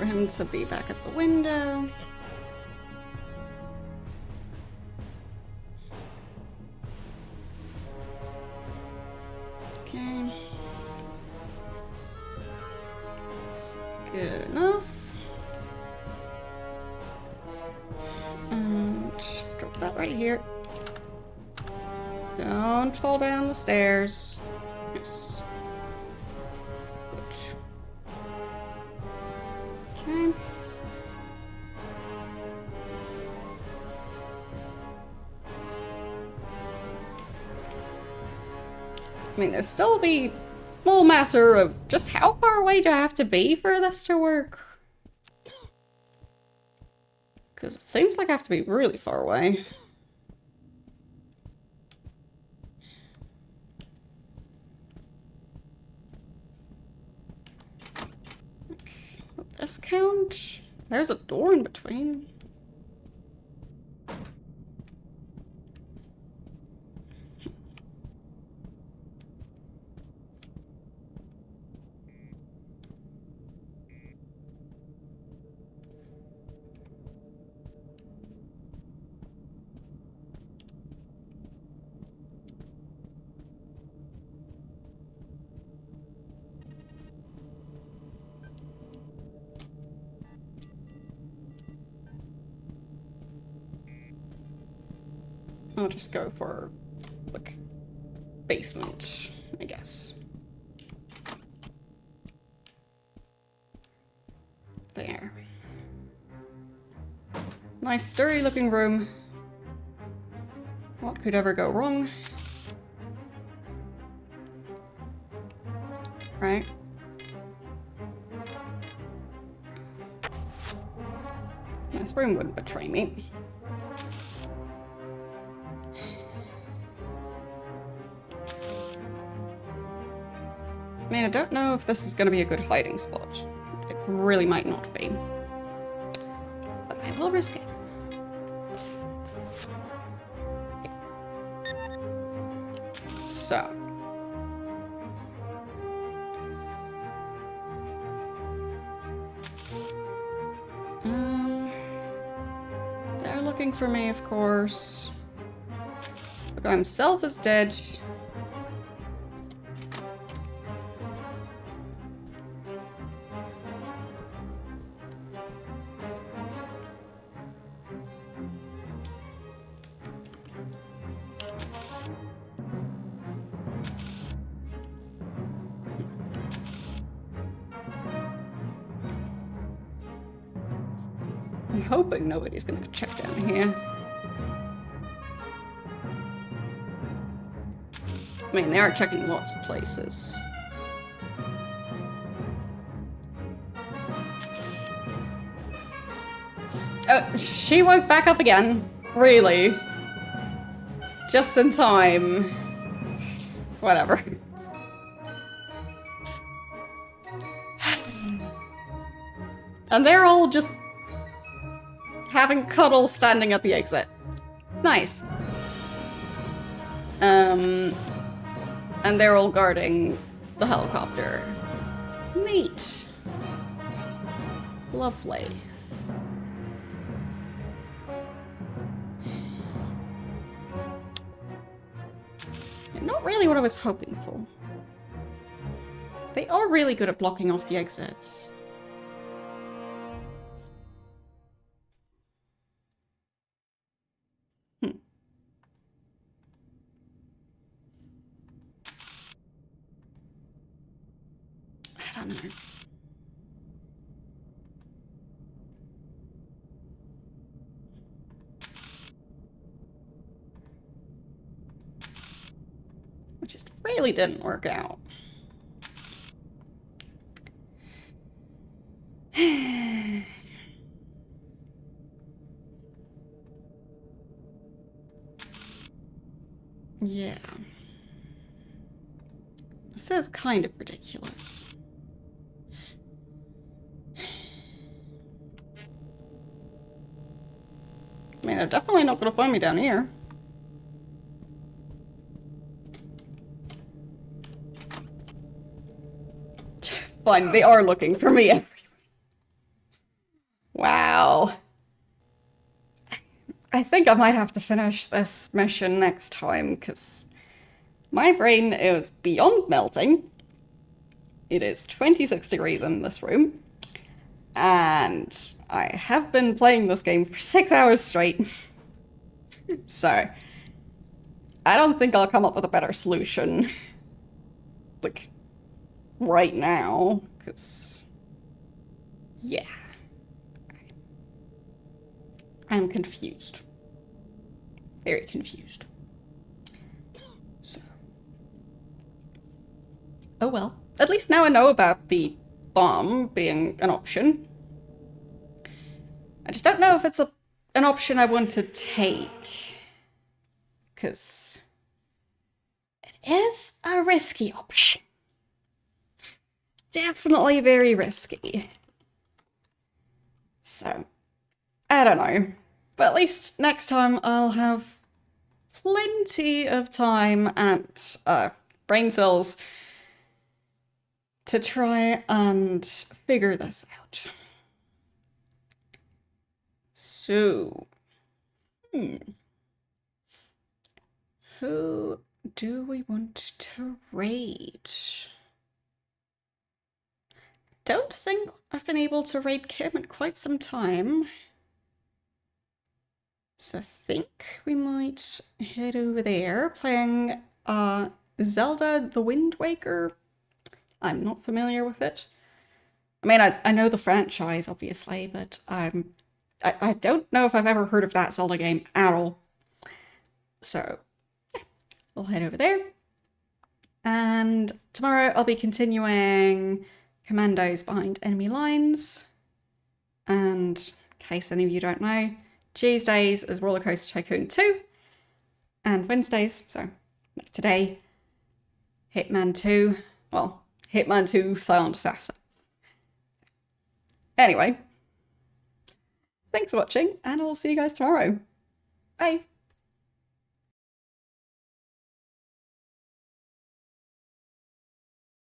him to be back at the window. Okay. Good enough. And drop that right here. Don't fall down the stairs. Yes. Good. Okay. I mean, there's still be small matter of just how far away do I have to be for this to work? Because it seems like I have to be really far away. Will this count? There's a door in between. I'll just go for, like, basement, I guess. There. Nice sturdy looking room. What could ever go wrong? Right. This room wouldn't betray me. I mean, I don't know if this is going to be a good hiding spot. It really might not be. But I will risk it. Okay. So. They're looking for me, of course. The guy himself is dead. I'm hoping nobody's gonna check down here. I mean, they are checking lots of places. Oh, she woke back up again. Really? Just in time. Whatever. And they're all just having cuddles standing at the exit. Nice. And they're all guarding the helicopter. Neat. Lovely. Not really what I was hoping for. They are really good at blocking off the exits. I don't know. Which just really didn't work out. Yeah. This is kind of ridiculous. I mean, they're definitely not gonna find me down here. Fine, they are looking for me everywhere. Wow. I think I might have to finish this mission next time, because my brain is beyond melting. It is 26 degrees in this room, and I have been playing this game for 6 hours straight. So, I don't think I'll come up with a better solution, like, right now, because, yeah. I'm confused. Very confused. So. Oh well. At least now I know about the bomb being an option. I just don't know if it's an option I want to take. Because it is a risky option. Definitely very risky. So, I don't know. But at least next time I'll have plenty of time and brain cells to try and figure this out. So, who do we want to raid? Don't think I've been able to raid Kim in quite some time. So I think we might head over there, playing Zelda the Wind Waker. I'm not familiar with it. I mean, I know the franchise, obviously, but I don't know if I've ever heard of that Zelda game at all. So, yeah, we'll head over there. And tomorrow I'll be continuing Commandos Behind Enemy Lines. And in case any of you don't know, Tuesdays is Roller Coaster Tycoon 2. And Wednesdays, so like today, Hitman 2. Well, Hitman 2 Silent Assassin. Anyway, thanks for watching, and I'll see you guys tomorrow. Bye!